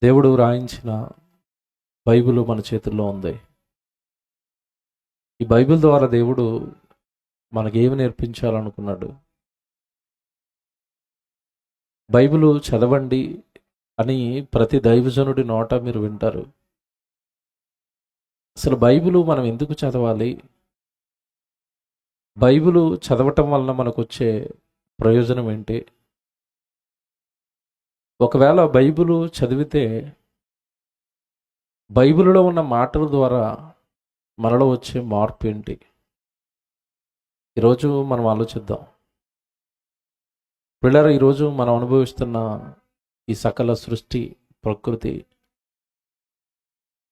దేవుడు రాయించిన బైబిల్ మన చేతుల్లో ఉంది. ఈ బైబిల్ ద్వారా దేవుడు మనకేమి నేర్పించాలనుకున్నాడు? బైబిల్ చదవండి అని ప్రతి దైవజనుడి నోట మీరు వింటారు. అసలు బైబిల్ మనం ఎందుకు చదవాలి? బైబిల్ చదవటం వలన మనకు వచ్చే ప్రయోజనం ఏంటి? ఒకవేళ బైబిల్ చదివితే బైబిల్లో ఉన్న మాటల ద్వారా మనలో వచ్చే మార్పు ఏంటి? ఈరోజు మనం ఆలోచిద్దాం. పిల్లలు, ఈరోజు మనం అనుభవిస్తున్న ఈ సకల సృష్టి, ప్రకృతి,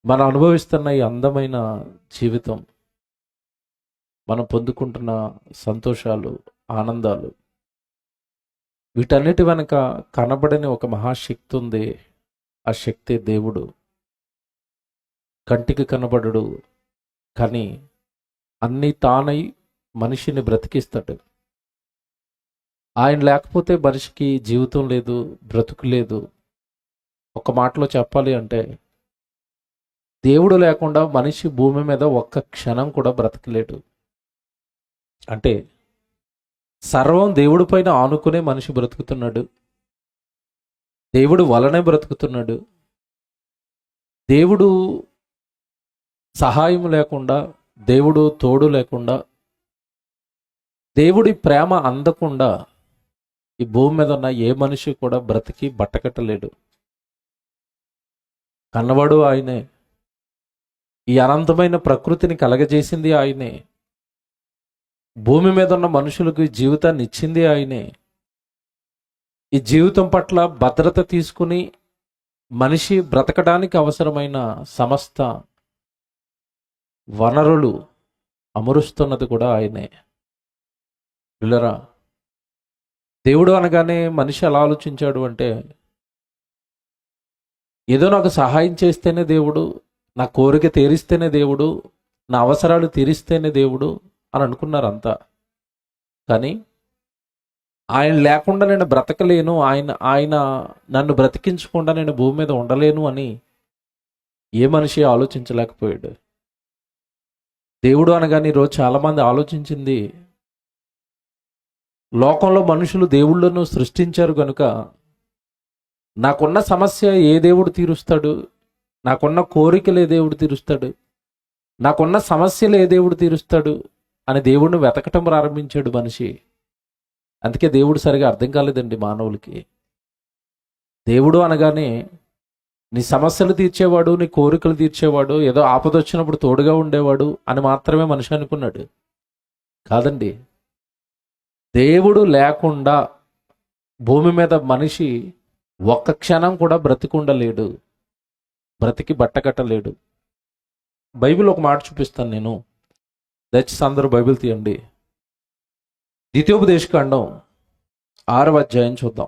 మనం అనుభవిస్తున్న ఈ అందమైన జీవితం, మనం పొందుకుంటున్న సంతోషాలు, ఆనందాలు, వీటన్నిటి వెనక కనబడని ఒక మహాశక్తి ఉంది. ఆ శక్తి దేవుడు. కంటికి కనబడడు, కానీ అన్నీ తానై మనిషిని బ్రతికిస్తాడు. ఆయన లేకపోతే మనిషికి జీవితం లేదు, బ్రతుకు లేదు. ఒక మాటలో చెప్పాలి అంటే దేవుడు లేకుండా మనిషి భూమి మీద ఒక్క క్షణం కూడా బ్రతకలేడు. అంటే సర్వం దేవుడి పైన ఆనుకునే మనిషి బ్రతుకుతున్నాడు. దేవుడు వలనే బ్రతుకుతున్నాడు. దేవుడు సహాయం లేకుండా, దేవుడు తోడు లేకుండా, దేవుడి ప్రేమ అందకుండా ఈ భూమి మీద ఉన్న ఏ మనిషి కూడా బ్రతికి బట్టకట్టలేడు. కన్నవాడు ఆయనే. ఈ అనంతమైన ప్రకృతిని కలగజేసింది ఆయనే. భూమి మీద ఉన్న మనుషులకు ఈ జీవితాన్ని ఇచ్చింది ఆయనే. ఈ జీవితం పట్ల భద్రత తీసుకుని మనిషి బ్రతకడానికి అవసరమైన సమస్త వనరులు అమరుస్తున్నది కూడా ఆయనే. పిల్లరా, దేవుడు అనగానే మనిషి ఎలా ఆలోచించాడు అంటే, ఏదో నాకు సహాయం చేస్తేనే దేవుడు, నా కోరిక తీరిస్తేనే దేవుడు, నా అవసరాలు తీరిస్తేనే దేవుడు అని అనుకున్నారు అంతా. కానీ ఆయన లేకుండా నేను బ్రతకలేను, ఆయన నన్ను బ్రతికించకుండా నేను భూమి మీద ఉండలేను అని ఏ మనిషి ఆలోచించలేకపోయాడు. దేవుడు అనగానే ఈరోజు చాలామంది ఆలోచించింది, లోకంలో మనుషులు దేవుళ్ళను సృష్టించారు కనుక నాకున్న సమస్య ఏ దేవుడు తీరుస్తాడు, నాకున్న కోరికలు ఏ దేవుడు తీరుస్తాడు, నాకున్న సమస్యలు ఏ దేవుడు తీరుస్తాడు అని దేవుడిని వెతకటం ప్రారంభించాడు మనిషి. అందుకే దేవుడు సరిగా అర్థం కాలేదండి మానవులకి. దేవుడు అనగానే నీ సమస్యలు తీర్చేవాడు, నీ కోరికలు తీర్చేవాడు, ఏదో ఆపద వచ్చినప్పుడు తోడుగా ఉండేవాడు అని మాత్రమే మనిషి అనుకున్నాడు. కాదండి, దేవుడు లేకుండా భూమి మీద మనిషి ఒక్క క్షణం కూడా బ్రతికుండలేడు, బ్రతికి బట్టకట్టలేడు. బైబిల్ ఒక మాట చూపిస్తాను నేను. దయచేసి అందరూ బైబిల్ తీయండి. ద్వితీయోపదేశకాండం 6వ అధ్యాయం చూద్దాం.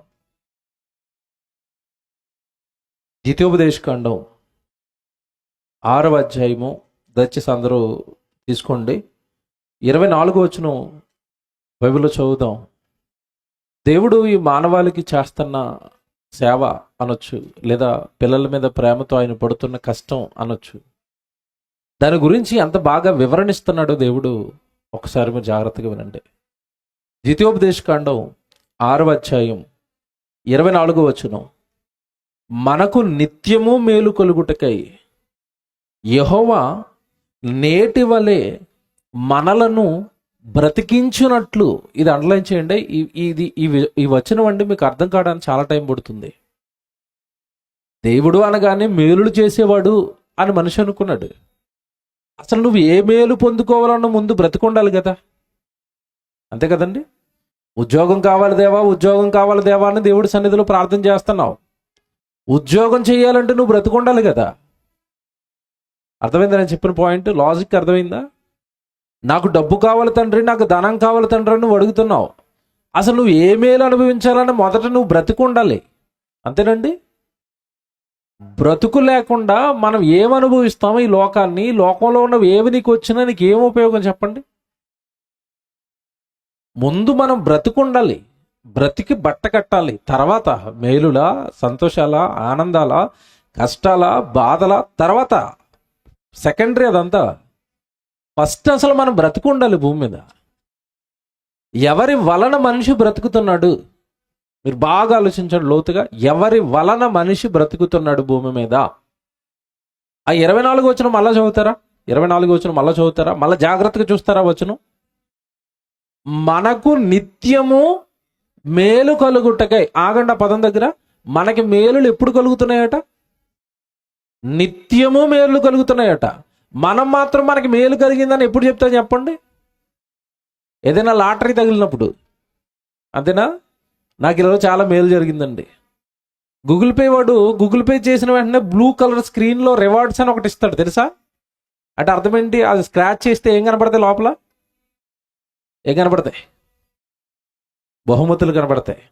ద్వితీయోపదేశకాండం 6వ అధ్యాయము దయచేసి అందరూ తీసుకోండి. 24వ వచనం బైబిల్లో చదువుదాం. దేవుడు ఈ మానవాళికి చేస్తున్న సేవ అనొచ్చు, లేదా పిల్లల మీద ప్రేమతో ఆయన పడుతున్న కష్టం అనొచ్చు. దాని గురించి ఎంత బాగా వివరణిస్తున్నాడో దేవుడు ఒకసారి మీరు జాగ్రత్తగా వినండి. ద్వితీయోపదేశకాండం 6వ అధ్యాయం 24వ వచనం. మనకు నిత్యము మేలు కలుగుటకై యెహోవా నేటి వలె మనలను బ్రతికించున్నట్లు, ఇది అండర్లైన్ చేయండి. ఈ వచనం అండి మీకు అర్థం కావడానికి చాలా టైం పడుతుంది. దేవుడు అనగానే మేలులు చేసేవాడు అని మనిషి అనుకున్నాడు. అసలు నువ్వు ఏ మేలు పొందుకోవాలన్నా ముందు బ్రతికుండాలి కదా, అంతే కదండి. ఉద్యోగం కావాలి దేవా, ఉద్యోగం కావాలి దేవా అని దేవుడి సన్నిధిలో ప్రార్థన చేస్తున్నావు. ఉద్యోగం చేయాలంటే నువ్వు బ్రతికుండాలి కదా. అర్థమైందా నేను చెప్పిన పాయింట్? లాజిక్ అర్థమైందా? నాకు డబ్బు కావాలి తండ్రి, నాకు ధనం కావాలి తండ్రి అని నువ్వు అడుగుతున్నావు. అసలు నువ్వు ఏ మేలు అనుభవించాలని మొదట నువ్వు బ్రతికుండాలి, అంతేనండి. బ్రతుకు లేకుండా మనం ఏమనుభవిస్తామో ఈ లోకాన్ని, లోకంలో ఉన్నవి ఏవి నీకు వచ్చినా నీకు ఏం ఉపయోగం చెప్పండి? ముందు మనం బ్రతుకుండాలి, బ్రతికి బట్ట కట్టాలి. తర్వాత మేలుల, సంతోషాల, ఆనందాల, కష్టాల, బాధల తర్వాత సెకండరీ అదంతా. ఫస్ట్ అసలు మనం బ్రతుకుండాలి భూమి మీద. ఎవరి వలన మనిషి బ్రతుకుతున్నాడు? మీరు బాగా ఆలోచించండి లోతుగా. ఎవరి వలన మనిషి బ్రతుకుతున్నాడు భూమి మీద? ఆ 24 వచనం మళ్ళా చదువుతారా? 24 వచనం మళ్ళా చదువుతారా? మళ్ళా జాగ్రత్తగా చూస్తారా వచనం? మనకు నిత్యము మేలు కలుగుటకై. ఆగండి ఆ పదం దగ్గర. మనకి మేలులు ఎప్పుడు కలుగుతున్నాయట? నిత్యము మేలు కలుగుతున్నాయట. మనం మాత్రం మనకి మేలు కలిగిందని ఎప్పుడు చెప్తా చెప్పండి? ఏదైనా లాటరీ తగిలినప్పుడు. అంతేనా? నాకు ఈరోజు చాలా మేలు జరిగిందండి. గూగుల్ పే వాడు గూగుల్ పే చేసిన వెంటనే బ్లూ కలర్ స్క్రీన్లో రివార్డ్స్ అని ఒకటి ఇస్తాడు, తెలుసా? అంటే అర్థం ఏంటి? అది స్క్రాచ్ చేస్తే ఏం కనపడతాయి లోపల? ఏం కనపడతాయి? బహుమతులు కనపడతాయి.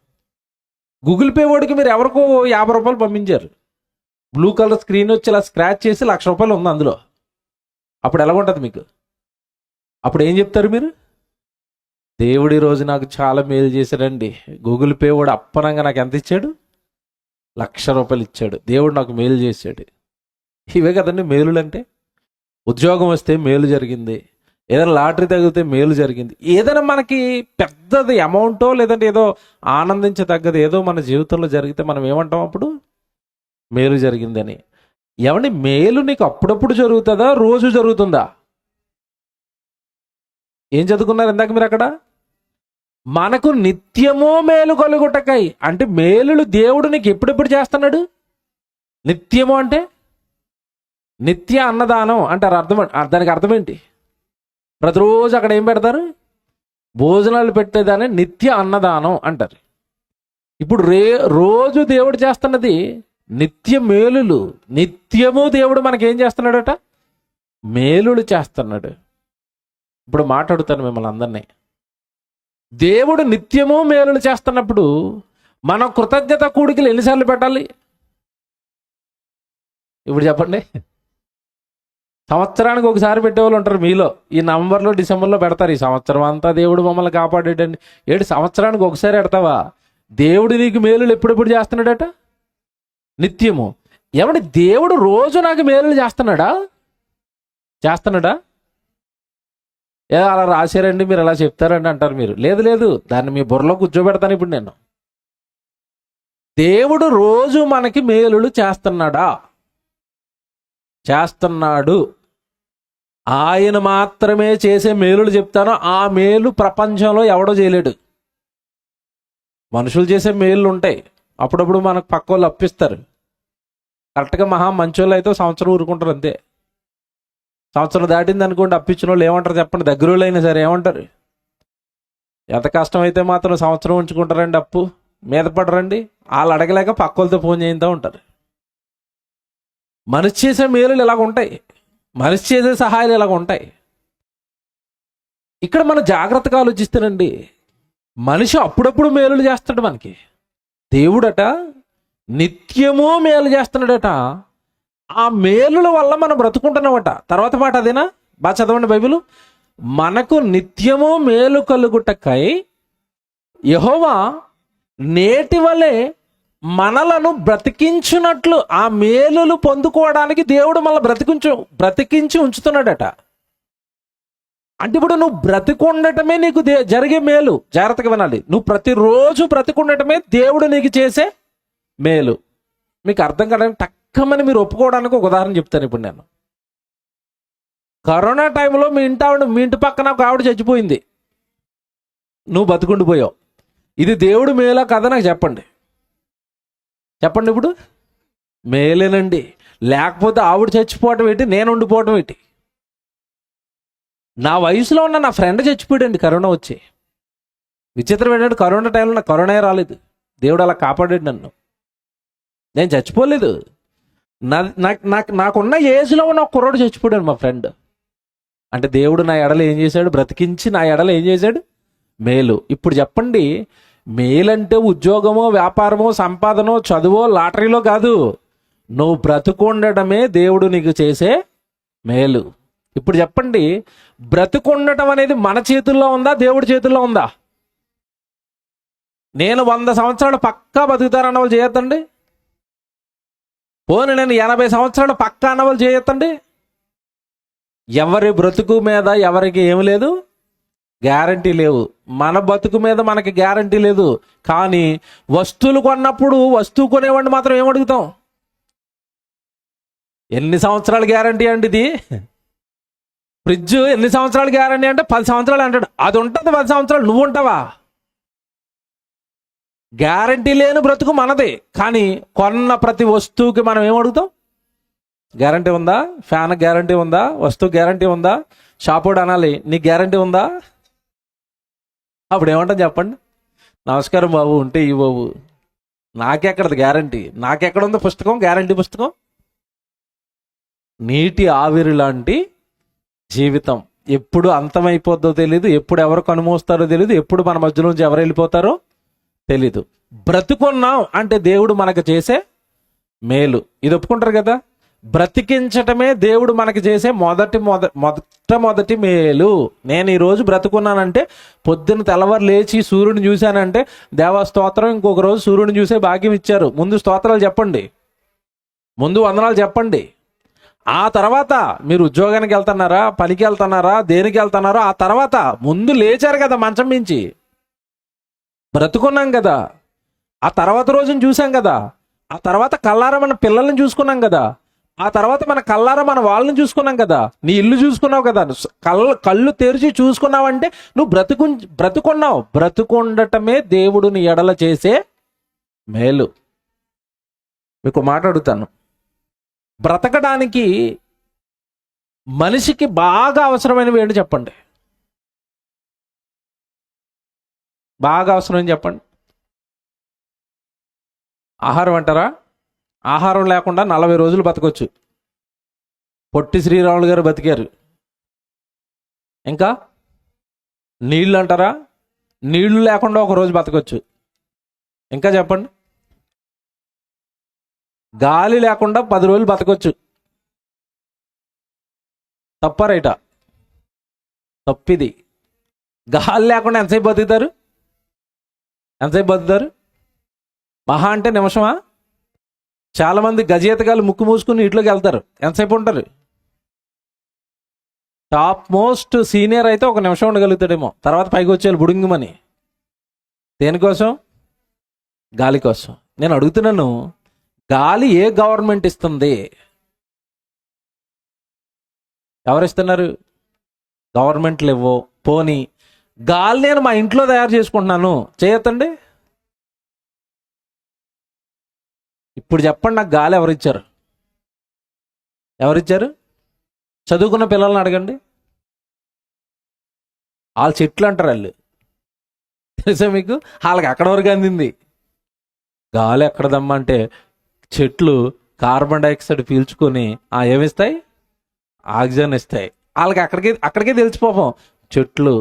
గూగుల్ పే వాడికి మీరు ఎవరికో 50 రూపాయలు పంపించారు. బ్లూ కలర్ స్క్రీన్ వచ్చి ఇలా స్క్రాచ్ చేసి 1,00,000 రూపాయలు ఉంది అందులో. అప్పుడు ఎలా ఉంటుంది మీకు? అప్పుడు ఏం చెప్తారు మీరు? దేవుడు ఈరోజు నాకు చాలా మేలు చేశాడండి. గూగుల్ పే వాడు అప్పనంగా నాకు ఎంత ఇచ్చాడు? 1,00,000 రూపాయలు ఇచ్చాడు. దేవుడు నాకు మేలు చేశాడు. ఇవే కదండి మేలులు అంటే. ఉద్యోగం వస్తే మేలు జరిగింది, ఏదైనా లాటరీ తగిలితే మేలు జరిగింది, ఏదైనా మనకి పెద్దది అమౌంటో లేదంటే ఏదో ఆనందించదగ్గది ఏదో మన జీవితంలో జరిగితే మనం ఏమంటాం అప్పుడు? మేలు జరిగిందని. ఏమండి, మేలు నీకు అప్పుడప్పుడు జరుగుతుందా, రోజు జరుగుతుందా? ఏం చదువుకున్నారు ఇందాక మీరు అక్కడ? మనకు నిత్యమో మేలు కలుగుటకై. అంటే మేలులు దేవుడు నీకు ఎప్పుడెప్పుడు చేస్తున్నాడు? నిత్యము అంటే నిత్య అన్నదానం అంటారు. దానికి అర్థం ఏంటి? ప్రతిరోజు అక్కడ ఏం పెడతారు? భోజనాలు పెట్టేదాన్ని నిత్య అన్నదానం అంటారు. ఇప్పుడు రోజు దేవుడు చేస్తున్నది నిత్య మేలులు. నిత్యము దేవుడు మనకేం చేస్తున్నాడట? మేలులు చేస్తున్నాడు. ఇప్పుడు మాట్లాడుతాను మిమ్మల్ని అందరినీ. దేవుడు నిత్యము మేలులు చేస్తున్నప్పుడు మనం కృతజ్ఞత కూడికలు ఎన్నిసార్లు పెట్టాలి? ఇప్పుడు చెప్పండి. సంవత్సరానికి ఒకసారి పెట్టేవాళ్ళు ఉంటారు మీలో. ఈ నవంబర్లో డిసెంబర్లో పెడతారు. ఈ సంవత్సరం అంతా దేవుడు మమ్మల్ని కాపాడేటండి. 7 సంవత్సరానికి ఒకసారి పెడతావా? దేవుడు నీకు మేలులు ఎప్పుడెప్పుడు చేస్తున్నాడట? నిత్యము. ఏమంటే దేవుడు రోజు నాకు మేలులు చేస్తున్నాడా? అలా రాశారండి మీరు, అలా చెప్తారండి అంటారు మీరు. లేదు, దాన్ని మీ బుర్రలో కూర్చోబెడతాను ఇప్పుడు నేను. దేవుడు రోజు మనకి మేలులు చేస్తున్నాడా? చేస్తున్నాడు. ఆయన మాత్రమే చేసే మేలులు చెప్తాను. ఆ మేలు ప్రపంచంలో ఎవడో చేయలేడు. మనుషులు చేసే మేలు ఉంటాయి, అప్పుడప్పుడు మనకు పక్క వాళ్ళు అప్పిస్తారు. కరెక్ట్గా మహా మంచోళ్ళు అయితే సంవత్సరం ఊరుకుంటారు అంతే. సంవత్సరం దాటింది అనుకోండి, అప్పించిన వాళ్ళు ఏమంటారు చెప్పండి? దగ్గర వాళ్ళు అయినా సరే ఏమంటారు? ఎంత కష్టం అయితే మాత్రం సంవత్సరం ఉంచుకుంటారండి, అప్పు మీద పడరండి. వాళ్ళు అడగలేక పక్క వాళ్ళతో ఫోన్ చేయిస్తూ ఉంటారు. మనిషి చేసే మేలులు ఇలాగ ఉంటాయి, మనిషి చేసే సహాయాలు ఇలాగ ఉంటాయి. ఇక్కడ మనం జాగ్రత్తగా ఆలోచిస్తేనండి, మనిషి అప్పుడప్పుడు మేలులు చేస్తాడు మనకి. దేవుడట నిత్యము మేలు చేస్తున్నాడట. ఆ మేలుల వల్ల మనం బ్రతుకుంటున్నామట. తర్వాత మాట అదేనా? బాగా చదవండి బైబిల్. మనకు నిత్యము మేలు కలుగుటకై యెహోవా నేటి వలె మనలను బ్రతికించున్నట్లు, ఆ మేలులు పొందుకోవడానికి దేవుడు మనల్ని బ్రతికించి ఉంచుతున్నాడట. అంటే ఇప్పుడు నువ్వు బ్రతికుండటమే నీకు జరిగే మేలు. జాగ్రత్తగా వినాలి. నువ్వు ప్రతిరోజు బ్రతికుండటమే దేవుడు నీకు చేసే మేలు. మీకు అర్థం కావడానికి టక్కమని మీరు ఒప్పుకోవడానికి ఒక ఉదాహరణ చెప్తాను ఇప్పుడు నేను. కరోనా టైంలో మీ ఇంటి పక్కన ఒక ఆవిడ చచ్చిపోయింది, నువ్వు బతుకుండిపోయావు. ఇది దేవుడు మేలా కదా? నాకు చెప్పండి. ఇప్పుడు మేలేనండి. లేకపోతే ఆవిడ చచ్చిపోవటం ఏంటి, నేను ఉండిపోవటం ఏంటి? నా వయసులో ఉన్న నా ఫ్రెండ్ చచ్చిపోయాడండి కరోనా వచ్చి. విచిత్రం ఏంటంటే కరోనా టైంలో నాకు కరోనా రాలేదు. దేవుడు అలా కాపాడాడు నన్ను. నేను చచ్చిపోలేదు. నాకున్న ఏజ్లో ఉన్న ఒక కుర్రోడు చచ్చిపోయాడు మా ఫ్రెండ్. అంటే దేవుడు నా ఎడలు ఏం చేశాడు? బ్రతికించి నా ఎడలు ఏం చేశాడు? మేలు. ఇప్పుడు చెప్పండి, మేలంటే ఉద్యోగమో, వ్యాపారమో, సంపాదనో, చదువో, లాటరీలో కాదు. నువ్వు బ్రతుకుండటమే దేవుడు నీకు చేసే మేలు. ఇప్పుడు చెప్పండి, బ్రతుకుండటం అనేది మన చేతుల్లో ఉందా, దేవుడి చేతుల్లో ఉందా? నేను 100 సంవత్సరాలు పక్కా బతుకుతారన్న వాళ్ళు చేయొద్దండి. పోనీ నేను 80 సంవత్సరాలు పక్కా అన్నవాళ్ళు చేయొద్దండి. ఎవరి బ్రతుకు మీద ఎవరికి ఏమి లేదు, గ్యారంటీ లేవు. మన బతుకు మీద మనకి గ్యారంటీ లేదు. కానీ వస్తువులు కొన్నప్పుడు వస్తువు కొనేవాడిని మాత్రం ఏమడుగుతాం? ఎన్ని సంవత్సరాలు గ్యారంటీ అండి ఇది? ఫ్రిడ్జ్ ఎన్ని సంవత్సరాలు గ్యారంటీ అంటే 10 సంవత్సరాలు అంటాడు. అది ఉంటుంది 10 సంవత్సరాలు, నువ్వు ఉంటావా? గ్యారంటీ లేని బ్రతుకు మనది. కానీ కొన్న ప్రతి వస్తువుకి మనం ఏమడుగుతాం? గ్యారంటీ ఉందా? ఫ్యాన్ గ్యారంటీ ఉందా? వస్తువు గ్యారంటీ ఉందా? షాపోడు అనాలి, నీకు గ్యారంటీ ఉందా? అప్పుడు ఏమంటాం చెప్పండి? నమస్కారం బాబు, ఉంటే ఈ బాబు, నాకెక్కడది గ్యారంటీ? నాకెక్కడ ఉంది పుస్తకం, గ్యారంటీ పుస్తకం? నీటి ఆవిరి లాంటి జీవితం. ఎప్పుడు అంతమైపోద్దో తెలీదు, ఎప్పుడు ఎవరు కనుమోస్తారో తెలీదు, ఎప్పుడు మన మధ్యలోంచి ఎవరు వెళ్ళిపోతారో తెలీదు. బ్రతుకున్నాం అంటే దేవుడు మనకు చేసే మేలు. ఇది ఒప్పుకుంటారు కదా? బ్రతికించటమే దేవుడు మనకి చేసే మొట్టమొదటి మేలు. నేను ఈరోజు బ్రతుకున్నానంటే, పొద్దున్న తెల్లవారు లేచి సూర్యుని చూశానంటే దేవా స్తోత్రం, ఇంకొక రోజు సూర్యుని చూసే భాగ్యం ఇచ్చారు. ముందు స్తోత్రాలు చెప్పండి, ముందు వందనాలు చెప్పండి. ఆ తర్వాత మీరు ఉద్యోగానికి వెళ్తున్నారా, పనికి వెళ్తున్నారా, దేనికి వెళ్తున్నారో ఆ తర్వాత ముందు లేచారు కదా మంచం మించి, బ్రతుకున్నాం కదా. ఆ తర్వాత రోజును చూసాం కదా. ఆ తర్వాత కల్లారా మన పిల్లల్ని చూసుకున్నాం కదా. ఆ తర్వాత మన కల్లారా మన వాళ్ళని చూసుకున్నాం కదా. నీ ఇల్లు చూసుకున్నావు కదా. కళ్ళు తెరిచి చూసుకున్నావంటే నువ్వు బ్రతుకున్నావు. బ్రతుకుండటమే దేవుడు నీ ఎడల చేసే మేలు. మీకు మాట్లాడుతాను, బ్రతకడానికి మనిషికి బాగా అవసరమైనవి ఏంటి చెప్పండి? బాగా అవసరం చెప్పండి. ఆహారం అంటారా? ఆహారం లేకుండా 40 రోజులు బతకొచ్చు. పొట్టి శ్రీరాములు గారు బతికారు. ఇంకా నీళ్ళు అంటారా? నీళ్లు లేకుండా ఒక రోజు బతకొచ్చు. ఇంకా చెప్పండి. గాలి లేకుండా 10 రోజులు బతకొచ్చు. తప్ప రైటా? తప్పిది. గాలి లేకుండా ఎంతసేపు బతుకుతారు? ఎంతసేపు బతుకుతారు? మహా అంటే నిమిషమా? చాలామంది గజేతగాలు ముక్కు మూసుకుని ఇంట్లోకి వెళ్తారు. ఎంతసేపు ఉంటారు? టాప్ మోస్ట్ సీనియర్ అయితే 1 నిమిషం ఉండగలుగుతాడేమో. తర్వాత పైకి వచ్చేయాలి బుడుంగుమని. దేనికోసం? గాలి కోసం. నేను అడుగుతున్నాను, గాలి ఏ గవర్నమెంట్ ఇస్తుంది? ఎవరిస్తున్నారు? గవర్నమెంట్లు ఇవ్వో. పోనీ గాలి నేను మా ఇంట్లో తయారు చేసుకుంటున్నాను, చేయొద్దండి. ఇప్పుడు చెప్పండి, నాకు గాలి ఎవరిచ్చారు? ఎవరిచ్చారు? చదువుకున్న పిల్లల్ని అడగండి, వాళ్ళు చెట్లు అంటారు. వాళ్ళు తెలుసా మీకు? వాళ్ళకి అక్కడ వరకు అందింది. గాలి ఎక్కడదమ్మా అంటే చెట్లు కార్బన్ డైఆక్సైడ్ పీల్చుకొని ఏమిస్తాయి? ఆక్సిజన్ ఇస్తాయి. వాళ్ళకి అక్కడికే తెలిసిపోతాం, చెట్లు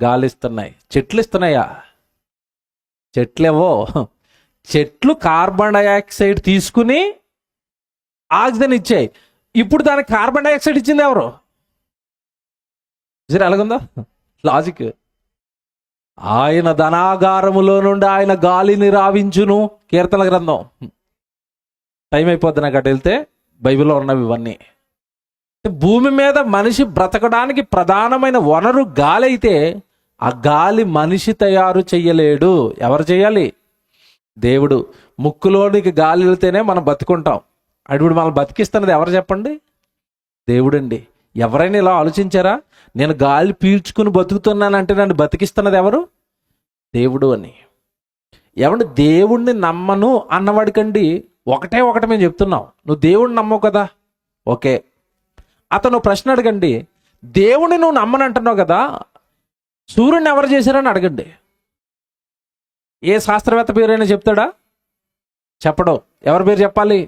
గాలి ఇస్తున్నాయి. చెట్లు ఇస్తున్నాయా? చెట్లేవో. చెట్లు కార్బన్ డైఆక్సైడ్ తీసుకుని ఆక్సిజన్ ఇచ్చాయి. ఇప్పుడు దానికి కార్బన్ డైఆక్సైడ్ ఇచ్చింది ఎవరు? సరే, అలాగుందా లాజిక్? ఆయన ధనాగారములో నుండి ఆయన గాలిని రావించును, కీర్తన గ్రంథం. టైం అయిపోద్ది నాకు అటు వెళ్తే. బైబిల్లో ఉన్నవి ఇవన్నీ. భూమి మీద మనిషి బ్రతకడానికి ప్రధానమైన వనరు గాలి అయితే, ఆ గాలి మనిషి తయారు చెయ్యలేడు. ఎవరు చేయాలి? దేవుడు. ముక్కులోనికి గాలి వెళ్తేనే మనం బతుకుంటాం. అప్పుడు మనం బతికిస్తున్నది ఎవరు చెప్పండి? దేవుడండి. ఎవరైనా ఇలా ఆలోచించారా? నేను గాలి పీల్చుకుని బతుకుతున్నానంటే నన్ను బతికిస్తున్నది ఎవరు? దేవుడు అని. ఏమంటే దేవుణ్ణి నమ్మను అన్నవాడికండి ఒకటే మేము చెప్తున్నాం. నువ్వు దేవుణ్ణి నమ్మవు కదా, ఓకే. అతను ప్రశ్న అడగండి, దేవుణ్ణి నువ్వు నమ్మని అంటున్నావు కదా, సూర్యుని ఎవరు చేశారని అడగండి. ఏ శాస్త్రవేత్త పేరైనా చెప్తాడా? చెప్పడు. ఎవరి పేరు చెప్పాలి?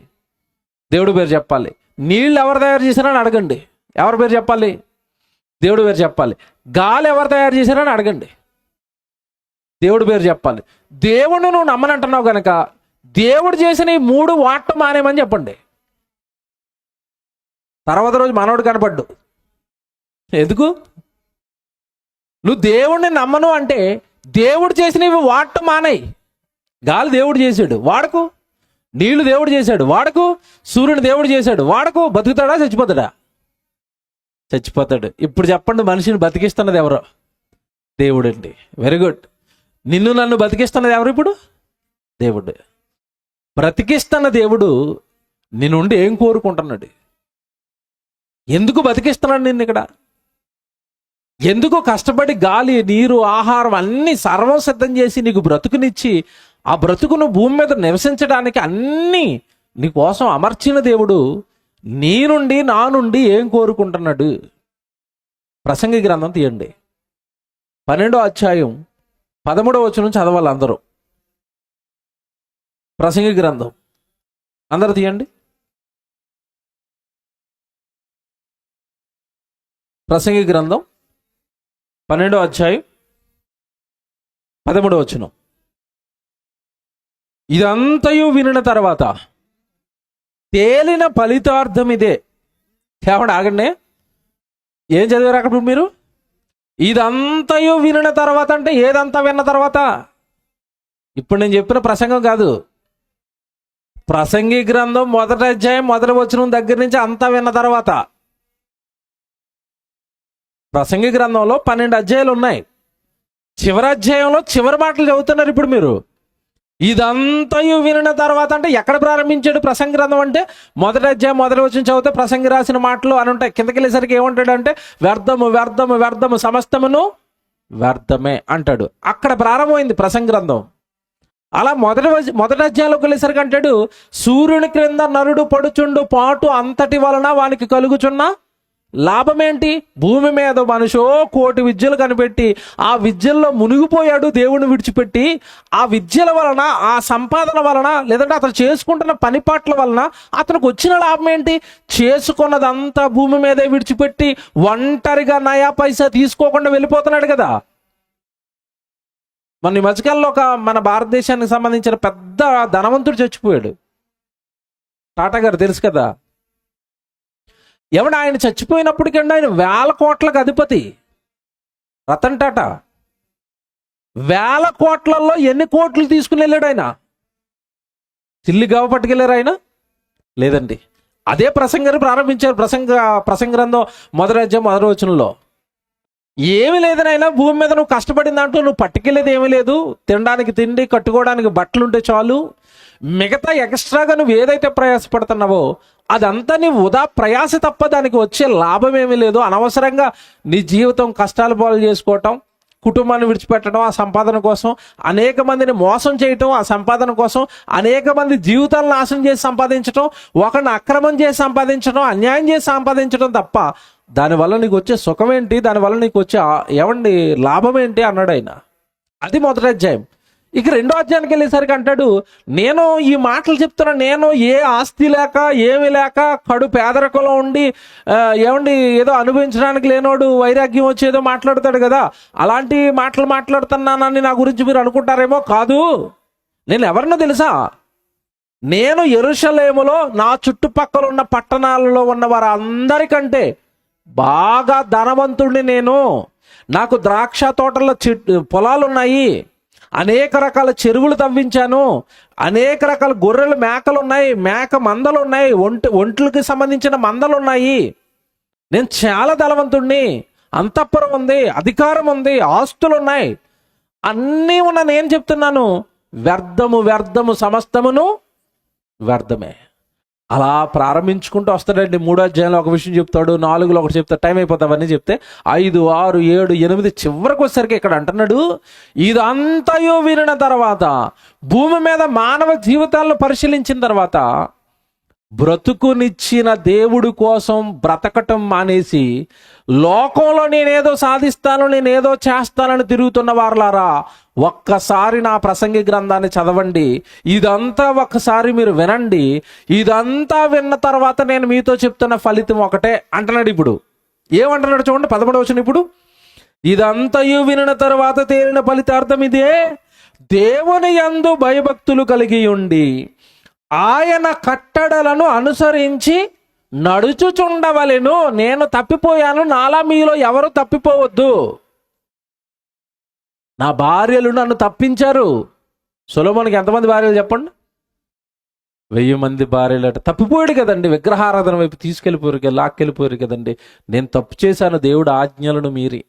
దేవుడి పేరు చెప్పాలి. నీళ్ళు ఎవరు తయారు చేశారని అడగండి. ఎవరి పేరు చెప్పాలి? దేవుడి పేరు చెప్పాలి. గాలి ఎవరు తయారు చేశారని అడగండి. దేవుడి పేరు చెప్పాలి. దేవుడిని నువ్వు నమ్మనంటున్నావు కనుక దేవుడు చేసిన ఈ 3 వాటం మానేమని చెప్పండి. తర్వాత రోజు మనోడు కనపడ్డు. ఎందుకు? నువ్వు దేవుడిని నమ్మను అంటే దేవుడు చేసినవి వాడటం మానేయి. గాలి దేవుడు చేసాడు, వాడకు. నీళ్లు దేవుడు చేశాడు, వాడకు. సూర్యుని దేవుడు చేశాడు, వాడకు. బతుకుతాడా చచ్చిపోతాడా? చచ్చిపోతాడు. ఇప్పుడు చెప్పండి, మనిషిని బతికిస్తున్నది ఎవరో? దేవుడు అండి. Very good. నిన్ను నన్ను బతికిస్తున్నది ఎవరు ఇప్పుడు? దేవుడు. బ్రతికిస్తున్న దేవుడు నీ నుండి ఏం కోరుకుంటున్నాడు? ఎందుకు బతికిస్తున్నాడు నిన్ను ఇక్కడ? ఎందుకు కష్టపడి గాలి, నీరు, ఆహారం అన్ని సర్వం సిద్ధం చేసి నీకు బ్రతుకునిచ్చి ఆ బ్రతుకును భూమి మీద నివసించడానికి అన్నీ నీ కోసం అమర్చిన దేవుడు నీ నుండి నా నుండి ఏం కోరుకుంటున్నాడు? ప్రసంగి గ్రంథం తీయండి, 12వ అధ్యాయం 13వ వచనం చదవాలి అందరూ. ప్రసంగి గ్రంథం అందరూ తీయండి. ప్రసంగి గ్రంథం 12వ అధ్యాయం 13వ వచనం. ఇదంతయు వినిన తర్వాత తేలిన ఫలితార్థం ఇదే. కేవలం ఆగండి, ఏం చదివారు అక్కడ మీరు? ఇదంతయు వినిన తర్వాత అంటే ఏదంతా విన్న తర్వాత? ఇప్పుడు నేను చెప్పిన ప్రసంగం కాదు. ప్రసంగి గ్రంథం 1వ అధ్యాయం 1వ వచనం దగ్గర నుంచి అంతా విన్న తర్వాత. ప్రసంగి గ్రంథంలో 12 అధ్యాయాలు ఉన్నాయి. చివరి అధ్యాయంలో చివరి మాటలు చదువుతున్నారు ఇప్పుడు మీరు. ఇదంతయు వినిన తర్వాత అంటే ఎక్కడ ప్రారంభించాడు ప్రసంగి గ్రంథం అంటే? 1వ అధ్యాయం 1వ వచనం చదివితే ప్రసంగి రాసిన మాటలు అని ఉంటాయి. కిందకి వెళ్ళేసరికి ఏమంటాడంటే వ్యర్థము వ్యర్థము వ్యర్థము సమస్తమును వ్యర్థమే అంటాడు. అక్కడ ప్రారంభమైంది ప్రసంగి గ్రంథం. అలా మొదటి అధ్యాయంలోకి వెళ్ళేసరికి అంటాడు, సూర్యుని క్రింద నరుడు పడుచుండు పాటు అంతటి వలన వానికి కలుగుచున్న లాభమేంటి? భూమి మీద మనిషో కోటి విద్యలు కనిపెట్టి ఆ విద్యల్లో మునిగిపోయాడు దేవుని విడిచిపెట్టి. ఆ విద్యల వలన, ఆ సంపాదన వలన, లేదంటే అతను చేసుకుంటున్న పనిపాట్ల వలన అతనికి వచ్చిన లాభం ఏంటి? చేసుకున్నదంతా భూమి మీదే విడిచిపెట్టి ఒంటరిగా నయా పైసా తీసుకోకుండా వెళ్ళిపోతున్నాడు కదా. మన ఈ మధ్యకాలంలో మన భారతదేశానికి సంబంధించిన పెద్ద ధనవంతుడు చచ్చిపోయాడు, టాటా గారు, తెలుసు కదా. ఎవడు ఆయన చచ్చిపోయినప్పటికండి ఆయన 1000 కోట్లకు అధిపతి. రతన్ టాటా 1000 కోట్లలో ఎన్ని కోట్లు తీసుకుని వెళ్ళాడు ఆయన? చిల్లి గవ పట్టుకెళ్ళారు ఆయన? లేదండి. అదే ప్రసంగాన్ని ప్రారంభించారు. ప్రసంగ గ్రంథం 1వ అధ్యాయం 1వ వచనంలో ఏమి లేదని అయినా భూమి మీద నువ్వు కష్టపడిన దాంట్లో నువ్వు పట్టుకెళ్ళేది ఏమీ లేదు. తినడానికి తిండి, కట్టుకోవడానికి బట్టలు ఉంటే చాలు. మిగతా ఎక్స్ట్రాగా నువ్వు ఏదైతే ప్రయాసపడుతున్నావో అదంతా నీ వృధా ప్రయాస తప్ప దానికి వచ్చే లాభం ఏమీ లేదు. అనవసరంగా నీ జీవితం కష్టాలు పాలు చేసుకోవటం, కుటుంబాన్ని విడిచిపెట్టడం ఆ సంపాదన కోసం, అనేక మందిని మోసం చేయటం ఆ సంపాదన కోసం, అనేక మంది జీవితాలను నాశనం చేసి సంపాదించడం, ఒకరిని అక్రమం చేసి సంపాదించడం, అన్యాయం చేసి సంపాదించడం తప్ప దానివల్ల నీకు వచ్చే సుఖం ఏంటి? దానివల్ల నీకు వచ్చే ఏమండి లాభం ఏంటి అన్నాడు ఆయన. అది 1వ అధ్యాయం. ఇక 2వ అధ్యాయానికి వెళ్ళేసరికి అంటాడు, నేను ఈ మాటలు చెప్తున్నా, నేను ఏ ఆస్తి లేక ఏమి లేక కడు పేదరికంలో ఉండి ఏమండి ఏదో అనుభవించడానికి లేనోడు వైరాగ్యం వచ్చేదో మాట్లాడతాడు కదా, అలాంటి మాటలు మాట్లాడుతున్నానని నా గురించి మీరు అనుకుంటారేమో. కాదు, నేను ఎవరినో తెలుసా? నేను యెరూషలేములో నా చుట్టుపక్కల ఉన్న పట్టణాలలో ఉన్న వారందరికంటే బాగా ధనవంతుడిని నేను. నాకు ద్రాక్ష తోటల పొలాలు ఉన్నాయి, అనేక రకాల చెరువులు తవ్వించాను, అనేక రకాల గొర్రెలు మేకలు ఉన్నాయి, మేక మందలు ఉన్నాయి, ఒంట్లకి సంబంధించిన మందలు ఉన్నాయి. నేను చాలా ధనవంతుడిని, అంతఃపురం ఉంది, అధికారం ఉంది, ఆస్తులు ఉన్నాయి, అన్నీ ఉన్న నేను చెప్తున్నాను వ్యర్థము వ్యర్థము సమస్తమును వ్యర్థమే. అలా ప్రారంభించుకుంటూ వస్తాడండి. 3వ అధ్యాయంలో ఒక విషయం చెప్తాడు, 4లో ఒకటి చెప్తాడు. టైం అయిపోతావన్నీ చెప్తే 5, 6, 7, 8 చివరికి వచ్చేసరికి ఇక్కడ అంటున్నాడు, ఇదంతయు వినిన తర్వాత, భూమి మీద మానవ జీవితాలను పరిశీలించిన తర్వాత బ్రతుకునిచ్చిన దేవుడి కోసం బ్రతకటం మానేసి లోకంలో నేనేదో సాధిస్తాను, నేనేదో చేస్తానని తిరుగుతున్న వారులారా, ఒక్కసారి నా ప్రసంగి గ్రంథాన్ని చదవండి. ఇదంతా ఒక్కసారి మీరు వినండి. ఇదంతా విన్న తర్వాత నేను మీతో చెప్తున్న ఫలితం ఒకటే అంటున్నాడు. ఇప్పుడు ఏమంటున్నాడు చూడండి, 11వ వచనం. ఇప్పుడు ఇదంతయు వినిన తర్వాత తేలిన ఫలితార్థం ఇదే, దేవుని యందు భయభక్తులు కలిగి ఉండి ఆయన కట్టడలను అనుసరించి నడుచుచుండవలెను. నేను తప్పిపోయాను, నాలా మీలో ఎవరు తప్పిపోవద్దు. నా భార్యలు నన్ను తప్పించారు. సొలొమోనుకి ఎంతమంది భార్యలు చెప్పండి? 1000 మంది భార్యలట. తప్పిపోయాడు కదండి, విగ్రహారాధన వైపు లాక్కెళ్ళిపోయారు కదండి. నేను తప్పు చేశాను, దేవుడు ఆజ్ఞలను మీరి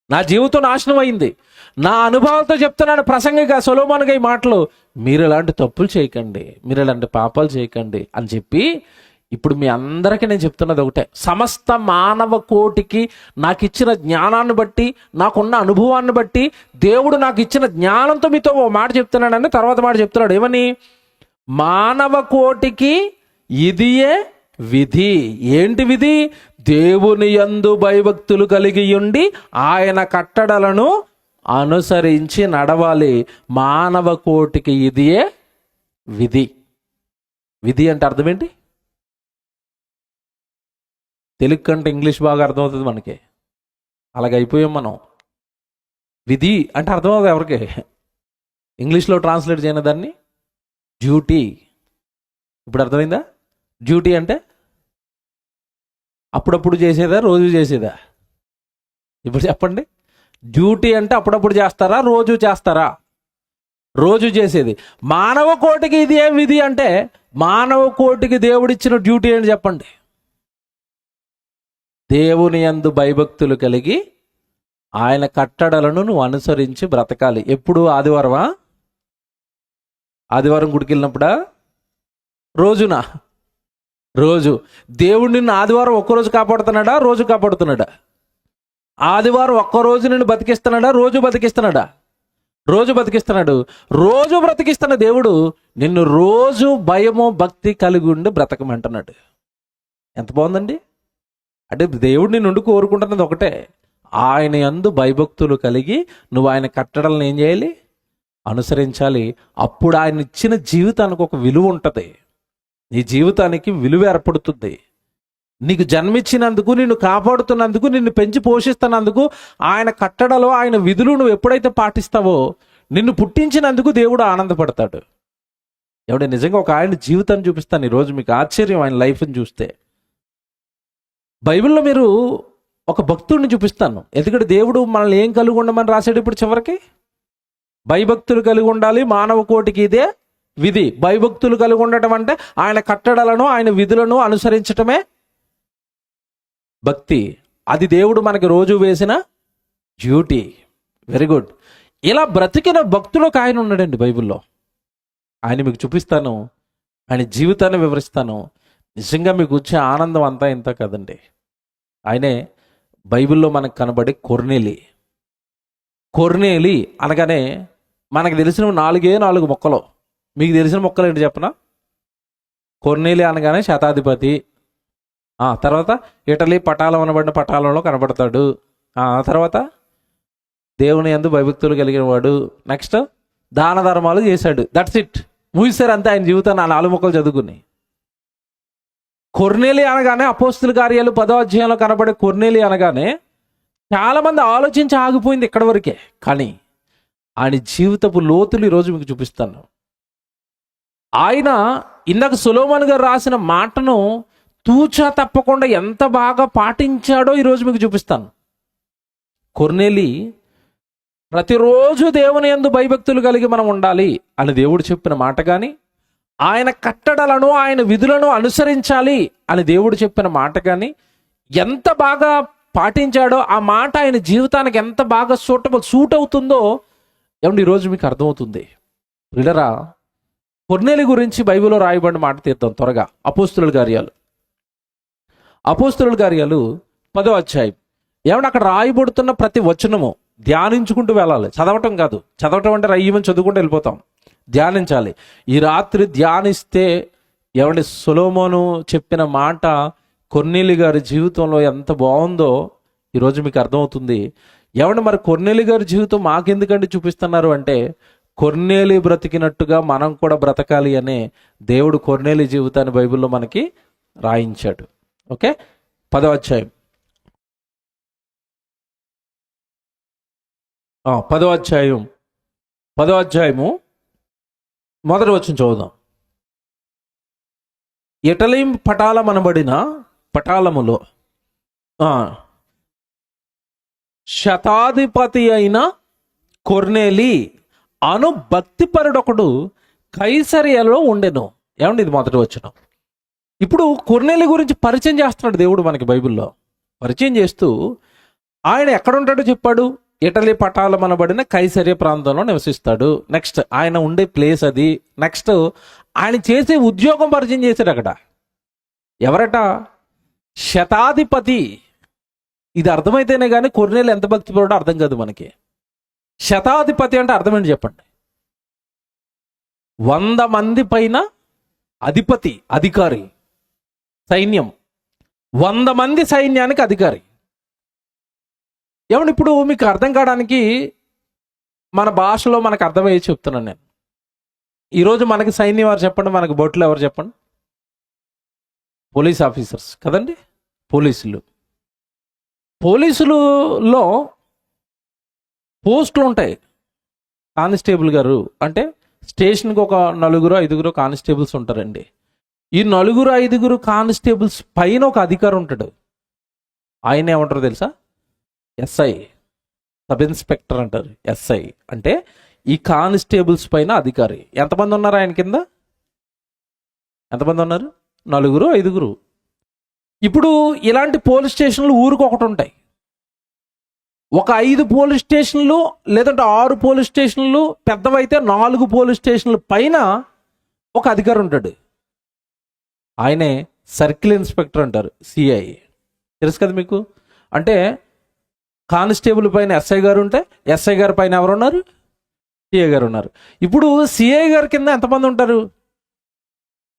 నా జీవితం నాశనం అయింది. నా అనుభవాలతో చెప్తున్నాను ప్రసంగిగా, సొలొమోనుగా ఈ మాటలు. మీరు ఇలాంటి తప్పులు చేయకండి, మీరు ఇలాంటి పాపాలు చేయకండి అని చెప్పి ఇప్పుడు మీ అందరికీ నేను చెప్తున్నది ఒకటే. సమస్త మానవ కోటికి నాకు ఇచ్చిన జ్ఞానాన్ని బట్టి, నాకున్న అనుభవాన్ని బట్టి, దేవుడు నాకు ఇచ్చిన జ్ఞానంతో మీతో ఓ మాట చెప్తున్నాడని తర్వాత మాట చెప్తున్నాడు. ఏమని? మానవ కోటికి ఇదియే విధి. ఏంటి విధి? దేవుని యందు భయభక్తులు కలిగి ఉండి ఆయన కట్టడలను అనుసరించి నడవాలి. మానవ కోటికి ఇదియే విధి. విధి అంటే అర్థం ఏంటి? తెలుగు కంటే ఇంగ్లీష్ బాగా అర్థమవుతుంది మనకి, అలాగ అయిపోయాం మనం. విధి అంటే అర్థమవుతుంది ఎవరికి? ఇంగ్లీష్లో ట్రాన్స్లేట్ చేయని దాన్ని డ్యూటీ. ఇప్పుడు అర్థమైందా? డ్యూటీ అంటే అప్పుడప్పుడు చేసేదా, రోజు చేసేదా? ఇప్పుడు చెప్పండి. డ్యూటీ అంటే అప్పుడప్పుడు చేస్తారా, రోజు చేస్తారా? రోజు చేసేది. మానవ కోటికి ఇది ఏం విధి అంటే, మానవ కోటికి దేవుడిచ్చిన డ్యూటీ ఏంటి చెప్పండి? దేవుని యందు భయభక్తులు కలిగి ఆయన కట్టడలను నువ్వు అనుసరించి బ్రతకాలి. ఎప్పుడు? ఆదివారమా? ఆదివారం గుడికి వెళ్ళినప్పుడా? రోజునా? రోజు. దేవుడు నిన్ను ఆదివారం ఒక్కరోజు కాపాడుతున్నాడా, రోజు కాపాడుతున్నాడా? ఆదివారం ఒక్కరోజు నిన్ను బతికిస్తున్నాడా, రోజు బతికిస్తున్నాడా? రోజు బతికిస్తున్నాడు. రోజు బ్రతికిస్తున్న దేవుడు నిన్ను రోజు భయము భక్తి కలిగి ఉండి బ్రతకమంటున్నాడు. ఎంత బాగుందండి! అంటే దేవుడు నిన్ను నుండి కోరుకుంటున్నది ఒకటే, ఆయన యందు భయభక్తులు కలిగి నువ్వు ఆయన కట్టడలను ఏం చేయాలి? అనుసరించాలి. అప్పుడు ఆయన ఇచ్చిన జీవితానికి ఒక విలువ ఉంటుంది. నీ జీవితానికి విలువ ఏర్పడుతుంది. నీకు జన్మించినందుకు, నిన్ను కాపాడుతున్నందుకు, నిన్ను పెంచి పోషిస్తున్నందుకు, ఆయన కట్టడలో ఆయన విధులు నువ్వు ఎప్పుడైతే పాటిస్తావో, నిన్ను పుట్టించినందుకు దేవుడు ఆనందపడతాడు. ఎవడ నిజంగా ఒక ఆయన జీవితాన్ని చూపిస్తాను ఈరోజు, మీకు ఆశ్చర్యం ఆయన లైఫ్ని చూస్తే. బైబిల్లో మీరు ఒక భక్తుడిని చూపిస్తాను. ఎందుకంటే దేవుడు మనల్ని ఏం కలిగి ఉండమని రాశాడు ఇప్పుడు చివరికి? భయభక్తులు కలిగి ఉండాలి, మానవ కోటికి ఇదే విధి. భయభక్తులు కలిగి ఉండటం అంటే ఆయన కట్టడలను, ఆయన విధులను అనుసరించటమే భక్తి. అది దేవుడు మనకి రోజు వేసిన డ్యూటీ. Very good. ఇలా బ్రతికిన భక్తులు ఒక ఆయన ఉన్నాడండి బైబిల్లో. ఆయన మీకు చూపిస్తాను, ఆయన జీవితాన్ని వివరిస్తాను. నిజంగా మీకు వచ్చే ఆనందం అంతా ఇంత కదండి. ఆయనే బైబిల్లో మనకు కనబడే కొర్నేలి. కొర్నేలి అనగానే మనకు తెలిసిన 4 మొక్కలు. మీకు తెలిసిన మొక్కలు ఏంటి చెప్పనా? కొర్నేలి అనగానే శతాధిపతి, తర్వాత ఇటలీ పటాలం అనబడిన పటాలంలో కనబడతాడు, తర్వాత దేవుని యందు భయభక్తులు కలిగిన వాడు, నెక్స్ట్ దాన ధర్మాలు చేశాడు. That's it. ముగిసారు అంతే ఆయన జీవితాన్ని ఆ 4 మొక్కలు చదువుకుని. కొర్నేలి అనగానే అపోస్తుల కార్యాలు 10వ అధ్యాయంలో కనబడే కొర్నేలి అనగానే చాలామంది ఆలోచించి ఆగిపోయింది ఇక్కడ వరకే. కానీ ఆయన జీవితపు లోతులు ఈరోజు మీకు చూపిస్తాను. ఆయన ఇందాక సొలొమోను గారు రాసిన మాటను తూచా తప్పకుండా ఎంత బాగా పాటించాడో ఈరోజు మీకు చూపిస్తాను. కొర్నేలి ప్రతిరోజు దేవుని యందు భయభక్తులు కలిగి మనం ఉండాలి అని దేవుడు చెప్పిన మాట కానీ, ఆయన కట్టడలను, ఆయన విధులను అనుసరించాలి అని దేవుడు చెప్పిన మాట కానీ ఎంత బాగా పాటించాడో, ఆ మాట ఆయన జీవితానికి ఎంత బాగా సూట్ అవుతుందో ఏమంటే ఈరోజు మీకు అర్థమవుతుంది. ప్రియులారా, కొర్నేలి గురించి బైబిల్లో రాయబడిన మాట తీద్దాం త్వరగా. అపోస్తుల కార్యాలు 10వ అధ్యాయం. ఏమన్నా అక్కడ రాయబడుతున్న ప్రతి వచనము ధ్యానించుకుంటూ వెళ్ళాలి, చదవటం కాదు. చదవటం అంటే రయ్యమని చదువుకుంటూ వెళ్ళిపోతాం. ధ్యానించాలి. ఈ రాత్రి ధ్యానిస్తే ఏమంటే సొలొమోను చెప్పిన మాట కొర్నేలి గారి జీవితంలో ఎంత బాగుందో ఈరోజు మీకు అర్థమవుతుంది. ఏమంటే మరి కొర్నేలి గారి జీవితం మాకెందుకంటే చూపిస్తున్నారు అంటే, కొర్నేలి బ్రతికినట్టుగా మనం కూడా బ్రతకాలి అనే దేవుడు కొర్నేలి జీవితాన్ని బైబిల్లో మనకి రాయించాడు. ఓకే, 10వ అధ్యాయం. 10వ అధ్యాయము మొదటి వచనం చదువుదాం. ఇటలీ పటాలం అనబడిన పటాలములో శతాధిపతి అయిన కొర్నేలి అను భక్తిపరుడొకడు కైసరియలో ఉండెను. ఏమండి ఇది మొదటి వచనం. ఇప్పుడు కొర్నేలి గురించి పరిచయం చేస్తున్నాడు దేవుడు మనకి బైబిల్లో. పరిచయం చేస్తూ ఆయన ఎక్కడ ఉంటాడో చెప్పాడు. ఇటలీ పటాలమనబడిన కైసరియా ప్రాంతంలో నివసిస్తాడు. నెక్స్ట్ ఆయన ఉండే ప్లేస్ అది. నెక్స్ట్ ఆయన చేసే ఉద్యోగం పరిచయం చేశాడు అక్కడ. ఎవరట? శతాధిపతి. ఇది అర్థమైతేనే కానీ కొర్నేలి ఎంత భక్తిపరుడో అర్థం కాదు మనకి. శతాధిపతి అంటే అర్థం ఏంటి చెప్పండి? 100 మంది పైన అధిపతి, అధికారి, సైన్యం. 100 మంది సైన్యానికి అధికారి. ఏమంటే ఇప్పుడు మీకు అర్థం కావడానికి మన భాషలో మనకు అర్థమయ్యే చెప్తున్నాను నేను. ఈరోజు మనకి సైన్యం ఎవరు చెప్పండి? మనకి బొట్లు ఎవరు చెప్పండి? పోలీస్ ఆఫీసర్స్ కదండి, పోలీసులు. పోలీసులలో పోస్టులు ఉంటాయి. కానిస్టేబుల్ గారు అంటే స్టేషన్కి ఒక 4-5 కానిస్టేబుల్స్ ఉంటారండి. ఈ 4-5 కానిస్టేబుల్స్ పైన ఒక అధికారి ఉంటాడు. ఆయన ఏమంటారు తెలుసా? ఎస్ఐ, సబ్ ఇన్స్పెక్టర్ అంటారు. ఎస్ఐ అంటే ఈ కానిస్టేబుల్స్ పైన అధికారి. ఎంతమంది ఉన్నారు ఆయన కింద? ఎంతమంది ఉన్నారు? 4-5. ఇప్పుడు ఇలాంటి పోలీస్ స్టేషన్లు ఊరికి ఒకటి ఉంటాయి. ఒక 5 పోలీస్ స్టేషన్లు లేదంటే 6 పోలీస్ స్టేషన్లు, పెద్దవైతే 4 పోలీస్ స్టేషన్ల పైన ఒక అధికారి ఉంటాడు. ఆయనే సర్కిల్ ఇన్స్పెక్టర్ అంటారు, సిఐ. తెలుసు కదా మీకు? అంటే కానిస్టేబుల్ పైన ఎస్ఐ గారు ఉంటే ఎస్ఐ గారి పైన ఎవరు ఉన్నారు? సిఐ గారు ఉన్నారు. ఇప్పుడు సిఐ గారి కింద ఎంతమంది ఉంటారు?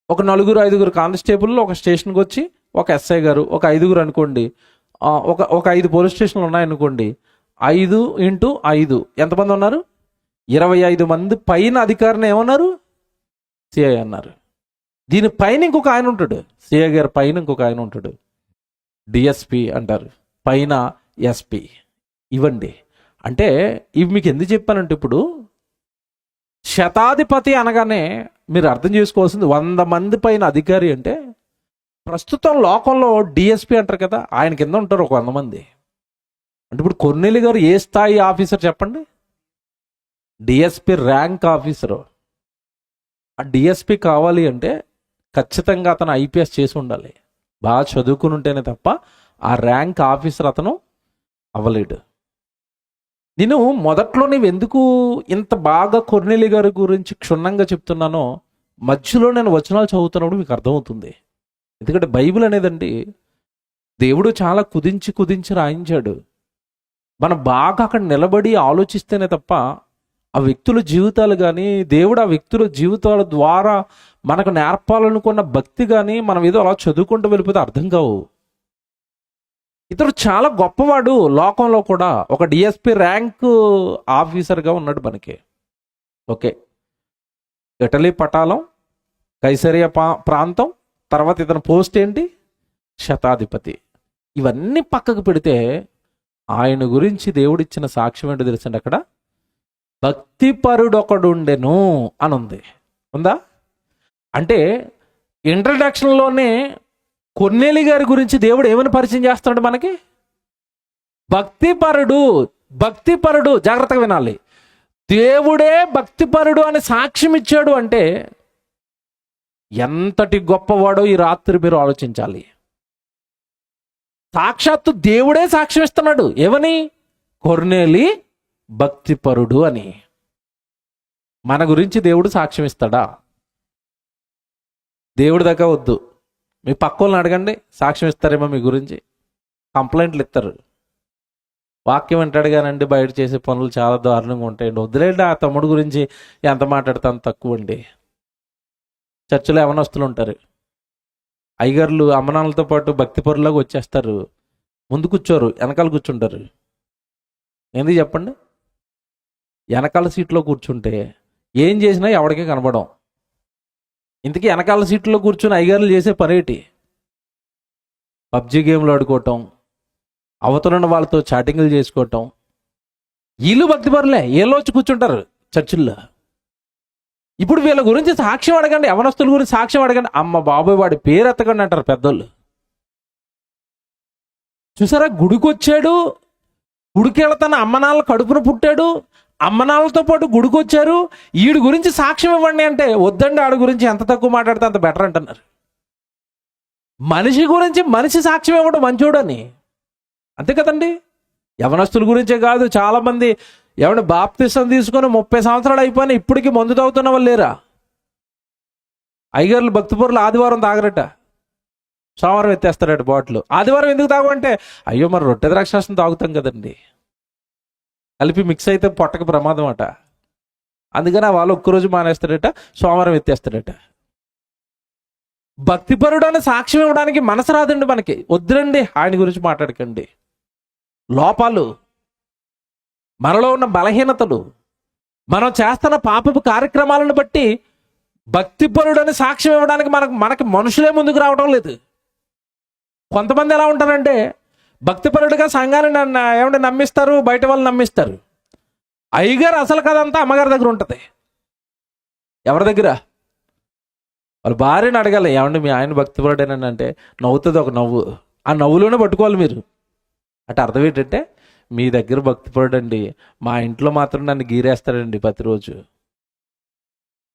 ఒక 4-5 కానిస్టేబుల్ ఒక స్టేషన్కి వచ్చి, ఒక ఎస్ఐ గారు, ఒక 5 అనుకోండి. ఒక 5 పోలీస్ స్టేషన్లు ఉన్నాయనుకోండి. 5 × 5 ఎంతమంది ఉన్నారు? 25 మంది పైన అధికారిని ఏమన్నారు? సిఐ అన్నారు. దీని పైన ఇంకొక ఆయన ఉంటాడు. సిఐ గారి పైన ఇంకొక ఆయన ఉంటాడు, డిఎస్పి అంటారు. పైన ఎస్పి. ఇవ్వండి. అంటే ఇవి మీకు ఎందుకు చెప్పానంటే, ఇప్పుడు శతాధిపతి అనగానే మీరు అర్థం చేసుకోవాల్సింది 100 మంది పైన అధికారి అంటే ప్రస్తుతం లోకంలో డిఎస్పి అంటారు కదా, ఆయన కింద ఉంటారు ఒక 100 మంది. అంటే ఇప్పుడు కొర్నేలి గారు ఏ స్థాయి ఆఫీసర్ చెప్పండి? DSP rank officer. ఆ డిఎస్పి కావాలి అంటే ఖచ్చితంగా అతను ఐపీఎస్ చేసి ఉండాలి, బాగా చదువుకుని ఉంటేనే తప్ప ఆ ర్యాంక్ ఆఫీసర్ అతను అవ్వలేడు. నేను మొదట్లో నీవు ఎందుకు ఇంత బాగా కొర్నేలి గారి గురించి క్షుణ్ణంగా చెప్తున్నానో మధ్యలో నేను వచనాలు చదువుతున్నప్పుడు మీకు అర్థమవుతుంది. ఎందుకంటే బైబిల్ అనేదండి దేవుడు చాలా కుదించి రాయించాడు. మనం బాగా అక్కడ నిలబడి ఆలోచిస్తేనే తప్ప ఆ వ్యక్తుల జీవితాలు కానీ, దేవుడు ఆ వ్యక్తుల జీవితాల ద్వారా మనకు నేర్పాలనుకున్న భక్తి కానీ మనం ఏదో అలా చదువుకుంటూ వెళ్ళిపోతే అర్థం కావు. ఇతడు చాలా గొప్పవాడు. లోకంలో కూడా ఒక డిఎస్పి ర్యాంక్ ఆఫీసర్గా ఉన్నాడు మనకి. ఓకే, ఇటలీ పటాలం, కైసరియా ప్రాంతం, తర్వాత ఇతని పోస్ట్ ఏంటి? శతాధిపతి. ఇవన్నీ పక్కకు పెడితే ఆయన గురించి దేవుడిచ్చిన సాక్ష్యం ఏంటో తెలుసండి? అక్కడ భక్తిపరుడొకడుండెను అని ఉంది. ఉందా? అంటే ఇంట్రడక్షన్లోనే కొర్నేలి గారి గురించి దేవుడు ఏమని పరిచయం చేస్తున్నాడు మనకి? భక్తిపరుడు. జాగ్రత్తగా వినాలి. దేవుడే భక్తిపరుడు అని సాక్ష్యం ఇచ్చాడు అంటే ఎంతటి గొప్పవాడో ఈ రాత్రి మీరు ఆలోచించాలి. సాక్షాత్తు దేవుడే సాక్ష్యం ఇస్తున్నాడు. ఏమని? కొర్నేలి భక్తిపరుడు అని. మన గురించి దేవుడు సాక్ష్యం ఇస్తాడా? దేవుడి దాకా వద్దు, మీ పక్కోళ్ళని అడగండి, సాక్ష్యం ఇస్తారేమో మీ గురించి. కంప్లైంట్లు ఇస్తారు. వాక్యం వింటాడు కానండి బయట చేసే పనులు చాలా దారుణంగా ఉంటాయండి. వదిలేండి, ఆ తమ్ముడు గురించి ఎంత మాట్లాడతాను తక్కువ అండి. చర్చిలో యవనస్తులు ఉంటారు, అయ్యగారులు అమ్మనాన్నలతో పాటు భక్తిపరులాగా వచ్చేస్తారు. ముందు కూర్చోరు, వెనకాల కూర్చుంటారు. ఎందుకు చెప్పండి? వెనకాల సీట్లో కూర్చుంటే ఏం చేసినా ఎవడికి కనబడం. ఇంతకీ వెనకాల సీట్లో కూర్చుని అయ్యగారులు చేసే పనేటి? పబ్జి గేమ్లు ఆడుకోవటం, అవతలున్న వాళ్ళతో చాటింగ్లు చేసుకోవటం. వీళ్ళు భక్తిపరులే, ఏళ్ళు వచ్చి కూర్చుంటారు చర్చిల్లో. ఇప్పుడు వీళ్ళ గురించి సాక్ష్యం అడగండి, యవనస్తుల గురించి సాక్ష్యం అడగండి, అమ్మ బాబోయ్ వాడి పేరు ఎత్తకండి అంటారు పెద్దోళ్ళు. చూసారా? గుడికి వచ్చాడు, గుడికి వెళతాను, అమ్మ నాన్న కడుపున పుట్టాడు, అమ్మనాలతో పాటు గుడికి వచ్చారు, వీడి గురించి సాక్ష్యం ఇవ్వండి అంటే వద్దండి, ఆడి గురించి ఎంత తక్కువ మాట్లాడితే అంత బెటర్ అంటున్నారు. మనిషి గురించి మనిషి సాక్ష్యం ఇవ్వడం మంచోడని, అంతే కదండి. యవనస్తుల గురించే కాదు, చాలామంది ఎవరి బాప్తిసం తీసుకొని 30 సంవత్సరాలు అయిపోయినా ఇప్పటికీ మందు తాగుతున్న వాళ్ళు లేరా? అయ్యగారులు భక్తిపరులు ఆదివారం తాగరట, సోమవారం ఎత్తేస్తారట బాటిల్. ఆదివారం ఎందుకు తాగమంటే, అయ్యో మరి రొట్టె ద్రాక్షాసం తాగుతాం కదండి, కలిపి మిక్స్ అయితే పొట్టకు ప్రమాదం అట, అందుకని వాళ్ళు ఒక్కరోజు మానేస్తాడట, సోమవారం ఎత్తేస్తాడట. భక్తిపరుడు అని సాక్ష్యం ఇవ్వడానికి మనసు రాదండి మనకి. వద్దురండి, ఆయన గురించి మాట్లాడకండి. లోపాలు, మనలో ఉన్న బలహీనతలు, మనం చేస్తున్న పాపపు కార్యక్రమాలను బట్టి భక్తిపరుడు అని సాక్ష్యం ఇవ్వడానికి మనకి మనుషులే ముందుకు రావడం లేదు. కొంతమంది ఎలా ఉంటారంటే భక్తిపరుడుగా సంఘాన్ని ఏమంటే నమ్మిస్తారు, బయట వాళ్ళు నమ్మిస్తారు. అయ్యగారు అసలు కదంతా అమ్మగారి దగ్గర ఉంటుంది. ఎవరి దగ్గర? వాళ్ళ భార్యని అడగాలి, ఏమండి మీ ఆయన భక్తిపరుడేనని అంటే నవ్వుతుంది ఒక నవ్వు. ఆ నవ్వులోనే పట్టుకోవాలి మీరు. అంటే అర్థం ఏంటంటే, మీ దగ్గర భక్తిపరుడండి, మా ఇంట్లో మాత్రం నన్ను గీరేస్తాడండి, ప్రతిరోజు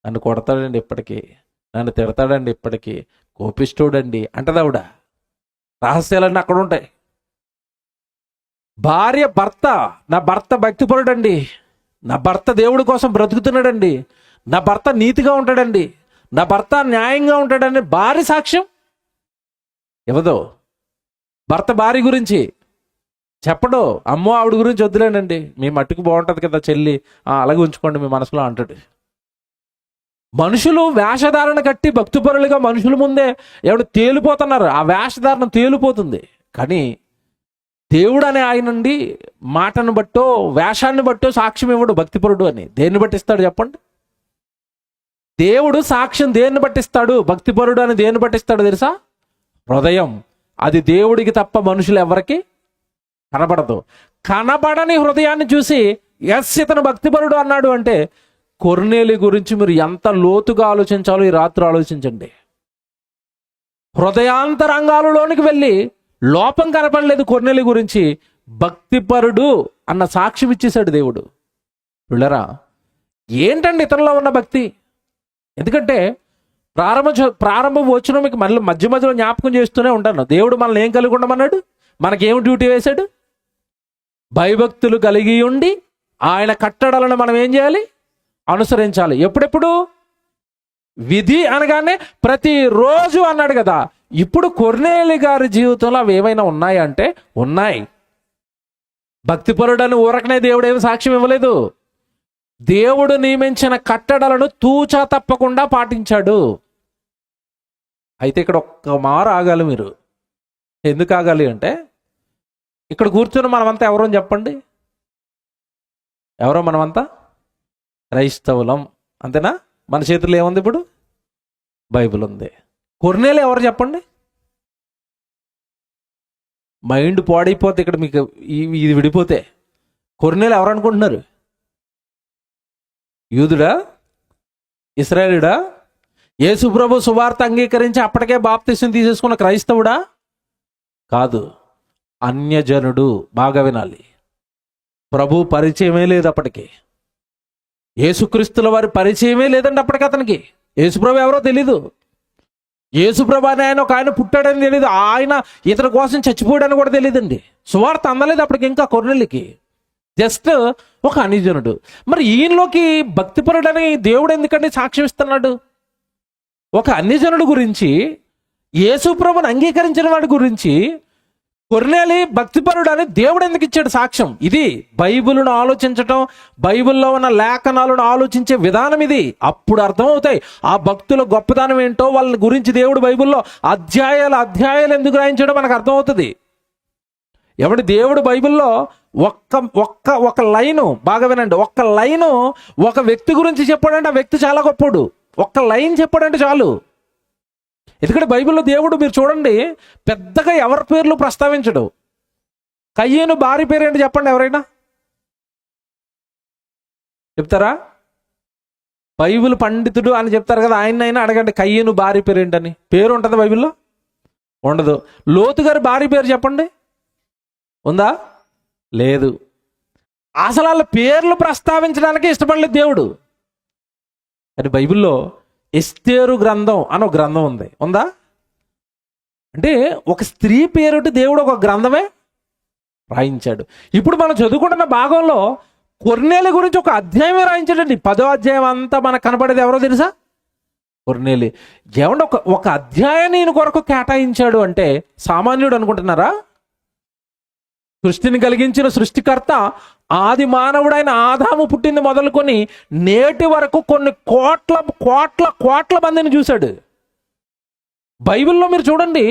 నన్ను కొడతాడండి, ఇప్పటికీ నన్ను తిడతాడండి, ఇప్పటికీ కోపిస్తోడండి అంటది ఆవిడ. రహస్యాలన్నీ అక్కడ ఉంటాయి. భార్య నా భర్త భక్తిపరుడండి, నా భర్త దేవుడి కోసం బ్రతుకుతున్నాడండి, నా భర్త నీతిగా ఉంటాడండి, నా భర్త న్యాయంగా ఉంటాడని భార్య సాక్ష్యం ఇవ్వదు. భర్త భార్య గురించి చెప్పడు, అమ్మో ఆవిడ గురించి వద్దులేనండి, మీ మట్టుకు బాగుంటుంది కదా చెల్లి, అలాగే ఉంచుకోండి మీ మనసులో అంటాడు. మనుషులు వేషధారణ కట్టి భక్తిపరులుగా మనుషుల ముందే ఎవడు తేలిపోతున్నారు, ఆ వేషధారణ తేలిపోతుంది. కానీ దేవుడు అనే ఆయన నుండి మాటను బట్టో వేషాన్ని బట్టో సాక్ష్యం ఇవ్వడు భక్తిపరుడు అని. దేన్ని బట్టిస్తాడు చెప్పండి? దేవుడు సాక్ష్యం దేన్ని బట్టిస్తాడు? భక్తిపరుడు అని దేన్ని బట్టిస్తాడు తెలుసా? హృదయం. అది దేవుడికి తప్ప మనుషులు ఎవరికి కనబడదు. కనబడని హృదయాన్ని చూసి ఎస్ ఇతను భక్తిపరుడు అన్నాడు అంటే, కొర్నేలి గురించి మీరు ఎంత లోతుగా ఆలోచించాలో ఈ రాత్రి ఆలోచించండి. హృదయాంతరంగాలలోనికి వెళ్ళి లోపం కనపడలేదు కొర్నేలి గురించి, భక్తిపరుడు అన్న సాక్ష్యం ఇచ్చేశాడు దేవుడు. పిల్లరా, ఏంటండి ఇతరులో ఉన్న భక్తి? ఎందుకంటే ప్రారంభం వచ్చిన మీకు మళ్ళీ మధ్య మధ్యలో జ్ఞాపకం చేస్తూనే ఉంటాను. దేవుడు మనల్ని ఏం కలిగి ఉండమన్నాడు? మనకేం డ్యూటీ వేశాడు? భయభక్తులు కలిగి ఉండి ఆయన కట్టడలను మనం ఏం చేయాలి? అనుసరించాలి. ఎప్పుడెప్పుడు? విధి అనగానే ప్రతిరోజు అన్నాడు కదా. ఇప్పుడు కొర్నేలి గారి జీవితంలో అవి ఏమైనా ఉన్నాయంటే ఉన్నాయి. భక్తిపరుడని ఊరకనే దేవుడు ఏమి సాక్ష్యం ఇవ్వలేదు. దేవుడు నియమించిన కట్టడలను తూచా తప్పకుండా పాటించాడు. అయితే ఇక్కడ ఒక్క మారు ఆగాలి మీరు. ఎందుకు ఆగాలి అంటే, ఇక్కడ కూర్చుని మనమంతా ఎవరో చెప్పండి. ఎవరో మనమంతా క్రైస్తవులం, అంతేనా? మన చేతుల్లో ఏముంది? ఇప్పుడు బైబిల్ ఉంది. కొర్నేలి ఎవరు చెప్పండి? మైండ్ పాడైపోతే ఇక్కడ మీకు ఇది విడిపోతే కొర్నేలి ఎవరు అనుకుంటున్నారు? యూదుడా? ఇశ్రాయేలుడా? యేసుప్రభు సువార్త అంగీకరించి అప్పటికే బాప్తిసం తీసేసుకున్న క్రైస్తవుడా? కాదు, అన్యజనుడు. బాగా వినాలి. ప్రభు పరిచయమే లేదు అప్పటికి. యేసుక్రీస్తుల వారి పరిచయమే లేదండి అప్పటికి అతనికి. యేసుప్రభు ఎవరో తెలీదు. యేసుప్రభు అని ఆయన ఒక ఆయన పుట్టాడని తెలియదు, ఆయన ఇతని కోసం చచ్చిపోయాడని కూడా తెలియదండి. సువార్త అందలేదు అప్పటికి ఇంకా కొర్నేలికి. జస్ట్ ఒక అన్యజనుడు. మరి ఈయనలోకి భక్తిపరుడని దేవుడు ఎందుకంటే సాక్ష్యం ఇస్తున్నాడు? ఒక అన్యజనుడు గురించి, యేసుప్రభుని అంగీకరించిన వాడి గురించి కొర్నేలి భక్తిపరుడు అని దేవుడు ఎందుకు ఇచ్చాడు సాక్ష్యం? ఇది బైబిల్ను ఆలోచించటం, బైబిల్లో ఉన్న లేఖనాలను ఆలోచించే విధానం ఇది. అప్పుడు అర్థమవుతాయి ఆ భక్తుల గొప్పతనం ఏంటో, వాళ్ళ గురించి దేవుడు బైబిల్లో అధ్యాయాలు ఎందుకు రాయించాడో మనకు అర్థమవుతుంది. ఎవడి దేవుడు బైబిల్లో ఒక్క లైను, బాగా వినండి, ఒక్క లైను ఒక వ్యక్తి గురించి చెప్పాడంటే ఆ వ్యక్తి చాలా గొప్పడు. ఒక్క లైన్ చెప్పాడంటే చాలు. ఎందుకంటే బైబిల్లో దేవుడు మీరు చూడండి పెద్దగా ఎవరి పేర్లు ప్రస్తావించడు. కయ్యేను భార్య పేరు ఏంటి చెప్పండి, ఎవరైనా చెప్తారా? బైబిల్ పండితుడు అని చెప్తారు కదా, ఆయనైనా అడగండి కయ్యేను భార్య పేరు ఏంటని. పేరు ఉంటుంది బైబిల్లో? ఉండదు. లోతు గారి భార్య పేరు చెప్పండి, ఉందా? లేదు. అసలు వాళ్ళ పేర్లు ప్రస్తావించడానికి ఇష్టపడలేదు దేవుడు. కానీ బైబిల్లో ఎస్తేరు గ్రంథం అని ఒక గ్రంథం ఉందా? అంటే ఒక స్త్రీ పేరుటి దేవుడు ఒక గ్రంథమే రాయించాడు. ఇప్పుడు మనం చదువుకుంటున్న భాగంలో కొర్నేలి గురించి ఒక అధ్యాయమే రాయించాడండి. 10వ అధ్యాయం అంతా మనకు కనపడేది ఎవరో తెలుసా? కొర్నేలి. ఏమంటే ఒక అధ్యాయాన్ని ఈయన కొరకు కేటాయించాడు అంటే సామాన్యుడు అనుకుంటున్నారా? సృష్టిని కలిగించిన సృష్టికర్త, ఆది మానవుడైన ఆదాము పుట్టింది మొదలుకొని నేటి వరకు కొన్ని కోట్ల కోట్ల కోట్ల మందిని చూశాడు. బైబిల్లో మీరు చూడండి,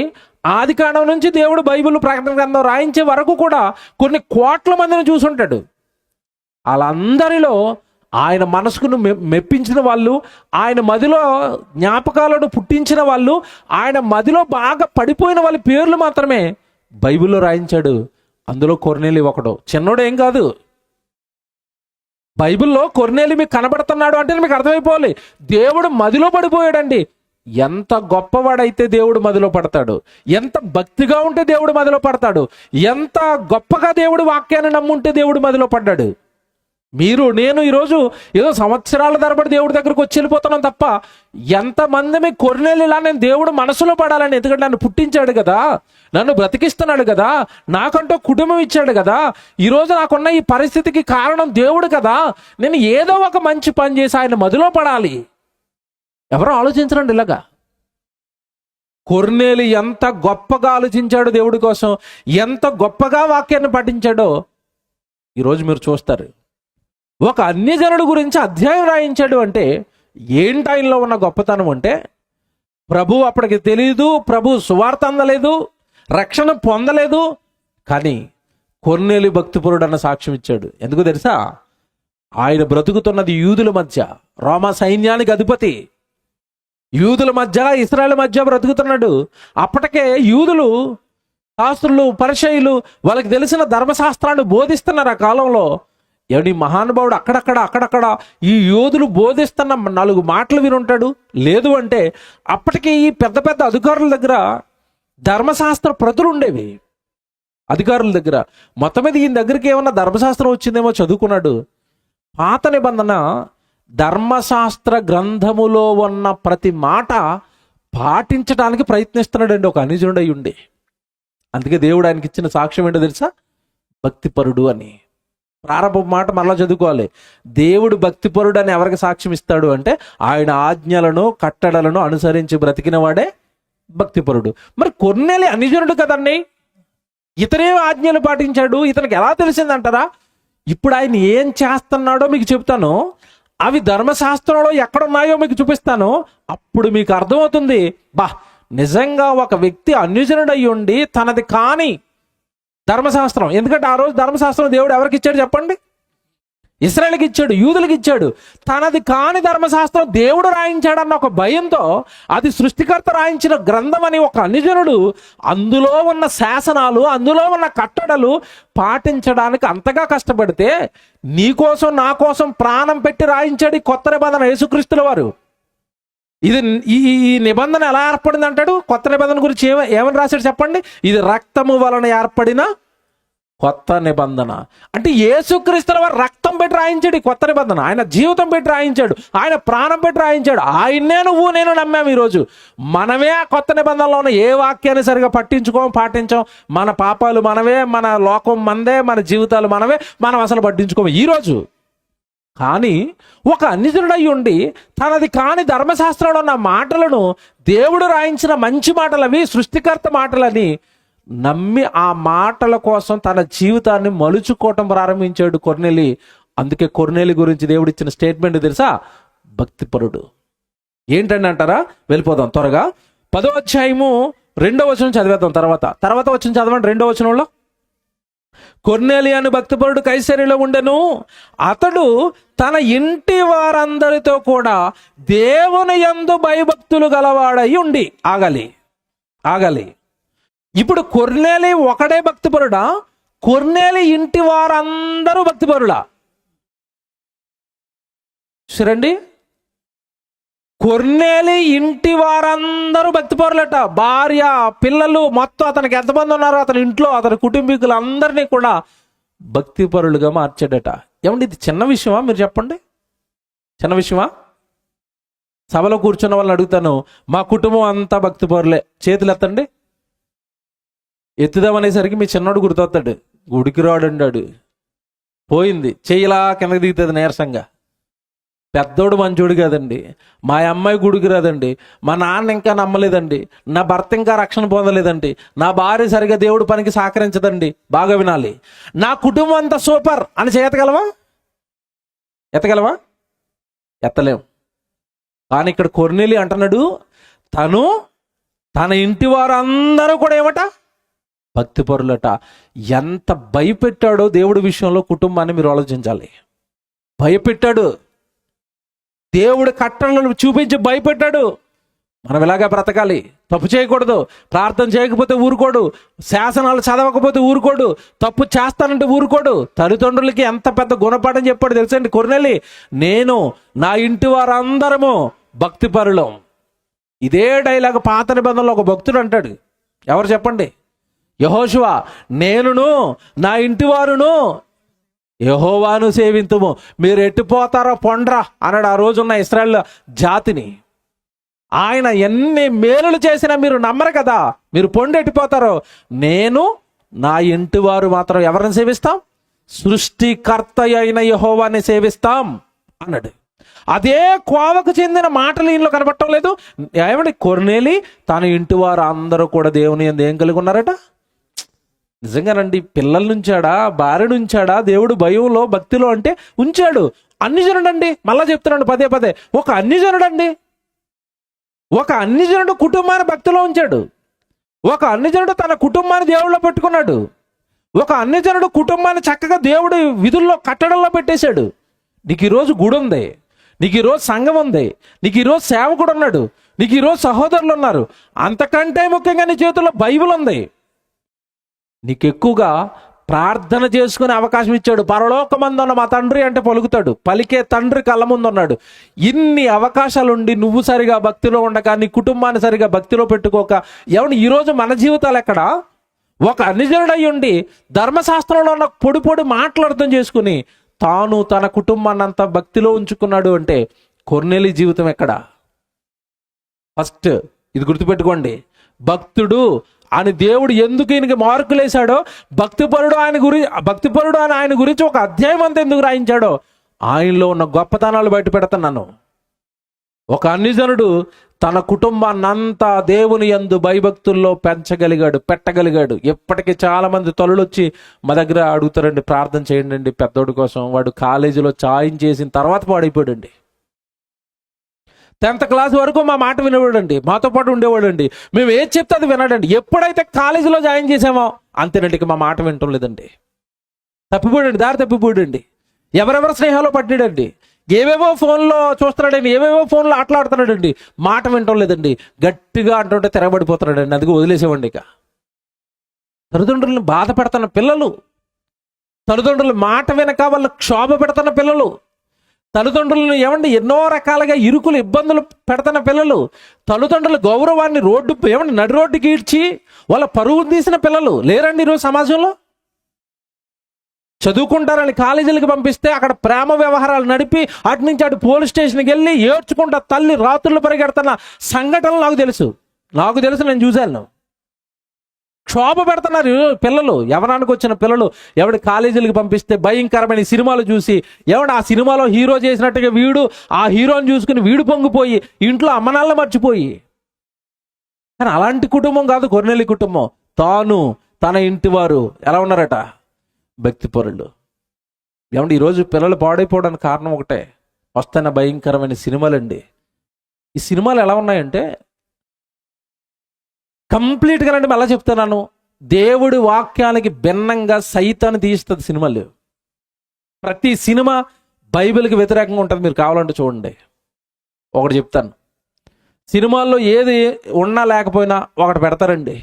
ఆది కాండం నుంచి దేవుడు బైబిల్ ప్రకటన గ్రంథం రాయించే వరకు కూడా కొన్ని కోట్ల మందిని చూసుంటాడు. వాళ్ళందరిలో ఆయన మనసుకును మెప్పించిన వాళ్ళు, ఆయన మదిలో జ్ఞాపకాలను పుట్టించిన వాళ్ళు, ఆయన మదిలో బాగా పడిపోయిన వాళ్ళ పేర్లు మాత్రమే బైబిల్లో రాయించాడు. అందులో కొర్నేలి ఒకడు. చిన్నోడు ఏం కాదు. బైబిల్లో కొర్నేలి మీకు కనబడుతున్నాడు అంటే మీకు అర్థమైపోవాలి, దేవుడు మదిలో పడిపోయాడండి. ఎంత గొప్పవాడైతే దేవుడు మదిలో పడతాడు, ఎంత భక్తిగా ఉంటే దేవుడు మదిలో పడతాడు, ఎంత గొప్పగా దేవుడు వాక్యాన్ని నమ్ముంటే దేవుడు మదిలో పడ్డాడు. మీరు నేను ఈరోజు ఏదో సంవత్సరాల తరబడి దేవుడి దగ్గరకు వచ్చి వెళ్ళిపోతున్నాం తప్ప ఎంతమంది మీ కొర్నేలిలా నేను దేవుడు మనసులో పడాలని. ఎందుకంటే నన్ను పుట్టించాడు కదా, నన్ను బ్రతికిస్తున్నాడు కదా, నాకంటూ కుటుంబం ఇచ్చాడు కదా, ఈరోజు నాకున్న ఈ పరిస్థితికి కారణం దేవుడు కదా, నేను ఏదో ఒక మంచి పని చేసి ఆయన మదిలో పడాలి. ఎవరో ఆలోచించరండి ఇలాగా. కొర్నేలి ఎంత గొప్పగా ఆలోచించాడు దేవుడి కోసం, ఎంత గొప్పగా వాక్యాన్ని పఠించాడో ఈరోజు మీరు చూస్తారు. ఒక అన్యజనుడు గురించి అధ్యాయం రాయించాడు అంటే ఏంటి ఆయనలో ఉన్న గొప్పతనం అంటే, ప్రభు అప్పటికి తెలియదు, ప్రభు సువార్త అందలేదు, రక్షణ పొందలేదు, కానీ కొర్నేలి భక్తిపరుడు అన్న సాక్ష్యం ఇచ్చాడు. ఎందుకు తెలుసా? ఆయన బ్రతుకుతున్నది యూదుల మధ్య, రోమా సైన్యానికి అధిపతి, యూదుల మధ్య ఇశ్రాయేల్ మధ్య బ్రతుకుతున్నాడు. అప్పటికే యూదులు, శాస్త్రులు, పరిసయ్యులు వాళ్ళకి తెలిసిన ధర్మశాస్త్రాన్ని బోధిస్తున్నారు ఆ కాలంలో. ఎవడి మహానుభావుడు అక్కడక్కడ ఈ యోధులు బోధిస్తున్న 4 మాటలు వినుంటాడు. లేదు అంటే అప్పటికి ఈ పెద్ద పెద్ద అధికారుల దగ్గర ధర్మశాస్త్ర ప్రతులు ఉండేవి. అధికారుల దగ్గర మొత్తం మీద ఈయన దగ్గరికి ఏమన్నా ధర్మశాస్త్రం వచ్చిందేమో చదువుకున్నాడు. పాత నిబంధన ధర్మశాస్త్ర గ్రంథములో ఉన్న ప్రతి మాట పాటించడానికి ప్రయత్నిస్తున్నాడండి ఒక అనిజనుడు అయి ఉండి. అందుకే దేవుడు ఆయనకి ఇచ్చిన సాక్ష్యం ఏంటో తెలుసా? భక్తిపరుడు అని. ప్రారంభ మాట మరలా చదువుకోవాలి. దేవుడు భక్తిపరుడు అని ఎవరికి సాక్ష్యం ఇస్తాడు అంటే ఆయన ఆజ్ఞలను కట్టడలను అనుసరించి బ్రతికిన వాడే భక్తిపరుడు. మరి కొర్నేలి అనిజనుడు కదండి, ఇతనే ఆజ్ఞలు పాటించాడు. ఇతనికి ఎలా తెలిసిందంటారా? ఇప్పుడు ఆయన ఏం చేస్తున్నాడో మీకు చెప్తాను, అవి ధర్మశాస్త్రంలో ఎక్కడున్నాయో మీకు చూపిస్తాను. అప్పుడు మీకు అర్థమవుతుంది, నిజంగా ఒక వ్యక్తి అన్యజనుడు అయ్యి ఉండి తనది కాని ధర్మశాస్త్రం, ఎందుకంటే ఆ రోజు ధర్మశాస్త్రం దేవుడు ఎవరికి ఇచ్చాడు చెప్పండి? ఇశ్రాయేలుకి ఇచ్చాడు, యూదులకు ఇచ్చాడు. తనది కాని ధర్మశాస్త్రం దేవుడు రాయించాడన్న ఒక భయంతో, అది సృష్టికర్త రాయించిన గ్రంథం అని ఒక అన్యజనుడు అందులో ఉన్న శాసనాలు, అందులో ఉన్న కట్టడలు పాటించడానికి అంతగా కష్టపడితే, నీకోసం నా కోసం ప్రాణం పెట్టి రాయించాడు ఈ కొత్త నిబంధన యేసుక్రీస్తుల వారు. ఇది ఈ నిబంధన ఎలా ఏర్పడింది అంటాడు? కొత్త నిబంధన గురించి ఏమని రాశాడు చెప్పండి? ఇది రక్తము వలన ఏర్పడిన కొత్త నిబంధన. అంటే యేసుక్రీస్తుల వారు రక్తం పెట్టి రాయించాడు ఈ కొత్త నిబంధన. ఆయన జీవితం పెట్టి రాయించాడు, ఆయన ప్రాణం పెట్టి రాయించాడు. ఆయన్నే నువ్వు నేను నమ్మాము. ఈరోజు మనమే ఆ కొత్త నిబంధనలో ఉన్న ఏ వాక్యాన్ని సరిగా పాటించాం. మన పాపాలు మనవే, మన లోకం మనదే, మన జీవితాలు మనవే, మనం అసలు పట్టించుకోము ఈరోజు. కానీ ఒక అన్యజనుడు అయి ఉండి తనది కాని ధర్మశాస్త్రంలో ఉన్న మాటలను దేవుడు రాయించిన మంచి మాటలవి, సృష్టికర్త మాటలని నమ్మి ఆ మాటల కోసం తన జీవితాన్ని మలుచుకోవటం ప్రారంభించాడు కొర్నేలి. అందుకే కొర్నేలి గురించి దేవుడు ఇచ్చిన స్టేట్మెంట్ తెలుసా? భక్తిపరుడు. ఏంటండి అంటారా? వెళ్ళిపోదాం త్వరగా. 10వ అధ్యాయము 2వ వచనం చదివేద్దాం. తర్వాత వచ్చిన చదవండి. 2వ వచనంలో, కొర్నేలి అను భక్తిపరుడు కైసరీలో ఉండెను. అతడు తన ఇంటి వారందరితో కూడా దేవుని యందు భయభక్తులు గలవాడై ఉండి. ఆగాలి. ఇప్పుడు కొర్నేలి ఒకడే భక్తిపరుడా? కొర్నేలి ఇంటి వారందరూ భక్తిపరుడా? చూడండి, కొర్నేలి ఇంటి వారందరూ భక్తిపరులట. భార్య, పిల్లలు, మొత్తం అతనికి ఎంతమంది ఉన్నారో అతని ఇంట్లో అతని కుటుంబీకులందరినీ కూడా భక్తిపరులుగా మార్చాడట. ఏమండి ఇది చిన్న విషయమా? మీరు చెప్పండి, చిన్న విషయమా? సభలో కూర్చున్న వాళ్ళని అడుగుతాను, మా కుటుంబం అంతా భక్తిపరులే, చేతులు ఎత్తండి. ఎత్తుదామనేసరికి మీ చిన్నోడు గుర్తొస్తాడు, గుడికి రాడండాడు, పోయింది, చెయ్యిలా కిందకి దిగుతుంది నీరసంగా. పెద్దోడు మంచోడు కాదండి, మా అమ్మాయి గుడికి రాదండి, మా నాన్న ఇంకా నమ్మలేదండి, నా భర్త ఇంకా రక్షణ పొందలేదండి, నా భార్య సరిగా దేవుడి పనికి సహకరించదండి. బాగా వినాలి, నా కుటుంబం అంతా సూపర్ అని చేయగలవా? ఎత్తగలవా? ఎత్తలేం. కానీ ఇక్కడ కొర్నేలి అంటున్నాడు, తన ఇంటి వారందరూ కూడా ఏమట? భక్తిపరులట. ఎంత భయపెట్టాడో దేవుడి విషయంలో కుటుంబాన్ని మీరు ఆలోచించాలి. భయపెట్టాడు, దేవుడి కట్టడలను చూపించి భయపెట్టాడు. మనం ఇలాగా బ్రతకాలి, తప్పు చేయకూడదు, ప్రార్థన చేయకపోతే ఊరుకోడు, శాసనాలు చదవకపోతే ఊరుకోడు, తప్పు చేస్తానంటే ఊరుకోడు. తల్లిదండ్రులకి ఎంత పెద్ద గుణపాఠం చెప్పాడు తెలుసండి కొర్నేలి, నేను నా ఇంటి వారందరము భక్తిపరులం. ఇదే డైలాగ్ పాత నిబంధనలో ఒక భక్తుడు అంటాడు. ఎవరు చెప్పండి? యెహోషువ, నేనును నా ఇంటి వారును యెహోవాను సేవింతుము, మీరు ఎట్టిపోతారో పొండ్రా అన్నాడు ఆ రోజున్న ఇశ్రాయేలు జాతిని. ఆయన ఎన్ని మేలులు చేసినా మీరు నమ్మరు కదా, మీరు పొండి ఎట్టిపోతారో. నేను నా ఇంటి వారు మాత్రం ఎవరిని సేవిస్తాం? సృష్టికర్త అయిన యెహోవాని సేవిస్తాం అన్నాడు. అదే కోవకు చెందిన మాటలు ఈయనలో కనబడటం లేదు. ఏమండి, కొర్నేలి తన ఇంటి వారు అందరూ కూడా దేవుని యందు ఏం కలిగి ఉన్నారట? నిజంగానండి, పిల్లల నుంచాడా, భార్య నుంచాడా, దేవుడు భయంలో భక్తిలో అంటే ఉంచాడు. అన్యజనుడండి, మళ్ళా చెప్తున్నాడు పదే పదే, ఒక అన్యజనుడండి, ఒక అన్యజనుడు కుటుంబాన్ని భక్తిలో ఉంచాడు. ఒక అన్యజనుడు తన కుటుంబాన్ని దేవుళ్ళలో పెట్టుకున్నాడు. ఒక అన్యజనుడు కుటుంబాన్ని చక్కగా దేవుడి విధుల్లో కట్టడంలో పెట్టేశాడు. నీకు ఈరోజు గుడి ఉంది, నీకు ఈరోజు సంఘం ఉంది, నీకు ఈరోజు సేవకుడు ఉన్నాడు, నీకు ఈరోజు సహోదరులు ఉన్నారు, అంతకంటే ముఖ్యంగా నీ చేతుల్లో బైబిల్ ఉంది. నీకు ఎక్కువగా ప్రార్థన చేసుకునే అవకాశం ఇచ్చాడు. పరలోకమందున్న మా తండ్రి అంటే పలుకుతాడు, పలికే తండ్రి కళ్ళ ముందు ఉన్నాడు. ఇన్ని అవకాశాలుండి నువ్వు సరిగా భక్తిలో ఉండక, నీ కుటుంబాన్ని సరిగా భక్తిలో పెట్టుకోక, ఏమన్నా ఈరోజు మన జీవితాలు ఎక్కడ? ఒక అన్యజనుడై ఉండి ధర్మశాస్త్రంలో ఉన్న పొడి పొడి మాటలు అర్థం చేసుకుని తాను తన కుటుంబాన్ని అంతా భక్తిలో ఉంచుకున్నాడు అంటే కొర్నేలి జీవితం ఎక్కడ? ఫస్ట్ ఇది గుర్తుపెట్టుకోండి, భక్తుడు అని దేవుడు ఎందుకు ఈయనకి మార్కులు వేశాడో, భక్తిపరుడు అని ఆయన గురించి ఒక అధ్యాయం అంతా ఎందుకు రాయించాడో ఆయనలో ఉన్న గొప్పతనాలు బయట పెడుతున్నాను. ఒక అన్యజనుడు తన కుటుంబాన్ని అంతా దేవుని యందు భయభక్తుల్లో పెట్టగలిగాడు. ఎప్పటికీ చాలా మంది తల్లులు వచ్చి మా దగ్గర అడుగుతారండి, ప్రార్థన చేయండి పెద్దోడి కోసం. వాడు కాలేజీలో జాయిన్ చేసిన తర్వాత పాడైపోయాడండి. 10th క్లాస్ వరకు మా మాట వినేవాడండి, మాతో పాటు ఉండేవాడండి, మేము ఏది చెప్తే అది వినాడండి. ఎప్పుడైతే కాలేజీలో జాయిన్ చేసామో అంతేనండి, మా మాట వినటం లేదండి. తప్పిపోయాడండి, దారి తప్పిపోయాడండి, ఎవరెవరి స్నేహాలో పట్టినాడండి, ఏవేవో ఫోన్లో చూస్తున్నాడండి, ఏవేవో ఫోన్లో ఆటలాడుతున్నాడండి, మాట వినటం లేదండి, గట్టిగా అంటుంటే తిరగబడిపోతున్నాడండి. అందుకు వదిలేసేవండి. ఇక తల్లిదండ్రులను బాధ పెడుతున్న పిల్లలు, తల్లిదండ్రుల మాట వెనక వాళ్ళు క్షోభ పెడుతున్న పిల్లలు, తల్లిదండ్రులను ఎన్నో రకాలుగా ఇరుకులు ఇబ్బందులు పెడుతున్న పిల్లలు, తల్లిదండ్రుల గౌరవాన్ని నడి రోడ్డుకి ఈడ్చి వాళ్ళ పరువు తీసిన పిల్లలు లేరండి ఈరోజు సమాజంలో. చదువుకుంటారని కాలేజీలకు పంపిస్తే అక్కడ ప్రేమ వ్యవహారాలు నడిపి అటు నుంచి అటు పోలీస్ స్టేషన్కి వెళ్ళి ఏడ్చుకుంటా తల్లి రాత్రులు పరిగెడుతున్న సంఘటనలు నాకు తెలుసు, నేను చూశాను. క్షోభ పెడుతున్నారు పిల్లలు, యవ్వనానికి వచ్చిన పిల్లలు. ఎవడి కాలేజీలకు పంపిస్తే భయంకరమైన సినిమాలు చూసి, ఆ సినిమాలో హీరో చేసినట్టుగా వీడు ఆ హీరోని చూసుకుని వీడు పొంగిపోయి ఇంట్లో అమ్మనాళ్ళ మర్చిపోయి. కానీ అలాంటి కుటుంబం కాదు కొర్నేలి కుటుంబం. తన ఇంటి వారు ఎలా ఉన్నారట? భక్తిపరులు. ఈరోజు పిల్లలు పాడైపోవడానికి కారణం ఒకటే, వస్తున్న భయంకరమైన సినిమాలండి. ఈ సినిమాలు ఎలా ఉన్నాయంటే కంప్లీట్గా రండి, మళ్ళీ చెప్తున్నాను, దేవుడి వాక్యానికి భిన్నంగా సైతాన్ని తీస్తుంది సినిమాలు. ప్రతి సినిమా బైబిల్కి వ్యతిరేకంగా ఉంటుంది. మీరు కావాలంటే చూడండి. ఒకటి చెప్తాను, సినిమాల్లో ఏది ఉన్నా లేకపోయినా ఒకటి పెడతారండి.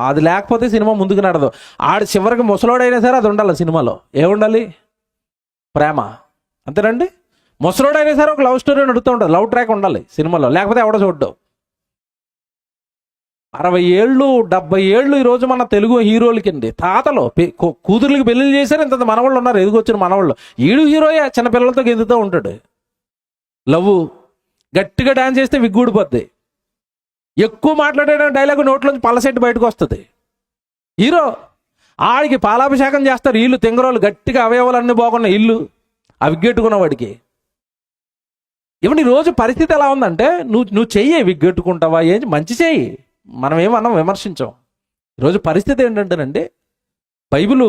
అది లేకపోతే సినిమా ముందుకు నడదు. ఆడు చివరికి ముసలోడైనా సరే అది ఉండాలి సినిమాలో. ఏముండాలి? ప్రేమ, అంతేనండి. ముసలోడైనా సరే ఒక లవ్ స్టోరీ నడుతూ ఉంటుంది, లవ్ ట్రాక్ ఉండాలి సినిమాలో, లేకపోతే ఎవడో చూడ్డావు. 60 ఏళ్ళు 70 ఏళ్ళు ఈరోజు మన తెలుగు హీరోలకండి తాతలు కూతుర్లకి పెళ్లిళ్ళు చేశారు. ఇంత మనవాళ్ళు ఉన్నారు, ఎదుగొచ్చిన మనవాళ్ళు. ఈడు హీరోయే చిన్నపిల్లలతో గెంతుతూ ఉంటాడు. లవ్ గట్టిగా డాన్స్ చేస్తే విగ్గూడిపోద్ది. ఎక్కువ మాట్లాడే డైలాగ్ నోట్లోంచి పల్లసెట్టు బయటకు వస్తుంది. హీరో ఆడికి పాలాభిషేకం చేస్తారు. ఇల్లు తింగరోళ్ళు గట్టిగా అవయవాలన్నీ బాగున్నాయి, ఇల్లు ఆ విగ్గెట్టుకున్న వాడికి. ఇవన్నీ రోజు పరిస్థితి ఎలా ఉందంటే నువ్వు చెయ్యి, విగ్గెట్టుకుంటావా, ఏం మంచి చెయ్యి, మనం ఏమన్నాం విమర్శించాం. ఈరోజు పరిస్థితి ఏంటంటేనండి, బైబిలు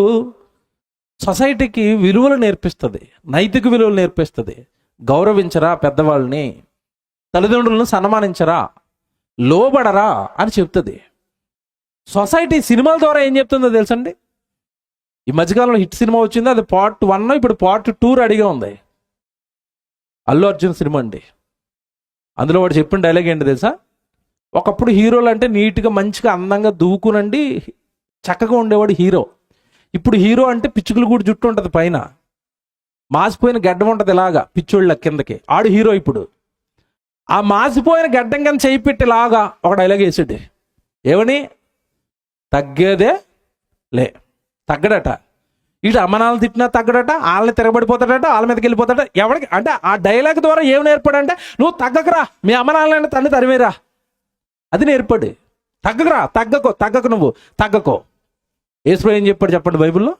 సొసైటీకి విలువలు నేర్పిస్తుంది, నైతిక విలువలు నేర్పిస్తుంది. గౌరవించరా పెద్దవాళ్ళని, తల్లిదండ్రులను సన్మానించరా, లోబడరా అని చెప్తుంది. సొసైటీ సినిమాల ద్వారా ఏం చెప్తుందో తెలుసండి. ఈ మధ్యకాలంలో హిట్ సినిమా వచ్చింది, అది పార్ట్ 1, ఇప్పుడు పార్ట్ 2 రెడీగా ఉంది. అల్లు అర్జున్ సినిమా అండి. అందులో వాడు చెప్పిన డైలాగ్ ఏంటి తెలుసా? ఒకప్పుడు హీరోలు అంటే నీట్గా మంచిగా అందంగా దువ్వుకునండి చక్కగా ఉండేవాడు హీరో. ఇప్పుడు హీరో అంటే పిచ్చుకలు కూడా జుట్టు ఉంటుంది, పైన మాసిపోయిన గడ్డం ఉంటుంది ఇలాగా పిచ్చోళ్ళ కిందకి. ఆడు హీరో. ఇప్పుడు ఆ మాసిపోయిన గడ్డం కింద చేయి పెట్టేలాగా ఒక డైలాగ్ వేసాడు. ఏమని? తగ్గేదే లే, తగ్గడట. ఇటు అమ్మనాలు తిట్టినా తగ్గడట, వాళ్ళని తిరగబడిపోతాడట, వాళ్ళ మీదకి వెళ్ళిపోతాడట. ఎవరికి అంటే ఆ డైలాగ్ ద్వారా ఏం నేర్పాడంటే, నువ్వు తగ్గకరా, మీ అమ్మనాలని తన్ని తరివేరా, అది నేర్పాడు. తగ్గకరా, తగ్గకు నువ్వు తగ్గకో. యేసు ఏం చెప్పాడు చెప్పండి బైబిల్లో?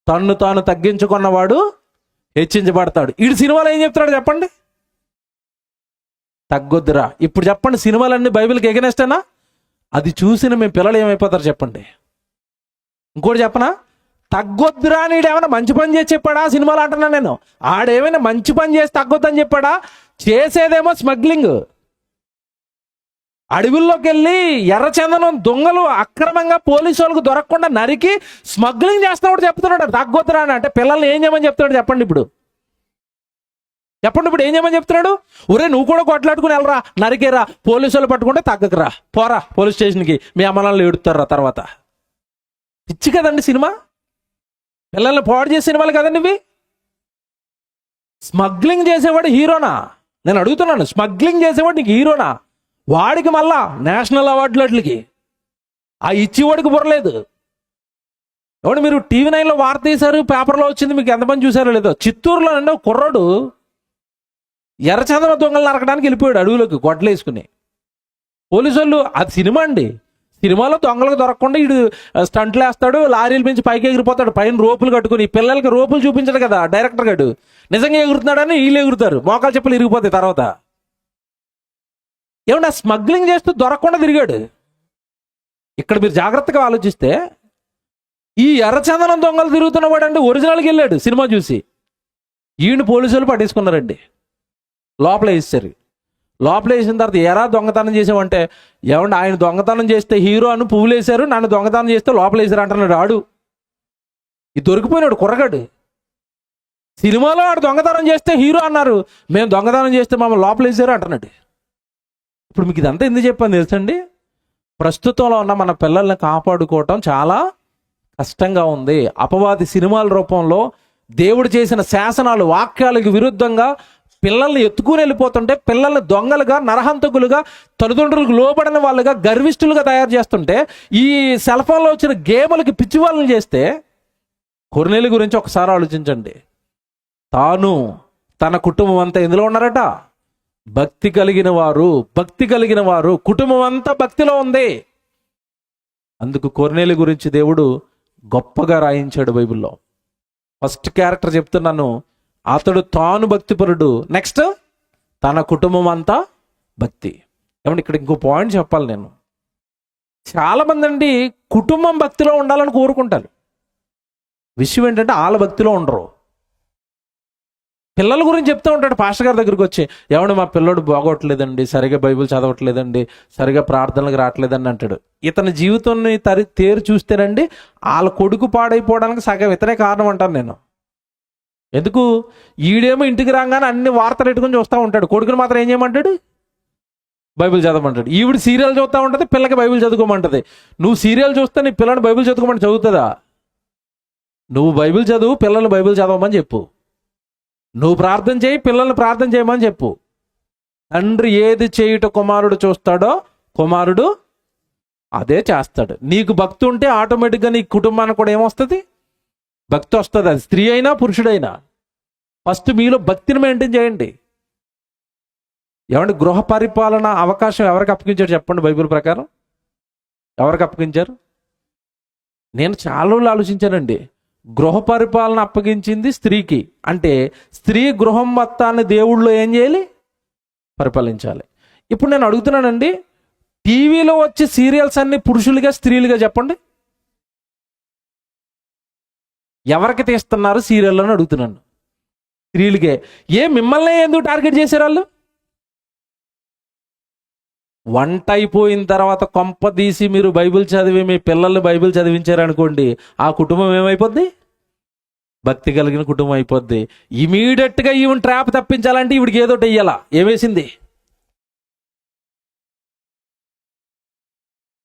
తన్ను తాను తగ్గించుకున్నవాడు హెచ్చించబడతాడు. ఈడు సినిమాలో ఏం చెప్తాడు చెప్పండి? తగ్గొద్దురా. ఇప్పుడు చెప్పండి, సినిమాలన్నీ బైబిల్కి ఎగనెస్టేనా? అది చూసిన మీ పిల్లలు ఏమైపోతారు చెప్పండి? ఇంకోటి చెప్పనా? తగ్గొద్దురా అని ఏమైనా మంచి పని చేసి చెప్పాడా సినిమాలు అంటున్నా నేను? ఆడేమైనా మంచి పని చేసి తగ్గొద్దని చెప్పాడా? చేసేదేమో స్మగ్లింగ్. అడవుల్లోకి వెళ్ళి ఎర్రచందనం దొంగలు అక్రమంగా పోలీసు వాళ్ళకు దొరకకుండా నరికి స్మగ్లింగ్ చేస్తున్నాడు చెప్తున్నాడు. తగ్గొద్దురా అని అంటే పిల్లల్ని ఏం చేయమని చెప్తున్నాడు చెప్పండి? ఇప్పుడు ఏం చేయమని చెప్తున్నాడు? ఒరే నువ్వు కూడా కొట్లాడుకుని వెళ్ళరా, నరికేరా, పోలీసు వాళ్ళు పట్టుకుంటే తగ్గకరా, పోరా పోలీస్ స్టేషన్కి, మీ అమ్మనాళ్ళు ఏడుతారా తర్వాత. పిచ్చి కదండి సినిమా. పిల్లల్ని పాడు చేసే సినిమాలు కదండి ఇవి. స్మగ్లింగ్ చేసేవాడు హీరోనా? నేను అడుగుతున్నాను, స్మగ్లింగ్ చేసేవాడు నీకు హీరోనా? వాడికి మళ్ళా నేషనల్ అవార్డులు అట్లకి ఆ ఇచ్చేవాడికి బుర్రలేదు. ఎవడు మీరు టీవీ 9లో వార్త తీశారు, పేపర్లో వచ్చింది, మీకు ఎంతమంది చూసారో లేదో. చిత్తూరులో అండి కుర్రాడు ఎర్రచందన దొంగలు నరకడానికి వెళ్ళిపోయాడు అడవులోకి గొడ్డలు వేసుకుని. పోలీసు వాళ్ళు, అది సినిమా అండి, సినిమాలో దొంగలకు దొరకకుండా వీడు స్టంట్లు వేస్తాడు, లారీల నుంచి పైకి ఎగిరిపోతాడు, పైన రోపులు కట్టుకుని. పిల్లలకి రోపులు చూపించాడు కదా డైరెక్టర్ గారు, నిజంగా ఎగురుతున్నాడని వీళ్ళు ఎగురుతారు, మోకాలు చెప్పులు ఇరిగిపోతాయి తర్వాత. ఏమన్నా స్మగ్లింగ్ చేస్తూ దొరకకుండా తిరిగాడు. ఇక్కడ మీరు జాగ్రత్తగా ఆలోచిస్తే ఈ ఎర్రచందనం దొంగలు తిరుగుతున్నవాడు అంటే ఒరిజినల్కి వెళ్ళాడు సినిమా చూసి. ఈయన పోలీసులు పట్టేసుకున్నారండి, లోపల వేసారు. లోపల వేసిన తర్వాత ఎరా దొంగతనం చేసామంటే, ఏమంటే ఆయన దొంగతనం చేస్తే హీరో అని పువ్వులు వేశారు, నన్ను దొంగతనం చేస్తే లోపల వేసారు అంటున్నాడు ఆడు. ఇది దొరికిపోయినాడు కుర్రగాడు. సినిమాలో ఆడు దొంగతనం చేస్తే హీరో అన్నారు, మేము దొంగతనం చేస్తే మమ్మల్ని లోపల వేసారు అంటున్నాడు. ఇప్పుడు మీకు ఇదంతా ఎందుకు చెప్పాను తెలుసండి? ప్రస్తుతంలో ఉన్న మన పిల్లల్ని కాపాడుకోవటం చాలా కష్టంగా ఉంది. అపవాది సినిమాల రూపంలో దేవుడు చేసిన శాసనాలు, వాక్యాలకు విరుద్ధంగా పిల్లల్ని ఎత్తుకుని వెళ్ళిపోతుంటే, పిల్లల్ని దొంగలుగా, నరహంతకులుగా, తల్లిదండ్రులకు లోబడిన వాళ్ళుగా, గర్విష్ఠులుగా తయారు చేస్తుంటే, ఈ సెల్ ఫోన్లో వచ్చిన గేములకి పిచ్చి వాళ్ళని చేస్తే, కొర్నేలి గురించి ఒకసారి ఆలోచించండి. తాను తన కుటుంబం అంతా ఎందులో ఉన్నారట? భక్తి కలిగిన వారు, కుటుంబం అంతా భక్తిలో ఉంది. అందుకు కొర్నేలి గురించి దేవుడు గొప్పగా రాయించాడు బైబిల్లో. ఫస్ట్ క్యారెక్టర్ చెప్తున్నాను, అతడు తాను భక్తిపరుడు, నెక్స్ట్ తన కుటుంబం అంతా భక్తి. ఏమంటే ఇక్కడ ఇంకో పాయింట్ చెప్పాలి నేను. చాలామంది అండి కుటుంబం భక్తిలో ఉండాలని కోరుకుంటారు. విషయం ఏంటంటే వాళ్ళ భక్తిలో ఉండరు. పిల్లల గురించి చెప్తూ ఉంటాడు పాస్టర్ గారి దగ్గరికి వచ్చి, ఏమంటే మా పిల్లడు బాగోట్లేదండి, సరిగా బైబిల్ చదవట్లేదండి, సరిగా ప్రార్థనలకు రావట్లేదండి అంటాడు. ఇతని జీవితాన్ని తేరు చూస్తేనండి వాళ్ళ కొడుకు పాడైపోవడానికి సగం ఇతనే కారణం అంటాను నేను. ఎందుకు? ఈడేమో ఇంటికి రాగానే అన్ని వార్తలు పెట్టుకుని చూస్తూ ఉంటాడు, కొడుకుని మాత్రం ఏం చేయమంటాడు? బైబిల్ చదవమంటాడు. ఈవిడ సీరియల్ చూస్తూ ఉంటుంది, పిల్లకి బైబిల్ చదువుకోమంటది. నువ్వు సీరియల్ చూస్తే నీ పిల్లని బైబిల్ చదువుకోమంటే చదువుతుందా? నువ్వు బైబిల్ చదువు, పిల్లల్ని బైబిల్ చదవమని చెప్పు. నువ్వు ప్రార్థన చేయి, పిల్లల్ని ప్రార్థన చేయమని చెప్పు. తండ్రి ఏది చేయుట కుమారుడు చూస్తాడో కుమారుడు అదే చేస్తాడు. నీకు భక్తి ఉంటే ఆటోమేటిక్గా నీ కుటుంబానికి కూడా ఏమొస్తుంది? భక్తి వస్తుంది. అది స్త్రీ అయినా పురుషుడైనా. ఫస్ట్ మీలో భక్తిని మెయింటైన్ చేయండి. ఏమంటే గృహ పరిపాలన అవకాశం ఎవరికి అప్పగించారు చెప్పండి? బైబిల్ ప్రకారం ఎవరికి అప్పగించారు? నేను చాలా రోజులు ఆలోచించానండి. గృహ పరిపాలన అప్పగించింది స్త్రీకి. అంటే స్త్రీ గృహం మొత్తాన్ని దేవుళ్ళు ఏం చేయాలి? పరిపాలించాలి. ఇప్పుడు నేను అడుగుతున్నానండి, టీవీలో వచ్చే సీరియల్స్ అన్ని పురుషులుగా స్త్రీలుగా చెప్పండి? ఎవరికి తీస్తున్నారు సీరియల్ అని అడుగుతున్నాను. స్త్రీలకే. మిమ్మల్ని ఎందుకు టార్గెట్ చేశారు వాళ్ళు? వంట అయిపోయిన తర్వాత కొంప తీసి మీరు బైబిల్ చదివి మీ పిల్లల్ని బైబిల్ చదివించారనుకోండి, ఆ కుటుంబం ఏమైపోద్ది? భక్తి కలిగిన కుటుంబం అయిపోద్ది. ఇమీడియట్గా ఈవెన్ ట్రాప్ తప్పించాలంటే ఈవిడికి ఏదో వెయ్యాలా. ఏమేసింది?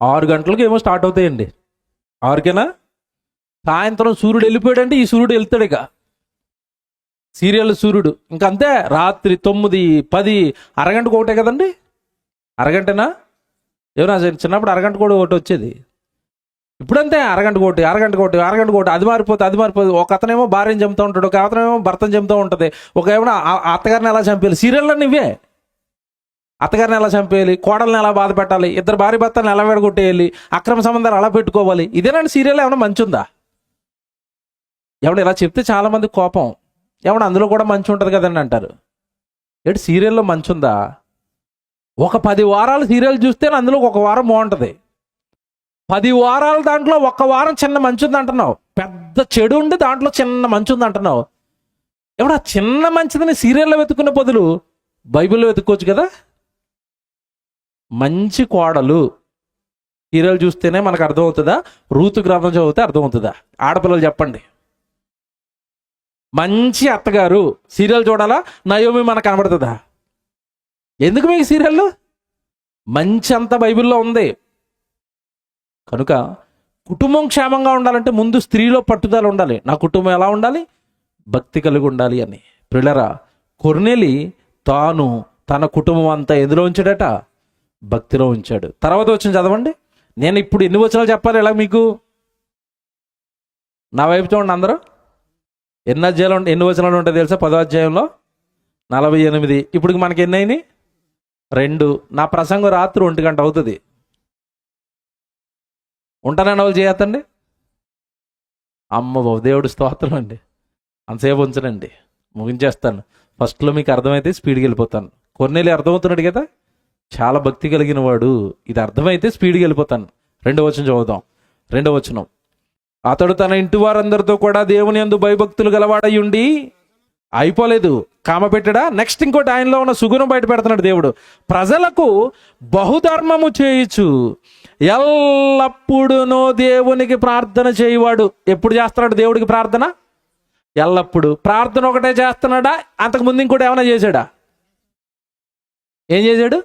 6 గంటలకు ఏమో స్టార్ట్ అవుతాయండి. 6కేనా? సాయంత్రం సూర్యుడు వెళ్ళిపోయాడంటే ఈ సూర్యుడు వెళ్తాడు. ఇక సీరియల్ సూర్యుడు ఇంకంతే. రాత్రి 9, 10 అరగంటకు ఒకటే కదండి. అరగంటనా? ఏమన్నా చిన్నప్పుడు అరగంట కూడా ఒకటి వచ్చేది. ఇప్పుడంతే అరగంట కోటి అది మారిపోతే ఒక అతనేమో భార్యను చంపుతూ ఉంటాడు, ఒక అతనేమో భర్తను చంపుతూ ఉంటుంది, ఒక ఏమో అత్తగారిని ఎలా చంపేయాలి. సీరియళ్ళని ఇవే. అత్తగారిని ఎలా చంపేయాలి, కోడల్ని ఎలా బాధ పెట్టాలి, ఇద్దరు భార్య భర్తలను ఎలా విడగొట్టేయాలి, అక్రమ సంబంధాలు ఎలా పెట్టుకోవాలి. ఇదేనండి సీరియల్. ఏమన్నా మంచి ఉందా? ఇలా చెప్తే చాలా మంది కోపం. అందులో కూడా మంచి ఉంటుంది కదండి అంటారు. సీరియల్లో మంచి ఉందా? ఒక 10 వారాలు సీరియల్ చూస్తే అందులో ఒక వారం బాగుంటుంది. 10 వారాలు దాంట్లో ఒక్క వారం చిన్న మంచి ఉంది అంటున్నావు. పెద్ద చెడు ఉండి దాంట్లో చిన్న మంచి ఉంది అంటున్నావు. చిన్న మంచిదని సీరియల్లో వెతుక్కునే బదులు బైబిల్లో వెతుక్కోవచ్చు కదా. మంచి కోడలు సీరియల్ చూస్తేనే మనకు అర్థమవుతుందా? రూతు గ్రంథం చదివితే అర్థమవుతుందా? ఆడపిల్లలు చెప్పండి. మంచి అత్తగారు సీరియల్ చూడాలా? నయోమి మనకు కనబడుతుందా? ఎందుకు మీకు సీరియల్? మంచి అంత బైబిల్లో ఉంది. కనుక కుటుంబం క్షేమంగా ఉండాలంటే ముందు స్త్రీలో పట్టుదల ఉండాలి. నా కుటుంబం ఎలా ఉండాలి? భక్తి కలిగి ఉండాలి అని. ప్రియులారా, కొర్నేలి తాను తన కుటుంబం అంతా ఎందులో ఉంచాడట? భక్తిలో ఉంచాడు. తర్వాత వచ్చిన చదవండి. నేను ఇప్పుడు ఎన్ని వచనాలు చెప్పాలి ఇలా మీకు? నా వైపు చూడండి అందరూ. ఎన్ని వచనాలు ఉంటాయి తెలుసా? 10వ అధ్యాయంలో 48. ఇప్పుడు మనకి ఎన్ని అయినాయి? 2. నా ప్రసంగం రాత్రి 1 గంట అవుతుంది. ఉంటానని వాళ్ళు చేయొద్దండి. అమ్మ దేవుడు స్తోత్రం అండి. అంతసేపు ఉంచనండి, ముగించేస్తాను. ఫస్ట్లో మీకు అర్థమైతే స్పీడ్కి వెళ్ళిపోతాను. కొర్నేలి అర్థమవుతున్నాడు కదా, చాలా భక్తి కలిగిన వాడు. ఇది అర్థమైతే స్పీడ్కి వెళ్ళిపోతాను. 2వ వచనం చదువుతాం. 2వ వచనం. అతడు తన ఇంటి వారందరితో కూడా దేవుని యందు భయభక్తులు గలవాడై ఉండి అయిపోలేదు, కామ పెట్టాడా? నెక్స్ట్ ఇంకోటి, ఆయనలో ఉన్న సుగుణం బయట పెడుతున్నాడు దేవుడు. ప్రజలకు బహుధర్మము చేయుచు ఎల్లప్పుడూ దేవునికి ప్రార్థన చేయవాడు. ఎప్పుడు చేస్తున్నాడు దేవుడికి ప్రార్థన? ఎల్లప్పుడు. ప్రార్థన ఒకటే చేస్తున్నాడా? అంతకుముందు ఇంకోటి ఏమైనా చేశాడా? ఏం చేశాడు?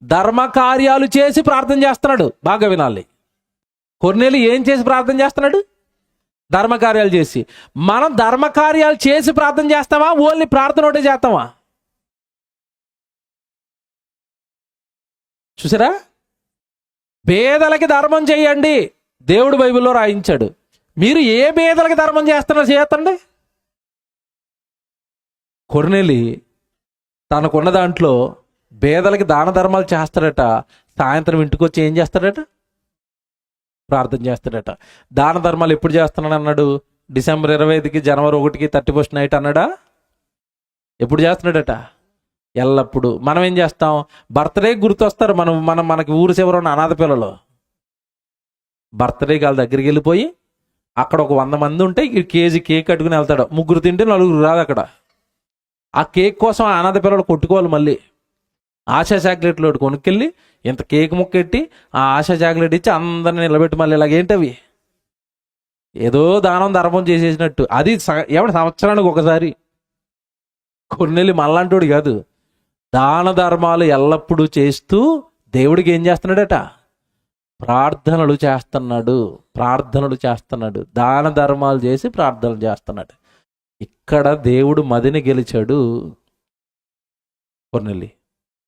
ధర్మ కార్యాలు చేసి ప్రార్థన చేస్తున్నాడు. బాగా వినాలి. కొర్నేలి ఏం చేసి ప్రార్థన చేస్తున్నాడు? ధర్మకార్యాలు చేసి. మనం ధర్మకార్యాలు చేసి ప్రార్థన చేస్తామా? ఓన్లీ ప్రార్థన ఒకటే చేస్తామా? చూసారా? పేదలకి ధర్మం చేయండి దేవుడు బైబిల్లో రాయించాడు. మీరు ఏ పేదలకి ధర్మం చేస్తున్నారో చేయొద్దండి. కొర్నేలి తనకున్న దాంట్లో పేదలకి దాన ధర్మాలు చేస్తాడట. సాయంత్రం ఇంటికి వచ్చి ఏం చేస్తాడట? ప్రార్థన చేస్తాడట. దాన ధర్మాలు ఎప్పుడు చేస్తున్నాడు అన్నాడు? డిసెంబర్ 25కి, జనవరి 1కి, 31st నైట్ అన్నాడా? ఎప్పుడు చేస్తున్నాడట? ఎల్లప్పుడు. మనం ఏం చేస్తాం? బర్త్డే గుర్తొస్తారు. మనకి ఊరు చివర ఉన్న అనాథ పిల్లలు బర్త్డే వాళ్ళ దగ్గరికి వెళ్ళిపోయి అక్కడ ఒక 100 మంది ఉంటే ఈ కేజీ కేక్ కట్టుకుని వెళ్తాడు. 3 తింటే 4 రాదు అక్కడ. ఆ కేక్ కోసం ఆ అనాథ పిల్లలు కొట్టుకోవాలి. మళ్ళీ ఆశా చాక్లెట్లు కొనుక్కెళ్ళి ఇంత కేక్ ముక్కెట్టి ఆ ఆశా చాక్లెట్ ఇచ్చి అందరిని నిలబెట్టి మళ్ళీ ఇలాగేంటవి ఏదో దానం ధర్మం చేసేసినట్టు. అది సంవత్సరానికి ఒకసారి. కొర్నేలి మళ్ళంటోడు కాదు. దాన ధర్మాలు ఎల్లప్పుడూ చేస్తూ దేవుడికి ఏం చేస్తున్నాడట? ప్రార్థనలు చేస్తున్నాడు. దాన ధర్మాలు చేసి ప్రార్థనలు చేస్తున్నాడు. ఇక్కడ దేవుడు మదిని గెలిచాడు కొర్నేలి.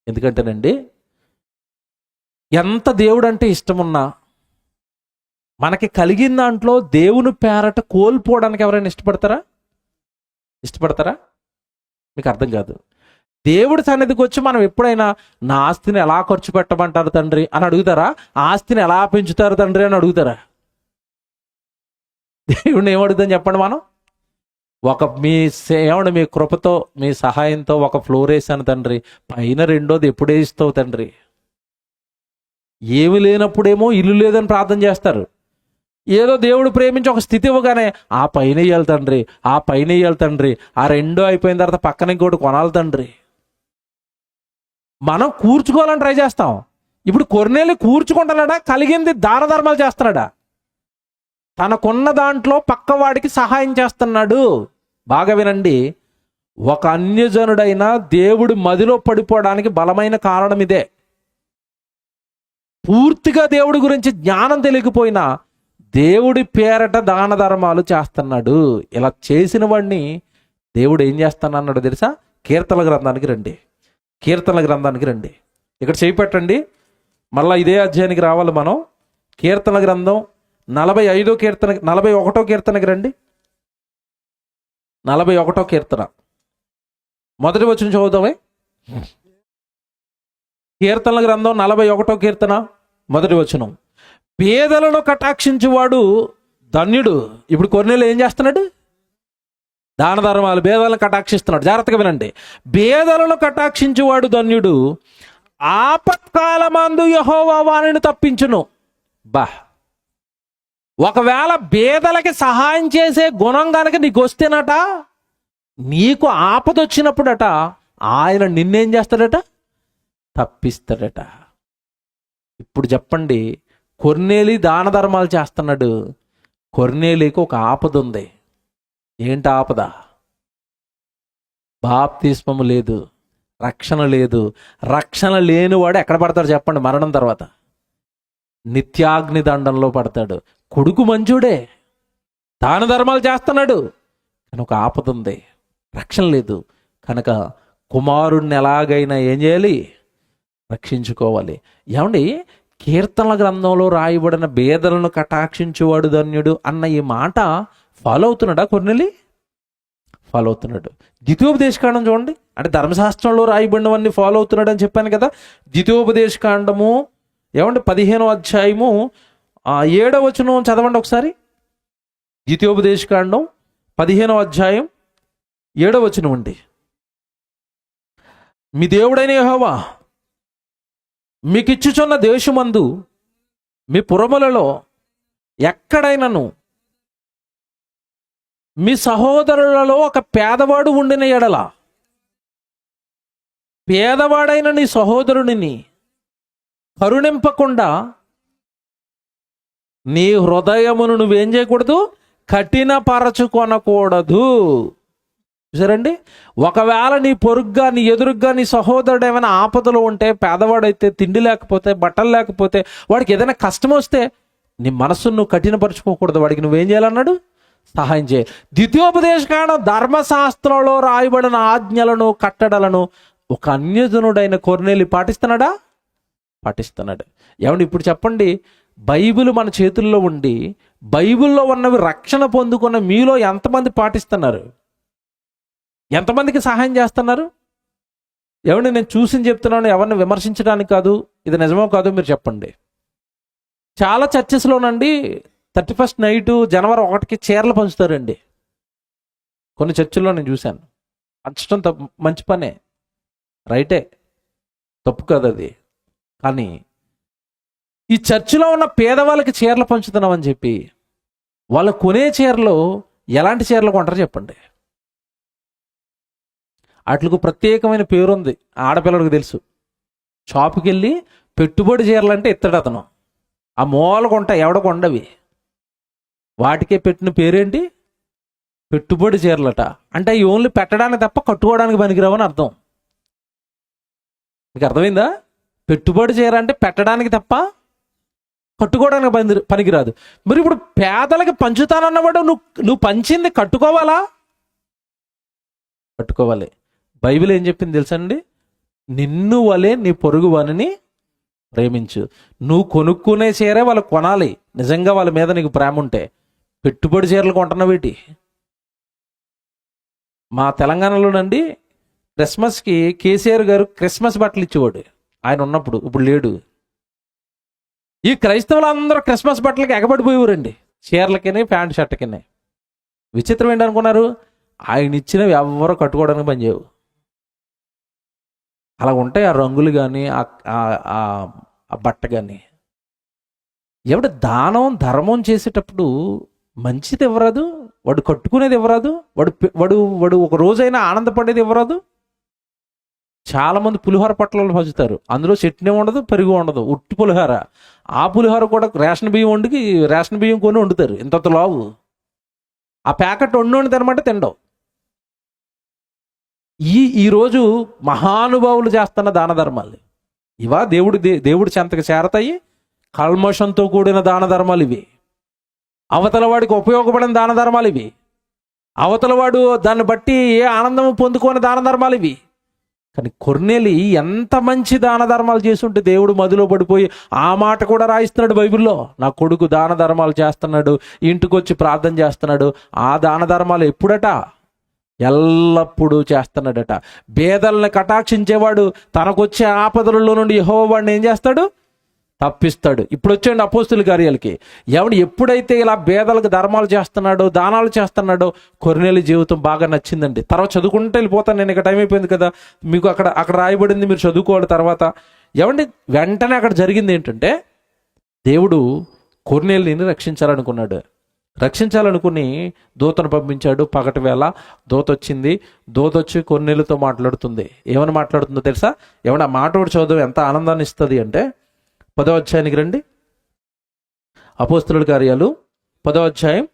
ఎందుకంటేనండి, ఎంత దేవుడు అంటే ఇష్టమున్నా మనకి కలిగిన దాంట్లో దేవుని పేరట కోల్పోవడానికి ఎవరైనా ఇష్టపడతారా? మీకు అర్థం కాదు. దేవుడి సన్నిధికి వచ్చి మనం ఎప్పుడైనా నా ఆస్తిని ఎలా ఖర్చు పెట్టమంటారు తండ్రి అని అడుగుతారా? ఆస్తిని ఎలా పెంచుతారు తండ్రి అని అడుగుతారా? దేవుడిని ఏమడుగుతాం చెప్పండి. మనం ఏమండి మీ కృపతో మీ సహాయంతో ఒక ఫ్లోర్ వేసాను తండ్రి, పైన రెండోది ఎప్పుడే ఇస్తావు తండ్రి. ఏమి లేనప్పుడేమో ఇల్లు లేదని ప్రార్థన చేస్తారు. ఏదో దేవుడు ప్రేమించి ఒక స్థితి ఇవ్వగానే ఆ పైన ఇయ్యాలి తండ్రి, ఆ పైన ఇయ్యాలి తండ్రి, ఆ రెండో అయిపోయిన తర్వాత పక్కన ఇంకోటి కొనాలి తండ్రి. మనం కూర్చుకోవాలని ట్రై చేస్తాం. ఇప్పుడు కొర్నేలి కూర్చుకుంటున్నాడా? కలిగింది దాన ధర్మాలు చేస్తున్నాడా? తనకున్న దాంట్లో పక్కవాడికి సహాయం చేస్తున్నాడు. బాగా వినండి, ఒక అన్యజనుడైన దేవుడి మదిలో పడిపోవడానికి బలమైన కారణం ఇదే. పూర్తిగా దేవుడి గురించి జ్ఞానం తెలియకపోయినా దేవుడి పేరట దాన ధర్మాలు చేస్తున్నాడు. ఇలా చేసిన వాడిని దేవుడు ఏం చేస్తానన్నాడు తెలుసా? కీర్తనల గ్రంథానికి రండి. ఇక్కడ చేయి పెట్టండి. మళ్ళీ ఇదే అధ్యాయానికి రావాలి మనం. కీర్తన గ్రంథం 41వ కీర్తనకి రండి. 41వ కీర్తన మొదటి వచనం చదువుతామే. కీర్తనల గ్రంథం 41వ కీర్తన మొదటి వచనం. పేదలను కటాక్షించువాడు ధన్యుడు. ఇప్పుడు కొర్నేలు ఏం చేస్తున్నాడు? దాన ధర్మాలు, పేదలను కటాక్షిస్తున్నాడు. జాగ్రత్తగా వినండి. పేదలను కటాక్షించువాడు ధన్యుడు, ఆపత్కాలమందు యెహోవా వానిని తప్పించును. ఒకవేళ పేదలకి సహాయం చేసే గుణం కనుక నీకు వస్తేనట, నీకు ఆపదొచ్చినప్పుడట ఆయన నిన్నేం చేస్తాడట? తప్పిస్తాడట. ఇప్పుడు చెప్పండి, కొర్నేలి దాన ధర్మాలు చేస్తున్నాడు. కొర్నేలికి ఒక ఆపద ఉంది. ఏంటి ఆపద? బాప్తిస్మము లేదు, రక్షణ లేదు. రక్షణ లేనివాడు ఎక్కడ పడతాడు చెప్పండి? మరణం తర్వాత నిత్యాగ్ని దండంలో పడతాడు. కొడుకు మంచోడే, దాన ధర్మాలు చేస్తున్నాడు, కానీ ఒక ఆపద ఉంది, రక్షణ లేదు. కనుక కుమారుణ్ణి ఎలాగైనా ఏం చేయాలి? రక్షించుకోవాలి. ఏమండి, కీర్తనల గ్రంథంలో రాయబడిన పేదలను కటాక్షించువాడు ధన్యుడు అన్న ఈ మాట ఫాలో అవుతున్నాడా కొర్నేలి? ఫాలో అవుతున్నాడు. ద్వితీయోపదేశకాండం చూడండి, అంటే ధర్మశాస్త్రంలో రాయబడినవన్నీ ఫాలో అవుతున్నాడు అని చెప్పాను కదా. ద్వితీయోపదేశకాండము ఏమంటే 15వ అధ్యాయము 7వ వచనం చదవండి ఒకసారి. ద్వితీయోపదేశకాండం 15వ అధ్యాయం 7వ వచనం అండి. మీ దేవుడైన యెహోవా మీకిచ్చుచున్న దేశమందు మీ పురములలో ఎక్కడైనను మీ సహోదరులలో ఒక పేదవాడు ఉండిన ఎడల, పేదవాడైన నీ సహోదరుడిని కరుణింపకుండా నీ హృదయమును నువ్వేం చేయకూడదు? కఠినపరచుకొనకూడదు. చూసారండి, ఒకవేళ నీ పొరుగ్గా నీ ఎదురుగ్గా నీ సహోదరుడు ఏమైనా ఆపదలో ఉంటే, పేదవాడైతే, తిండి లేకపోతే, బట్టలు లేకపోతే, వాడికి ఏదైనా కష్టం వస్తే నీ మనస్సును నువ్వు కఠినపరచుకోకూడదు. వాడికి నువ్వేం చేయాలన్నాడు? సహాయం చేయాలి. ద్వితీయోపదేశకాండం ధర్మశాస్త్రంలో రాయబడిన ఆజ్ఞలను కట్టడలను ఒక అన్యజనుడైన కొర్నేలి పాటిస్తున్నాడా? పాటిస్తున్నాడు. ఏమండి, ఇప్పుడు చెప్పండి, బైబిల్ మన చేతుల్లో ఉండి బైబిల్లో ఉన్నవి రక్షణ పొందుకున్న మీలో ఎంతమంది పాటిస్తున్నారు? ఎంతమందికి సహాయం చేస్తున్నారు? ఏమండి, నేను చూసి చెప్తున్నాను, ఎవరిని విమర్శించడానికి కాదు. ఇది నిజమో కాదో మీరు చెప్పండి. చాలా చర్చెస్లోనండి 31st నైటు జనవరి 1కి చీరలు పంచుతారండి. కొన్ని చర్చిల్లో నేను చూశాను. పంచడం మంచి పనే, రైటే, తప్పు కాదు అది. కానీ ఈ చర్చిలో ఉన్న పేదవాళ్ళకి చీరలు పంచుతున్నామని చెప్పి వాళ్ళు కొనే చీరలు ఎలాంటి చీరలు కొంటారు చెప్పండి? వాటికి ప్రత్యేకమైన పేరుంది, ఆడపిల్లలకు తెలుసు. షాపుకి వెళ్ళి పెట్టుబడి చీరలు అంటే ఎత్తాడు అతను. ఆ మూల కొంటాయి, ఎవడ కొండవి, వాటికే పెట్టిన పేరేంటి? పెట్టుబడి చీరలట. అంటే అవి ఓన్లీ పెట్టడానికి తప్ప కట్టుకోవడానికి పనికిరావని అర్థం. మీకు అర్థమైందా? పెట్టుబడి చీర అంటే పెట్టడానికి తప్ప కట్టుకోవడానికి పనికిరాదు. మరి ఇప్పుడు పేదలకి పంచుతానన్నవాడు నువ్వు పంచింది కట్టుకోవాలా? కట్టుకోవాలి. బైబిల్ ఏం చెప్పింది తెలుసండి? నిన్ను వలే నీ పొరుగు వానిని ప్రేమించు. నువ్వు కొనుక్కునే చీరే వాళ్ళు కొనాలి. నిజంగా వాళ్ళ మీద నీకు ప్రేమ ఉంటే. పెట్టుబడి చీరలు కొంటున్నావు వీటి. మా తెలంగాణలోనండి క్రిస్మస్కి కేసీఆర్ గారు క్రిస్మస్ బట్టలు ఇచ్చేవాడు ఆయన ఉన్నప్పుడు. ఇప్పుడు లేడు. ఈ క్రైస్తవులు అందరూ క్రిస్మస్ బట్టలకి ఎగబడిపోయేవారండి, చీరలకినే ప్యాంట్ షర్ట్కినే. విచిత్రం ఏంటనుకున్నారు? ఆయన ఇచ్చినవి ఎవరో కట్టుకోవడానికి పనిచేయవు. అలా ఉంటాయి ఆ రంగులు కానీ ఆ బట్ట కానీ. ఎవడు దానం ధర్మం చేసేటప్పుడు మంచిది ఇవ్వరాదు, వాడు కట్టుకునేది ఇవ్వరాదు, వాడు ఒక రోజైనా ఆనందపడేది ఇవ్వరాదు. చాలామంది పులిహోర పట్లలో పంచుతారు, అందులో చట్నీ ఉండదు, పెరుగు ఉండదు, ఉట్టి పులిహోర. ఆ పులిహోర కూడా రేషన్ బియ్యం కొని వండుతారు ఇంత లావు. ఆ ప్యాకెట్ వండి తినమంటే తినడం. ఈరోజు మహానుభావులు చేస్తున్న దాన ధర్మాలు ఇవా దేవుడి చెంతకు చేరతాయి. కల్మషంతో కూడిన దాన ధర్మాలు ఇవి. అవతల వాడికి ఉపయోగపడిన దాన ధర్మాలు ఇవి. అవతల వాడు దాన్ని బట్టి ఏ ఆనందం పొందుకోని దాన ధర్మాలు ఇవి. కానీ కొర్నేలి ఎంత మంచి దాన ధర్మాలు చేస్తుంటే దేవుడు మదిలో పడిపోయి ఆ మాట కూడా రాయిస్తున్నాడు బైబిల్లో. నా కొడుకు దాన ధర్మాలు చేస్తున్నాడు, ఇంటికి వచ్చి ప్రార్థన చేస్తున్నాడు. ఆ దాన ధర్మాలు ఎప్పుడట? ఎల్లప్పుడూ చేస్తున్నాడట. బేదల్ని కటాక్షించేవాడు తనకొచ్చే ఆపదలలో నుండి యెహోవా వాడిని ఏం చేస్తాడు? తప్పిస్తాడు. ఇప్పుడు వచ్చేయండి అపోస్తుల కార్యాలకి. ఎప్పుడైతే ఇలా బేదలకు ధర్మాలు చేస్తున్నాడో, దానాలు చేస్తున్నాడో కొర్నేలి జీవితం బాగా నచ్చిందండి. తర్వాత చదువుకుంటే వెళ్ళిపోతాను నేను, ఇక టైం అయిపోయింది కదా. మీకు అక్కడ రాయబడింది, మీరు చదువుకోవాలి తర్వాత. వెంటనే అక్కడ జరిగింది ఏంటంటే, దేవుడు కొర్నేలిని రక్షించాలనుకుని దూతను పంపించాడు. పగటి వేళ దూత వచ్చింది. దూత వచ్చి కొర్నేలితో మాట్లాడుతుంది. ఏమని మాట్లాడుతుందో తెలుసా? ఆ మాట ఒకటి చదువు ఎంత ఆనందాన్ని ఇస్తుంది అంటే, 10వ అధ్యాయానికి రండి. అపోస్తలుల కార్యాలు 10వ అధ్యాయం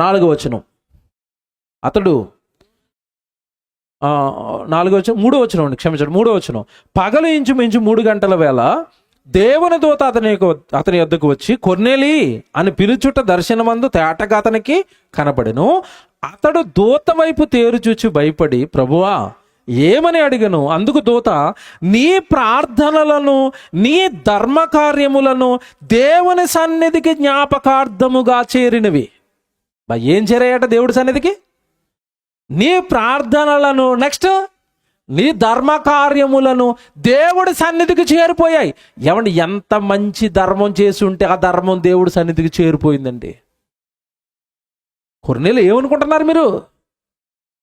4వ వచనం. అతడు 4వ వచనం 3వ వచనం అండి, క్షమించండి, 3వ వచనం. పగలు ఇంచుమించు 3 గంటల వేళ దేవుని దూత అతని యొద్దకు వచ్చి కొర్నేలి అని పిలుచుట దర్శనమందు తేటగా అతనికి కనపడెను. అతడు దూత వైపు తేరు చూచి భయపడి, ప్రభువా ఏమని అడిగను? అందుకు దూత, నీ ప్రార్థనలను నీ ధర్మకార్యములను దేవుని సన్నిధికి జ్ఞాపకార్థముగా చేరినవి. ఏం చేరాయట దేవుడి సన్నిధికి? నీ ప్రార్థనలను, నెక్స్ట్ నీ ధర్మకార్యములను దేవుడి సన్నిధికి చేరిపోయాయి. ఎంత మంచి ధర్మం చేసి ఉంటే ఆ ధర్మం దేవుడి సన్నిధికి చేరిపోయిందండి. కొర్నేలి ఏమనుకుంటున్నారు మీరు?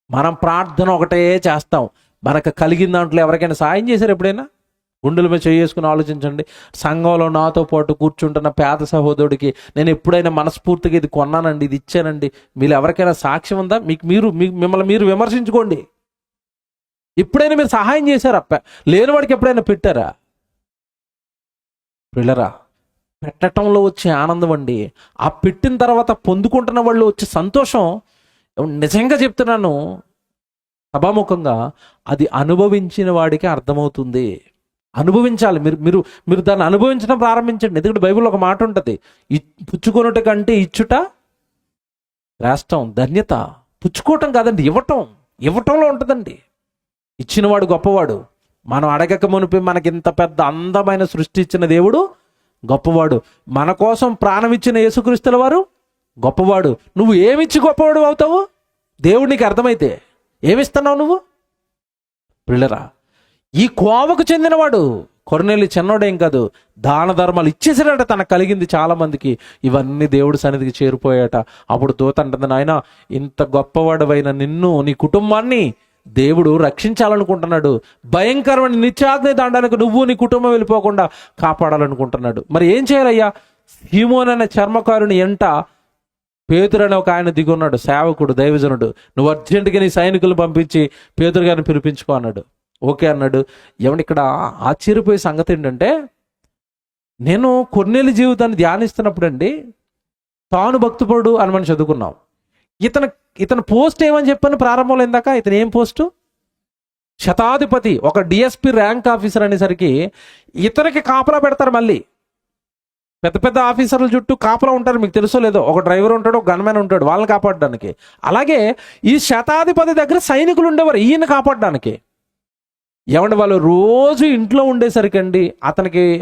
మనం ప్రార్థన ఒకటే చేస్తాం. మనకు కలిగిన దాంట్లో ఎవరికైనా సాయం చేశారు ఎప్పుడైనా? గుండెల మీద చేసుకుని ఆలోచించండి. సంఘంలో నాతో పాటు కూర్చుంటున్న పేద సహోదరుడికి నేను ఎప్పుడైనా మనస్ఫూర్తిగా ఇది కొన్నానండి, ఇది ఇచ్చానండి, మీరు ఎవరికైనా సాక్ష్యం ఉందా? మిమ్మల్ని మీరు విమర్శించుకోండి. ఎప్పుడైనా మీరు సహాయం చేశారా? లేనివాడికి ఎప్పుడైనా పెట్టారా? పిల్లరా, పెట్టడంలో వచ్చే ఆనందం అండి, ఆ పెట్టిన తర్వాత పొందుకుంటున్న వాళ్ళు వచ్చే సంతోషం, నిజంగా చెప్తున్నాను సభాముఖంగా, అది అనుభవించిన వాడికి అర్థమవుతుంది. అనుభవించాలి. మీరు దాన్ని అనుభవించడం ప్రారంభించండి. ఎందుకంటే బైబిల్లో ఒక మాట ఉంటుంది, పుచ్చుకొనుట కంటే ఇచ్చుట శ్రేష్టం. ధన్యత పుచ్చుకోవటం కాదండి, ఇవ్వటంలో ఉంటుందండి. ఇచ్చినవాడు గొప్పవాడు. మనం అడగక మునిపి మనకి ఇంత పెద్ద అందమైన సృష్టి ఇచ్చిన దేవుడు గొప్పవాడు. మన కోసం ప్రాణం ఇచ్చిన యేసుక్రీస్తుల వారు గొప్పవాడు. నువ్వు ఏమిచ్చి గొప్పవాడు అవుతావు? దేవుడు నీకు అర్థమైతే ఏమిస్తున్నావు నువ్వు? పిల్లరా, ఈ కోవకు చెందినవాడు కొర్నేలి చిన్నోడేం కాదు, దాన ధర్మాలు ఇచ్చేసాడట. తనకు కలిగింది చాలా మందికి. ఇవన్నీ దేవుడి సన్నిధికి చేరిపోయాట. అప్పుడు దూత అంటుంది, నాయన, ఇంత గొప్పవాడవైన నిన్ను, నీ కుటుంబాన్ని దేవుడు రక్షించాలనుకుంటున్నాడు. భయంకరమైన నిత్యాగ్ని దండానికి నువ్వు నీ కుటుంబం వెళ్ళిపోకుండా కాపాడాలనుకుంటున్నాడు. మరి ఏం చేయాలయ్యా? సీమోన్ అనే చర్మకారుని ఎంట పేతురు అనే ఒక ఆయన దిగున్నాడు, సేవకుడు, దైవజనుడు. నువ్వు అర్జెంటుగా నీ సైనికులు పంపించి పేతురు గారిని పిలిపించుకో అన్నాడు. ఓకే అన్నాడు. ఇక్కడ ఆశ్చర్యపోయే సంగతి ఏంటంటే, నేను కొర్నేలి జీవితాన్ని ధ్యానిస్తున్నప్పుడు అండి, తాను భక్తిపరుడు అని మనం చదువుకున్నాం. ఇతను పోస్ట్ ఏమని చెప్పాను ప్రారంభంలో ఇందాక? ఇతను ఏం పోస్టు? శతాధిపతి, ఒక డిఎస్పి ర్యాంక్ ఆఫీసర్ అనేసరికి ఇతనికి కాపలా పెడతారు. మళ్ళీ పెద్ద పెద్ద ఆఫీసర్ల చుట్టూ కాపలా ఉంటారు. మీకు తెలుసో లేదో, ఒక డ్రైవర్ ఉంటాడు, ఒక గన్మెన్ ఉంటాడు, వాళ్ళని కాపాడడానికి. అలాగే ఈ శతాధిపతి దగ్గర సైనికులు ఉండేవారు ఈయన కాపాడడానికి. ఏమంటే వాళ్ళు రోజు ఇంట్లో ఉండేసరికండి,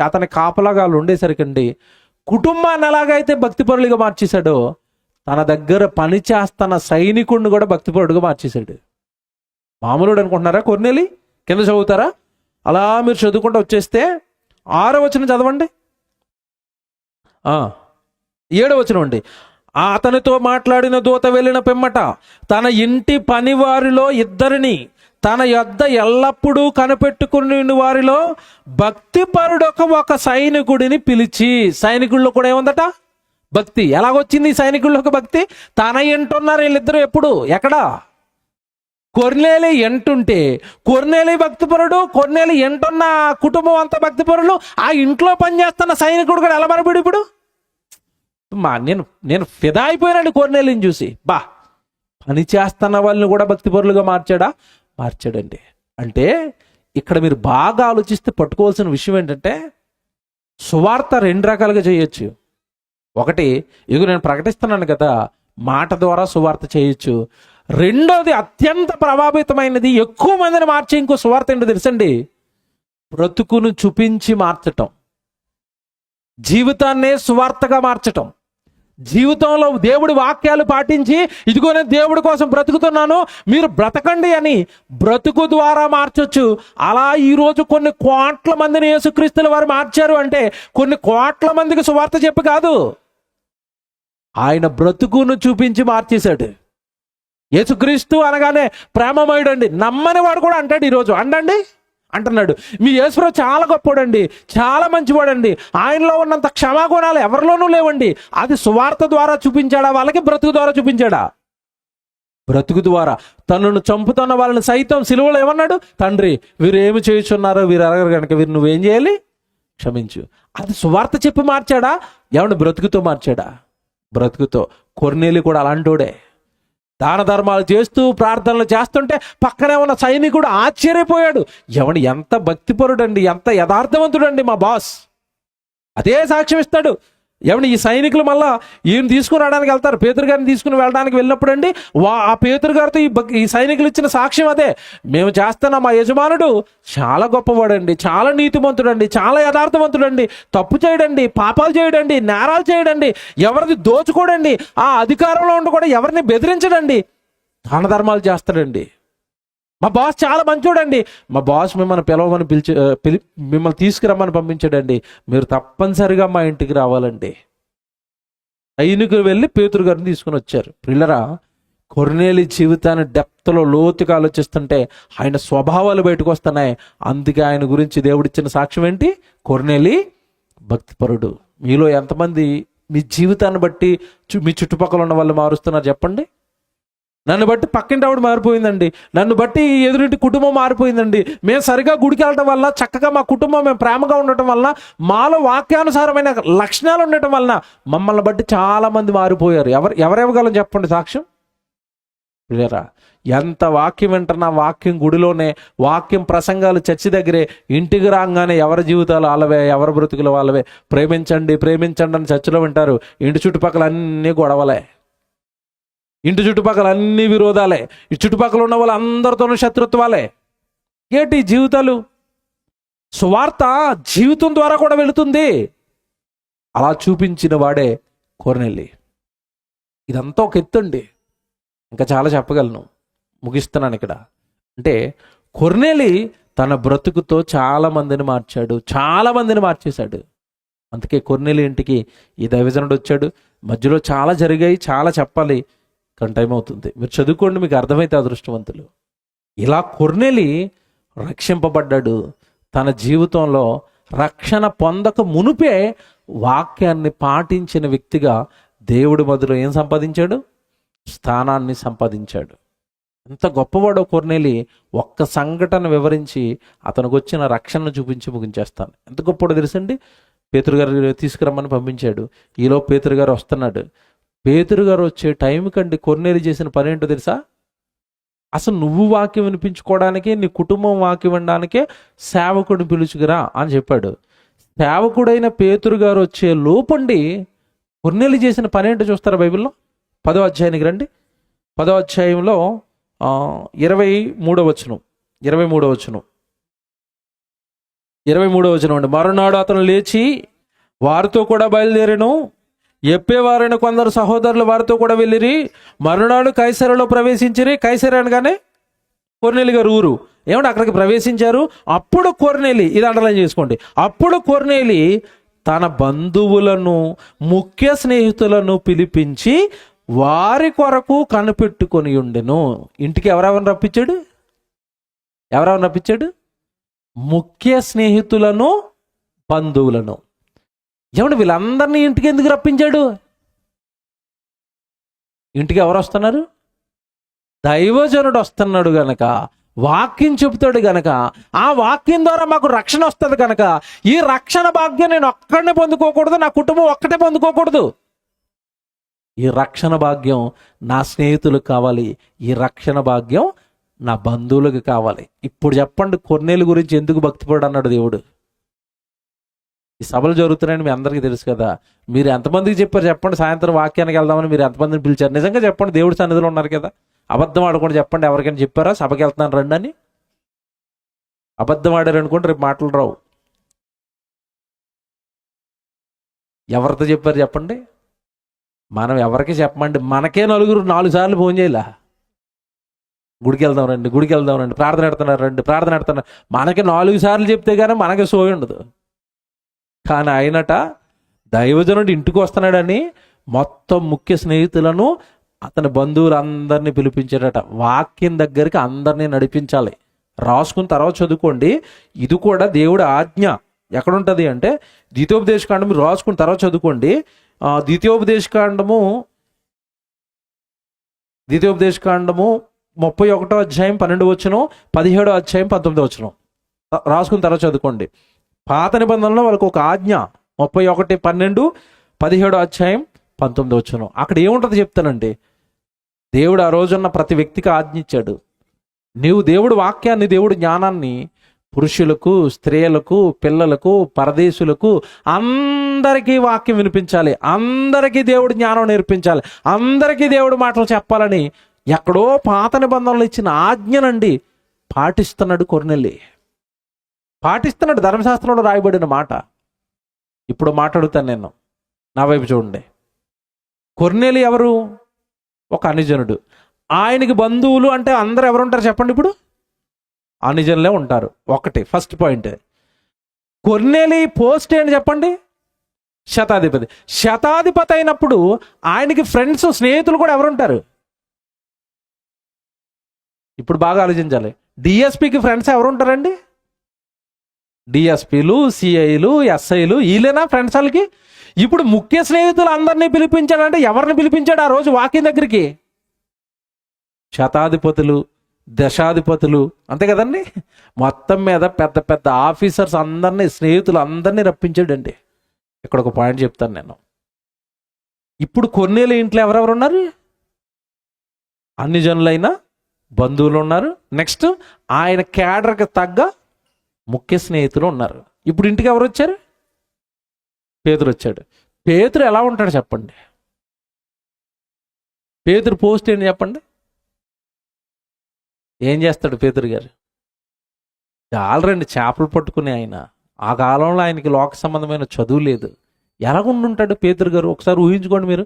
అతని కాపలాగా వాళ్ళు ఉండేసరికండి, కుటుంబాన్ని ఎలాగైతే భక్తిపరులుగా మార్చేశాడో తన దగ్గర పని చేస్తున్న సైనికుడిని కూడా భక్తిపరుడుగా మార్చేశాడు. మామూలుడు అనుకుంటున్నారా కొర్నేలి? కింద చదువుతారా? అలా మీరు చదువుకుంటూ వచ్చేస్తే 6వ వచనం చదవండి, 7వ వచనం అండి. అతనితో మాట్లాడిన దూత వెళ్ళిన పిమ్మట తన ఇంటి పనివారిలో 2 తన యొద్ద ఎల్లప్పుడూ కనిపెట్టుకుని వారిలో భక్తిపరుడొక ఒక సైనికుడిని పిలిచి, సైనికుల్లో కూడా ఏముందట? భక్తి. ఎలాగొచ్చింది ఈ సైనికుల్లోకి భక్తి? తన ఇంటున్నారు వీళ్ళిద్దరూ. ఎప్పుడు? ఎక్కడా? కొర్నేలి ఎంటుంటే కొర్నేలి భక్తిపరుడు, కొర్నేలి ఎంటున్న కుటుంబం అంతా భక్తిపరులు, ఆ ఇంట్లో పనిచేస్తున్న సైనికుడు కూడా ఎలా మరపడు? ఇప్పుడు నేను ఫిదా అయిపోయానండి కొర్నేలిని చూసి. పని చేస్తున్న వాళ్ళని కూడా భక్తిపరులుగా మార్చాడండి. అంటే ఇక్కడ మీరు బాగా ఆలోచిస్తే పట్టుకోవాల్సిన విషయం ఏంటంటే, సువార్త 2 రకాలుగా చేయొచ్చు. ఒకటి, ఇగో నేను ప్రకటిస్తున్నాను కదా, మాట ద్వారా సువార్త చేయొచ్చు. రెండోది, అత్యంత ప్రభావితమైనది, ఎక్కువ మందిని మార్చే ఇంకో సువార్త ఏంటో తెలుసండి? బ్రతుకును చూపించి మార్చటం, జీవితాన్నే సువార్తగా మార్చటం. జీవితంలో దేవుడి వాక్యాలు పాటించి, ఇదిగో నేను దేవుడి కోసం బ్రతుకుతున్నాను, మీరు బ్రతకండి అని బ్రతుకు ద్వారా మార్చొచ్చు. అలా ఈరోజు కొన్ని కోట్ల మందిని యేసుక్రీస్తుల వారు మార్చారు అంటే కొన్ని కోట్ల మందికి సువార్త చెప్పి కాదు, ఆయన బ్రతుకును చూపించి మార్చేశాడు. యేసుక్రీస్తు అనగానే ప్రేమమయుడు అండి, నమ్మని వాడు కూడా అంటాడు ఈరోజు. అంటున్నాడు, మీ యేసుప్రభు చాలా గొప్పవాడండి, చాలా మంచివాడండి, ఆయనలో ఉన్నంత క్షమాగుణాలు ఎవరిలోనూ లేవండి. అది సువార్త ద్వారా చూపించాడా వాళ్ళకి? బ్రతుకు ద్వారా చూపించాడా? బ్రతుకు ద్వారా. తనను చంపుతున్న వాళ్ళని సైతం సిలువలో ఏమన్నాడు? తండ్రి, వీరు ఏమి చేయుచున్నారో వీరు ఎరగరు కనుక వీరు నువ్వేం చేయాలి? క్షమించు. అది సువార్త చెప్పి మార్చాడా? ఏమన్నా బ్రతుకుతో మార్చాడా? బ్రతుకుతో. కొర్నేలి కూడా అలాంటోడే. దాన ధర్మాలు చేస్తూ ప్రార్థనలు చేస్తుంటే పక్కనే ఉన్న సైనికుడు ఆశ్చర్యపోయాడు. ఎంత భక్తిపరుడండి, ఎంత యథార్థవంతుడండి మా బాస్. అదే సాక్ష్యం ఇస్తాడు. ఈ సైనికులు మళ్ళా ఈయన తీసుకుని రావడానికి వెళ్తారు. పేతురు గారిని తీసుకుని వెళ్ళడానికి వెళ్ళినప్పుడు అండి, ఆ పేతురు గారితో ఈ సైనికులు ఇచ్చిన సాక్ష్యం అదే. మేము చేస్తున్న మా యజమానుడు చాలా గొప్పవాడండి, చాలా నీతిమంతుడండి, చాలా యథార్థవంతుడండి, తప్పు చేయడండి, పాపాలు చేయడండి, నేరాలు చేయడండి, ఎవరిది దోచుకోడండి, ఆ అధికారంలో ఉండి కూడా ఎవరిని బెదిరించడండి, దాన ధర్మాలు చేస్తాడండి. మా బాస్ చాలా మంచోడండి, మా బాస్ మిమ్మల్ని పిలవమని మిమ్మల్ని తీసుకురమ్మని పంపించాడండి, మీరు తప్పనిసరిగా మా ఇంటికి రావాలండి. సైనికులు వెళ్ళి పేతురు గారిని తీసుకుని వచ్చారు. పిల్లరా, కొర్నేలి జీవితాన్ని డెప్త్లో లోతుగా ఆలోచిస్తుంటే ఆయన స్వభావాలు బయటకు వస్తున్నాయి. అందుకే ఆయన గురించి దేవుడిచ్చిన సాక్ష్యం ఏంటి? కొర్నేలి భక్తిపరుడు. మీలో ఎంతమంది మీ జీవితాన్ని బట్టి మీ చుట్టుపక్కల ఉన్న వాళ్ళు మారుస్తున్నారు చెప్పండి? నన్ను బట్టి పక్కింటి ఆవిడ మారిపోయిందండి, నన్ను బట్టి ఎదురింటి కుటుంబం మారిపోయిందండి, మేము సరిగా గుడికి వెళ్ళటం వల్ల, చక్కగా మా కుటుంబం మేము ప్రేమగా ఉండటం వల్ల, మాలో వాక్యానుసారమైన లక్షణాలు ఉండటం వలన మమ్మల్ని బట్టి చాలా మంది మారిపోయారు. ఎవరెవగలం చెప్పండి సాక్ష్యం? క్లియరా? ఎంత వాక్యం వింటున్నా, వాక్యం గుడిలోనే, వాక్యం ప్రసంగాలు చర్చి దగ్గరే, ఇంటికి రాగానే ఎవరి జీవితాలు వాళ్ళవే, ఎవరి బ్రతుకులు వాళ్ళవే. ప్రేమించండి అని చర్చిలో వింటారు, ఇంటి చుట్టుపక్కల అన్నీ గొడవలే, ఇంటి చుట్టుపక్కల అన్ని విరోధాలే, ఈ చుట్టుపక్కల ఉన్న వాళ్ళు అందరితోనూ శత్రుత్వాలే. ఏంటి జీవితాలు? సువార్త జీవితం ద్వారా కూడా వెళుతుంది. అలా చూపించిన వాడే కొర్నేలి. ఇదంతా ఒక ఎత్తండి, ఇంకా చాలా చెప్పగలను, ముగిస్తున్నాను ఇక్కడ. అంటే కొర్నేలి తన బ్రతుకుతో చాలా మందిని మార్చాడు, చాలా మందిని మార్చేశాడు. అందుకే కొర్నేలి ఇంటికి ఈ దైవజనుడు వచ్చాడు. మధ్యలో చాలా జరిగాయి, చాలా చెప్పాలి, కానీ టైం అవుతుంది. మీరు చదువుకోండి, మీకు అర్థమైతే అదృష్టవంతులు. ఇలా కొర్నేలి రక్షింపబడ్డాడు. తన జీవితంలో రక్షణ పొందక మునుపే వాక్యాన్ని పాటించిన వ్యక్తిగా దేవుడి మధ్యలో ఏం సంపాదించాడు? స్థానాన్ని సంపాదించాడు. ఎంత గొప్పవాడో కొర్నేలి. ఒక్క సంఘటన వివరించి అతనికి వచ్చిన రక్షణను చూపించి ముగించేస్తాను. ఎంత గొప్పవాడో తెలుసండి? పేతురు గారు తీసుకురమ్మని పంపించాడు. ఈలో పేతురు గారు వస్తున్నాడు. పేతురు గారు వచ్చే టైం కండి కొర్నేలి చేసిన పని ఏంటో తెలుసా? అసలు నువ్వు వాక్యం వినిపించుకోవడానికే, నీ కుటుంబం వాక్యం వినడానికే సేవకుడిని పిలుచుకురా అని చెప్పాడు. సేవకుడైన పేతురు గారు వచ్చే లోపండి కొర్నేలి చేసిన పని ఏంటో చూస్తారా బైబిల్లో? 10వ అధ్యాయానికి రండి. 10వ అధ్యాయంలో 23వ వచనం. 23వ వచనం అండి. మరునాడు అతను లేచి వారితో కూడా బయలుదేరెను. ఎప్పేవారైన కొందరు సహోదరులు వారితో కూడా వెళ్ళిరి. మరునాడు కైసరలో ప్రవేశించిరి. కైసర అనగానే కొర్నేలి గారు ఊరు. ఏమంటే అక్కడికి ప్రవేశించారు. అప్పుడు కొర్నేలి, ఇది అండర్లైన్ చేసుకోండి, అప్పుడు కొర్నేలి తన బంధువులను ముఖ్య స్నేహితులను పిలిపించి వారి కొరకు కనిపెట్టుకొని ఉండెను. ఇంటికి ఎవరెవరిని రప్పించాడు? ఎవరెవరిని రప్పించాడు? ముఖ్య స్నేహితులను, బంధువులను. ఏమంటే వీళ్ళందరినీ ఇంటికి ఎందుకు రప్పించాడు? ఇంటికి ఎవరు వస్తున్నారు? దైవజనుడు వస్తున్నాడు గనక, వాక్యం చెబుతాడు గనక, ఆ వాక్యం ద్వారా మాకు రక్షణ వస్తుంది కనుక ఈ రక్షణ భాగ్యం నేను ఒక్కడినే పొందుకోకూడదు, నా కుటుంబం ఒక్కటే పొందుకోకూడదు. ఈ రక్షణ భాగ్యం నా స్నేహితులకు కావాలి, ఈ రక్షణ భాగ్యం నా బంధువులకు కావాలి. ఇప్పుడు చెప్పండి, కొర్నేలు గురించి ఎందుకు భక్తిపడు అన్నాడు దేవుడు? ఈ సభలు జరుగుతున్నాయని మీ అందరికీ తెలుసు కదా. మీరు ఎంతమందికి చెప్పారు చెప్పండి? సాయంత్రం వాక్యానికి వెళ్దామని మీరు ఎంతమందిని పిలిచారు? నిజంగా చెప్పండి, దేవుడి సన్నిధిలో ఉన్నారు కదా. అబద్ధం ఆడకుండా చెప్పండి, ఎవరికైనా చెప్పారా సభకి వెళ్తున్నాను రండి అని? అబద్ధం ఆడారు అనుకుంటే రేపు మాటలు రావు. ఎవరితో చెప్పారు చెప్పండి? మనం ఎవరికి చెప్పమండి, మనకే 4 సార్లు ఫోన్ చేయాల, గుడికి వెళ్దాం రండి, గుడికి వెళ్దాం రండి, ప్రార్థన పెడుతున్నారు రండి, ప్రార్థన పెడుతున్నారు. మనకి 4 సార్లు చెప్తే కానీ మనకి సోయి ఉండదు. కానీ ఆయనట దైవజనుడు ఇంటికి వస్తున్నాడని మొత్తం ముఖ్య స్నేహితులను, అతని బంధువులందరినీ పిలిపించాడట. వాక్యం దగ్గరికి అందరినీ నడిపించాలి. రాసుకున్న తర్వాత చదువుకోండి. ఇది కూడా దేవుడి ఆజ్ఞ. ఎక్కడుంటుంది అంటే ద్వితీయోపదేశకాండం. మీరు రాసుకున్న తర్వాత చదువుకోండి. ద్వితీయోపదేశకాండము 31వ అధ్యాయం 12వ వచనం, 17వ అధ్యాయం 19వ వచనం రాసుకున్న తర్వాత చదువుకోండి. పాత నిబంధనలో వాళ్ళకి ఒక ఆజ్ఞ, 31, 12, 17వ అధ్యాయం 19వ వచనం. అక్కడ ఏముంటుంది చెప్తానండి. దేవుడు ఆ రోజున్న ప్రతి వ్యక్తికి ఆజ్ఞ ఇచ్చాడు. నీవు దేవుడు వాక్యాన్ని, దేవుడు జ్ఞానాన్ని పురుషులకు, స్త్రీలకు, పిల్లలకు, పరదేశులకు అందరికీ వాక్యం వినిపించాలి, అందరికీ దేవుడు జ్ఞానం నేర్పించాలి, అందరికీ దేవుడు మాటలు చెప్పాలని ఎక్కడో పాత నిబంధనలు ఇచ్చిన ఆజ్ఞనండి పాటిస్తున్నాడు కొర్నేలి. పాటిస్తున్నాడు. ధర్మశాస్త్రంలో రాయబడిన మాట. ఇప్పుడు మాట్లాడుతాను నేను, నా వైపు చూడండి. కొర్నేలి ఎవరు? ఒక అనుజనుడు. ఆయనకి బంధువులు అంటే అందరూ ఎవరు ఉంటారు చెప్పండి? ఇప్పుడు అనుజనులే ఉంటారు. ఒకటి ఫస్ట్ పాయింట్. కొర్నేలి పోస్ట్ ఏంటి చెప్పండి? శతాధిపతి. శతాధిపతి అయినప్పుడు ఆయనకి ఫ్రెండ్స్, స్నేహితులు కూడా ఎవరు ఉంటారు? ఇప్పుడు బాగా ఆలోచించాలి. డిఎస్పికి ఫ్రెండ్స్ ఎవరు ఉంటారండి? డిఎస్పీలు, సిఐలు, ఎస్ఐలు, వీళ్ళేనా ఫ్రెండ్స్ వాళ్ళకి? ఇప్పుడు ముఖ్య స్నేహితులు అందరినీ పిలిపించాడంటే ఎవరిని పిలిపించాడు ఆ రోజు వాక్యం దగ్గరికి? శతాధిపతులు, దశాధిపతులు, అంతే కదండి. మొత్తం మీద పెద్ద పెద్ద ఆఫీసర్స్ అందరినీ, స్నేహితులు అందరినీ రప్పించాడండి. ఇక్కడ ఒక పాయింట్ చెప్తాను నేను. ఇప్పుడు కొర్నేలి ఇంట్లో ఎవరెవరు ఉన్నారు? అన్ని జనులైన బంధువులు ఉన్నారు. నెక్స్ట్ ఆయన క్యాడర్కి తగ్గ ముఖ్య స్నేహితులు ఉన్నారు. ఇప్పుడు ఇంటికి ఎవరు వచ్చారు? పేతురు వచ్చాడు. పేతురు ఎలా ఉంటాడు చెప్పండి? పేతురు పోస్ట్ ఏంటి చెప్పండి? ఏం చేస్తాడు పేతురు గారు? చాలరండి, చేపలు పట్టుకునే ఆయన. ఆ కాలంలో ఆయనకి లోక సంబంధమైన చదువు లేదు. ఎలాగుండుంటాడు పేతురు గారు? ఒకసారి ఊహించుకోండి మీరు.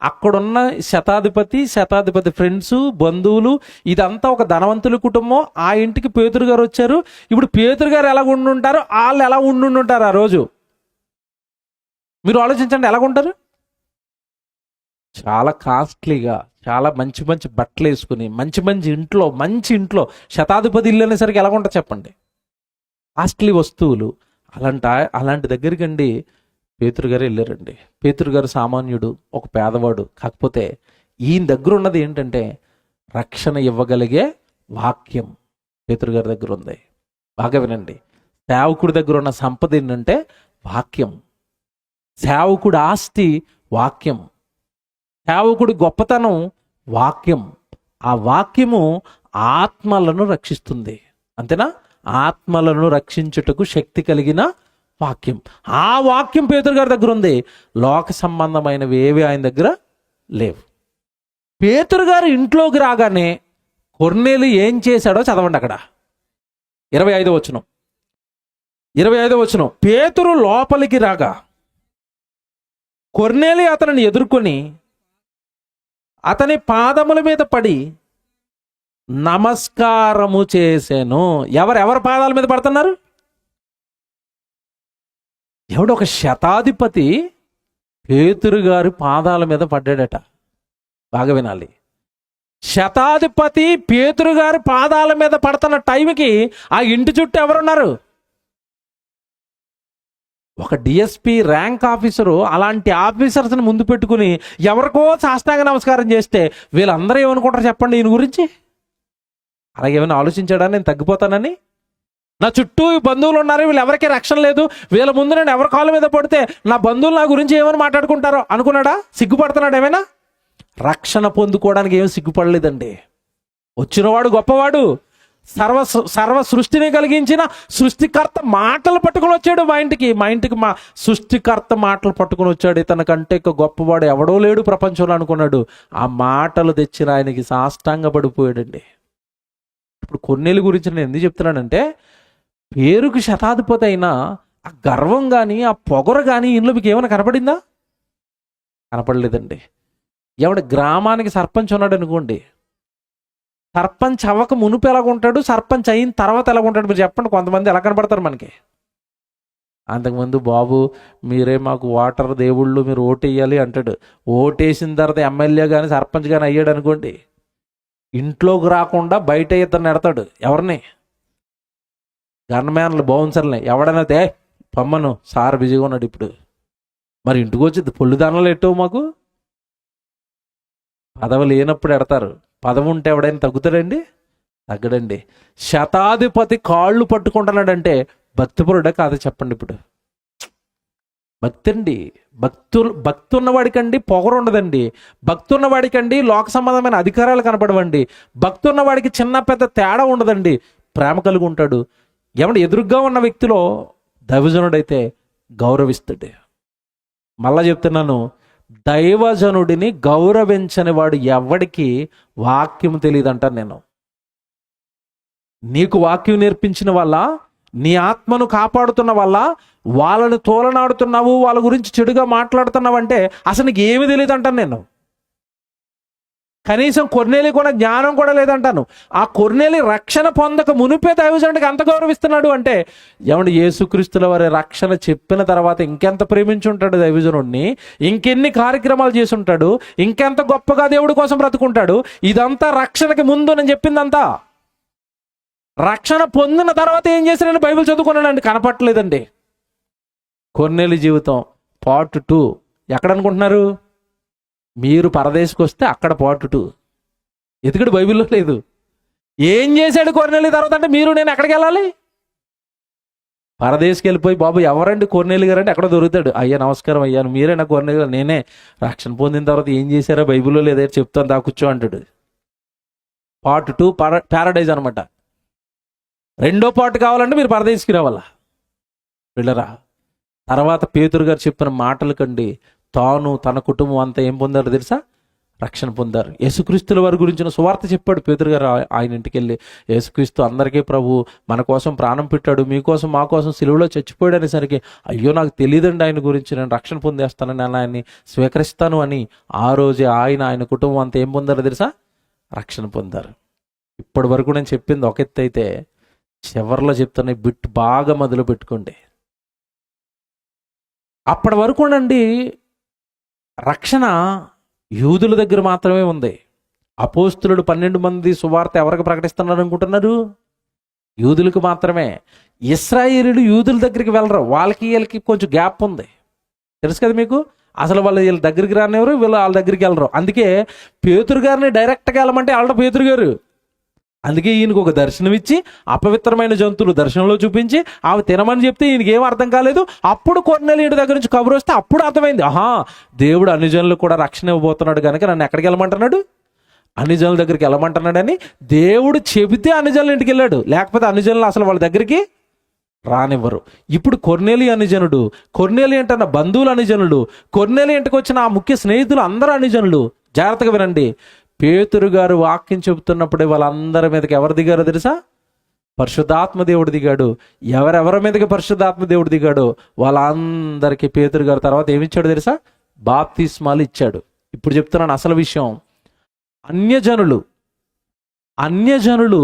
అక్కడున్న శతాధిపతి ఫ్రెండ్స్, బంధువులు, ఇదంతా ఒక ధనవంతుల కుటుంబం. ఆ ఇంటికి పేతురు గారు వచ్చారు. ఇప్పుడు పేతురు గారు ఎలా ఉండుంటారు, వాళ్ళు ఎలా ఉండుంటారు ఆ రోజు? మీరు ఆలోచించండి, ఎలాగుంటారు? చాలా కాస్ట్లీగా, చాలా మంచి మంచి బట్టలు వేసుకుని, మంచి ఇంట్లో శతాధిపతి ఇల్లు అనేసరికి ఎలాగుంటుంది చెప్పండి? కాస్ట్లీ వస్తువులు. అలాంటి దగ్గరికి అండి పేతురు గారు వెళ్ళారండి. పేతురు గారు సామాన్యుడు, ఒక పేదవాడు. కాకపోతే ఈయన దగ్గర ఉన్నది ఏంటంటే రక్షణ ఇవ్వగలిగే వాక్యం పేతురు గారి దగ్గర ఉంది. బాగా వినండి. సేవకుడి దగ్గర ఉన్న సంపద ఏంటంటే వాక్యం. సేవకుడి ఆస్తి వాక్యం. సేవకుడి గొప్పతనం వాక్యం. ఆ వాక్యము ఆత్మలను రక్షిస్తుంది. అంతేనా? ఆత్మలను రక్షించుటకు శక్తి కలిగిన వాక్యం. ఆ వాక్యం పేతురు గారి దగ్గర ఉంది. లోక సంబంధమైనవి ఏవి ఆయన దగ్గర లేవు. పేతురు గారు ఇంట్లోకి రాగానే కొర్నేలి ఏం చేశాడో చదవండి. అక్కడ 25వ వచనం. 25వ వచనం, పేతురు లోపలికి రాగా కొర్నేలి అతనిని ఎదుర్కొని అతని పాదముల మీద పడి నమస్కారము చేసెను. ఎవరెవరి పాదాల మీద పడుతున్నారు? ఎవడో ఒక శతాధిపతి పేతురు గారి పాదాల మీద పడ్డాడట. బాగా వినాలి. శతాధిపతి పేతురు గారి పాదాల మీద పడుతున్న టైంకి ఆ ఇంటి చుట్టూ ఎవరున్నారు? ఒక డిఎస్పి ర్యాంక్ ఆఫీసరు అలాంటి ఆఫీసర్స్ని ముందు పెట్టుకుని ఎవరికో సాష్టాంగ నమస్కారం చేస్తే వీళ్ళందరూ ఏమనుకుంటారు చెప్పండి ఈయన గురించి? అలాగే ఏమైనా ఆలోచించాడా నేను తగ్గిపోతానని? నా చుట్టూ బంధువులు ఉన్నారు, వీళ్ళు ఎవరికీ రక్షణ లేదు, వీళ్ళ ముందు నేను ఎవరి కాళ్ళ మీద పడితే నా బంధువులు నా గురించి ఏమని మాట్లాడుకుంటారో అనుకున్నాడా? సిగ్గుపడుతున్నాడు ఏమైనా? రక్షణ పొందుకోవడానికి ఏం సిగ్గుపడలేదండి. వచ్చినవాడు గొప్పవాడు, సర్వ సృష్టిని కలిగించిన సృష్టికర్త మాటలు పట్టుకొని వచ్చాడు మా ఇంటికి మా సృష్టికర్త మాటలు పట్టుకొని వచ్చాడు. ఇతనికంటే ఇక గొప్పవాడు ఎవడో లేడు ప్రపంచంలో అనుకున్నాడు. ఆ మాటలు తెచ్చిన ఆయనకి సాష్టాంగ పడిపోయాడండి. ఇప్పుడు కొన్నేళ్ళ గురించి నేను ఎందుకు చెప్తున్నానంటే, పేరుకి శతాధిపతి అయినా ఆ గర్వం కానీ ఆ పొగరు కానీ ఇంట్లో మీకు ఏమైనా కనపడిందా? కనపడలేదండి. ఎవడ గ్రామానికి సర్పంచ్ ఉన్నాడు అనుకోండి, సర్పంచ్ అవ్వక మునుపు ఎలాగుంటాడు, సర్పంచ్ అయిన తర్వాత ఎలాగుంటాడు మీరు చెప్పండి. కొంతమంది ఎలా కనపడతారు మనకి? అంతకుముందు బాబు మీరే మాకు వాటర్ దేవుళ్ళు, మీరు ఓటేయాలి అంటాడు. ఓటేసిన తర్వాత ఎమ్మెల్యే కానీ సర్పంచ్ కానీ అయ్యాడు అనుకోండి, ఇంట్లోకి రాకుండా బయట ఇద్దరిని ఎడతాడు. ఎవరిని? గన్మ్యాన్లు, బౌన్సర్ని. ఎవడైనా పమ్మను సార్ బిజీగా ఉన్నాడు ఇప్పుడు, మరి ఇంటికి వచ్చి పొల్లు దానాలు ఎట్టవు మాకు? పదవి లేనప్పుడు ఎడతారు, పదవి ఉంటే ఎవడైనా తగ్గుతాడండి? తగ్గడండి. శతాధిపతి కాళ్ళు పట్టుకుంటున్నాడంటే భక్తిపరుడే కాదు చెప్పండి? ఇప్పుడు భక్తి అండి. భక్తి ఉన్నవాడికండి పొగరు ఉండదండి. భక్తి ఉన్నవాడికండి లోక సంబంధమైన అధికారాలు కనపడవండి. భక్తి ఉన్నవాడికి చిన్న పెద్ద తేడా ఉండదండి. ప్రేమ కలిగి ఉంటాడు. ఏమంటే ఎదురుగ్గా ఉన్న వ్యక్తిలో దైవజనుడైతే గౌరవిస్తాడు. మళ్ళా చెప్తున్నాను, దైవజనుడిని గౌరవించని వాడు ఎవడికి వాక్యం తెలియదు అంటాను నేను. నీకు వాక్యం నేర్పించిన వల్ల, నీ ఆత్మను కాపాడుతున్న వల్ల వాళ్ళని తోలనాడుతున్నావు, వాళ్ళ గురించి చెడుగా మాట్లాడుతున్నావు అంటే అసలు నీకు ఏమి తెలియదు అంటాను నేను. కనీసం కొర్నేలి కూడా జ్ఞానం కూడా లేదంటాను. ఆ కొర్నేలి రక్షణ పొందక మునిపే దైవజనుడికి అంత గౌరవిస్తున్నాడు అంటే ఏమంటే యేసుక్రీస్తుల వారి రక్షణ చెప్పిన తర్వాత ఇంకెంత ప్రేమించుంటాడు దైవజనుడిని, ఇంకెన్ని కార్యక్రమాలు చేసి ఉంటాడు, ఇంకెంత గొప్పగా దేవుడి కోసం బ్రతుకుంటాడు. ఇదంతా రక్షణకి ముందు నేను చెప్పిందంతా. రక్షణ పొందిన తర్వాత ఏం చేశానని బైబిల్ చదువుకున్నానండి, కనపట్టలేదండి. కొర్నేలి జీవితం పార్ట్ 2 ఎక్కడ అనుకుంటున్నారు? మీరు పరదేశకు వస్తే అక్కడ పార్ట్ 2. ఎతుకుడు బైబిల్లో లేదు. ఏం చేశాడు కొర్నేలి తర్వాత అంటే మీరు నేను ఎక్కడికి వెళ్ళాలి? పరదేశకి వెళ్ళిపోయి బాబు ఎవరండి కొర్నేలి గారు అంటే ఎక్కడ దొరుకుతాడు. అయ్యా నమస్కారం అయ్యాను, మీరేనా కొర్నేలి గారు? నేనే. రక్షణ పొందిన తర్వాత ఏం చేశారో బైబిల్లో లేదే చెప్తాను దా కూర్చో అంటాడు. పార్ట్ 2 ప్యారడైజ్ అనమాట. రెండో పార్ట్ కావాలంటే మీరు పరదేశకి రావాలా వెళ్ళరా. తర్వాత పేతురు గారు చెప్పిన మాటల కండి తాను తన కుటుంబం అంతా ఏం పొందారు తెలుసా? రక్షణ పొందారు. యేసుక్రీస్తుల వారి గురించిన సువార్త చెప్పాడు పేతురు గారు. ఆయన ఇంటికి వెళ్ళి యేసుక్రీస్తు అందరికీ ప్రభు, మన కోసం ప్రాణం పెట్టాడు, మీకోసం మా కోసం సిలువలో చచ్చిపోయాడు అనేసరికి అయ్యో నాకు తెలియదండి ఆయన గురించి, నేను రక్షణ పొందేస్తానని, నేను ఆయన్ని స్వీకరిస్తాను అని ఆ రోజే ఆయన కుటుంబం అంతా ఏం పొందారు తెలుసా? రక్షణ పొందారు. ఇప్పటి వరకు నేను చెప్పింది ఒక ఎత్తు అయితే, చివరిలో చెప్తున్న బిట్ బాగా మొదలు పెట్టుకోండి. అప్పటి వరకు అండి రక్షణ యూదుల దగ్గర మాత్రమే ఉంది. అపోస్తులుడు 12 మంది సువార్త ఎవరికి ప్రకటిస్తున్నారు అనుకుంటున్నారు? యూదులకు మాత్రమే. ఇశ్రాయేలీయులు యూదుల దగ్గరికి వెళ్ళరు, వాళ్ళకి వీళ్ళకి కొంచెం గ్యాప్ ఉంది. తెలుసు కదా మీకు? అసలు వాళ్ళు వీళ్ళ దగ్గరికి రానివ్వరు, వీళ్ళు వాళ్ళ దగ్గరికి వెళ్ళరు. అందుకే పేతురు గారిని డైరెక్ట్గా వెళ్ళమంటే వాళ్ళ పేతురు గారు. అందుకే ఈయనకు ఒక దర్శనం ఇచ్చి అపవిత్రమైన జంతువులు దర్శనంలో చూపించి అవి తినమని చెప్తే ఈయనకి ఏం అర్థం కాలేదు. అప్పుడు కొర్నేలి ఇంటి దగ్గర నుంచి కబురు వస్తే అప్పుడు అర్థమైంది, ఆహా దేవుడు అన్ని జనులకు కూడా రక్షణ ఇవ్వబోతున్నాడు కనుక నన్ను ఎక్కడికి వెళ్ళమంటున్నాడు? అన్ని జనుల దగ్గరికి వెళ్ళమంటున్నాడని దేవుడు చెబితే అన్ని జనుల ఇంటికి వెళ్ళాడు. లేకపోతే అన్ని జనులు అసలు వాళ్ళ దగ్గరికి రానివ్వరు. ఇప్పుడు కొర్నేలి అనిజనుడు, కొర్నేలి అంటున్న బంధువులు అనిజనుడు, కొర్నేలి ఇంటికి వచ్చిన ఆ ముఖ్య స్నేహితులు అందరూ అనిజనులు. జాగ్రత్తగా వినండి. పేతురు గారు వాక్యం చెబుతున్నప్పుడే వాళ్ళందరి మీదకి ఎవరు దిగారో తెలుసా? పరిశుద్ధాత్మ దేవుడు దిగాడు. ఎవరెవరి మీదకి పరిశుద్ధాత్మ దేవుడు దిగాడో వాళ్ళందరికీ పేతురు గారి తర్వాత ఏమిచ్చాడు తెలుసా? బాప్తిస్మాలు ఇచ్చాడు. ఇప్పుడు చెప్తున్నాను అసలు విషయం. అన్యజనులు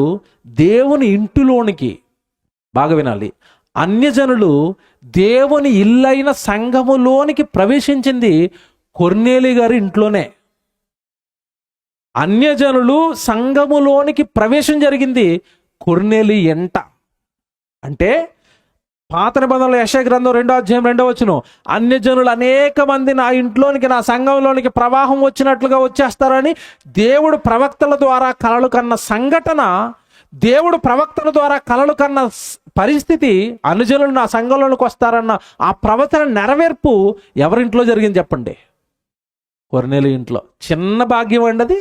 దేవుని ఇంటిలోనికి, బాగా వినాలి, అన్యజనులు దేవుని ఇల్లైన సంఘములోనికి ప్రవేశించింది కొర్నేలి గారి ఇంట్లోనే. అన్యజనులు సంఘములోనికి ప్రవేశం జరిగింది కొర్నేలి ఎంట. అంటే పాత నిబంధనలు యెషయా గ్రంథం 2వ అధ్యాయం 2వ వచనం, అన్యజనులు అనేక మంది నా ఇంట్లోనికి, నా సంఘంలోనికి ప్రవాహం వచ్చినట్లుగా వచ్చేస్తారని దేవుడు ప్రవక్తల ద్వారా కలలు కన్న సంఘటన, దేవుడు ప్రవక్తల ద్వారా కలలు కన్న పరిస్థితి, అనుజనులు నా సంఘంలోనికి వస్తారన్న ఆ ప్రవచన నెరవేర్పు ఎవరింట్లో జరిగింది చెప్పండి? కొర్నేలి ఇంట్లో. చిన్న భాగ్యం అండి అది.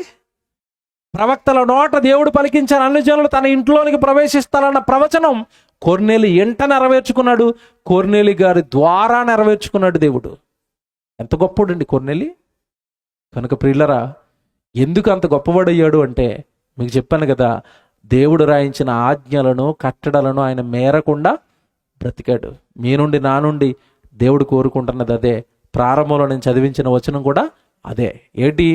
ప్రవక్తల నోట దేవుడు పలికించారు అన్యజనులు తన ఇంట్లోనికి ప్రవేశిస్తారన్న ప్రవచనం కొర్నేలి ఎంట నెరవేర్చుకున్నాడు. కొర్నేలి గారి ద్వారా నెరవేర్చుకున్నాడు దేవుడు. ఎంత గొప్పవాడండి కొర్నేలి. కనుక ప్రియులరా, ఎందుకు అంత గొప్పవాడయ్యాడు అంటే మీకు చెప్పాను కదా, దేవుడు రాయించిన ఆజ్ఞలను కట్టడలను ఆయన మేరకుండా బ్రతికాడు. మీ నుండి నా నుండి దేవుడు కోరుకుంటున్నది అదే. ప్రారంభంలో నేను చదివించిన వచనం కూడా అదే. ఏంటి?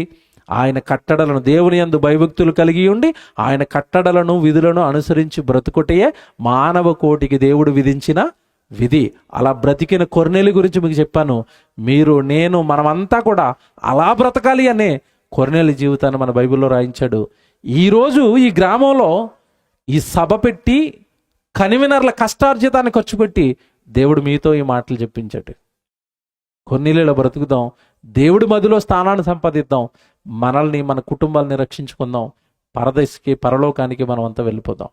ఆయన కట్టడలను, దేవుని యందు భయభక్తులు కలిగి ఉండి ఆయన కట్టడలను విధులను అనుసరించి బ్రతుకుటయే మానవ కోటికి దేవుడు విధించిన విధి. అలా బ్రతికిన కొర్నేలి గురించి మీకు చెప్పాను. మీరు, నేను, మనమంతా కూడా అలా బ్రతకాలి అనే కొర్నేలి జీవితాన్ని మన బైబిల్లో రాయించాడు. ఈరోజు ఈ గ్రామంలో ఈ సభ పెట్టి కన్వీనర్ల కష్టార్జితాన్ని ఖర్చు పెట్టి దేవుడు మీతో ఈ మాటలు చెప్పించాడు. కొర్నేలిలో బ్రతుకుదాం, దేవుడి మదిలో స్థానాన్ని సంపాదిద్దాం, మనల్ని, మన కుటుంబాలని రక్షించుకుందాం, పరదేశికి, పరలోకానికి మనం అంతా వెళ్ళిపోదాం.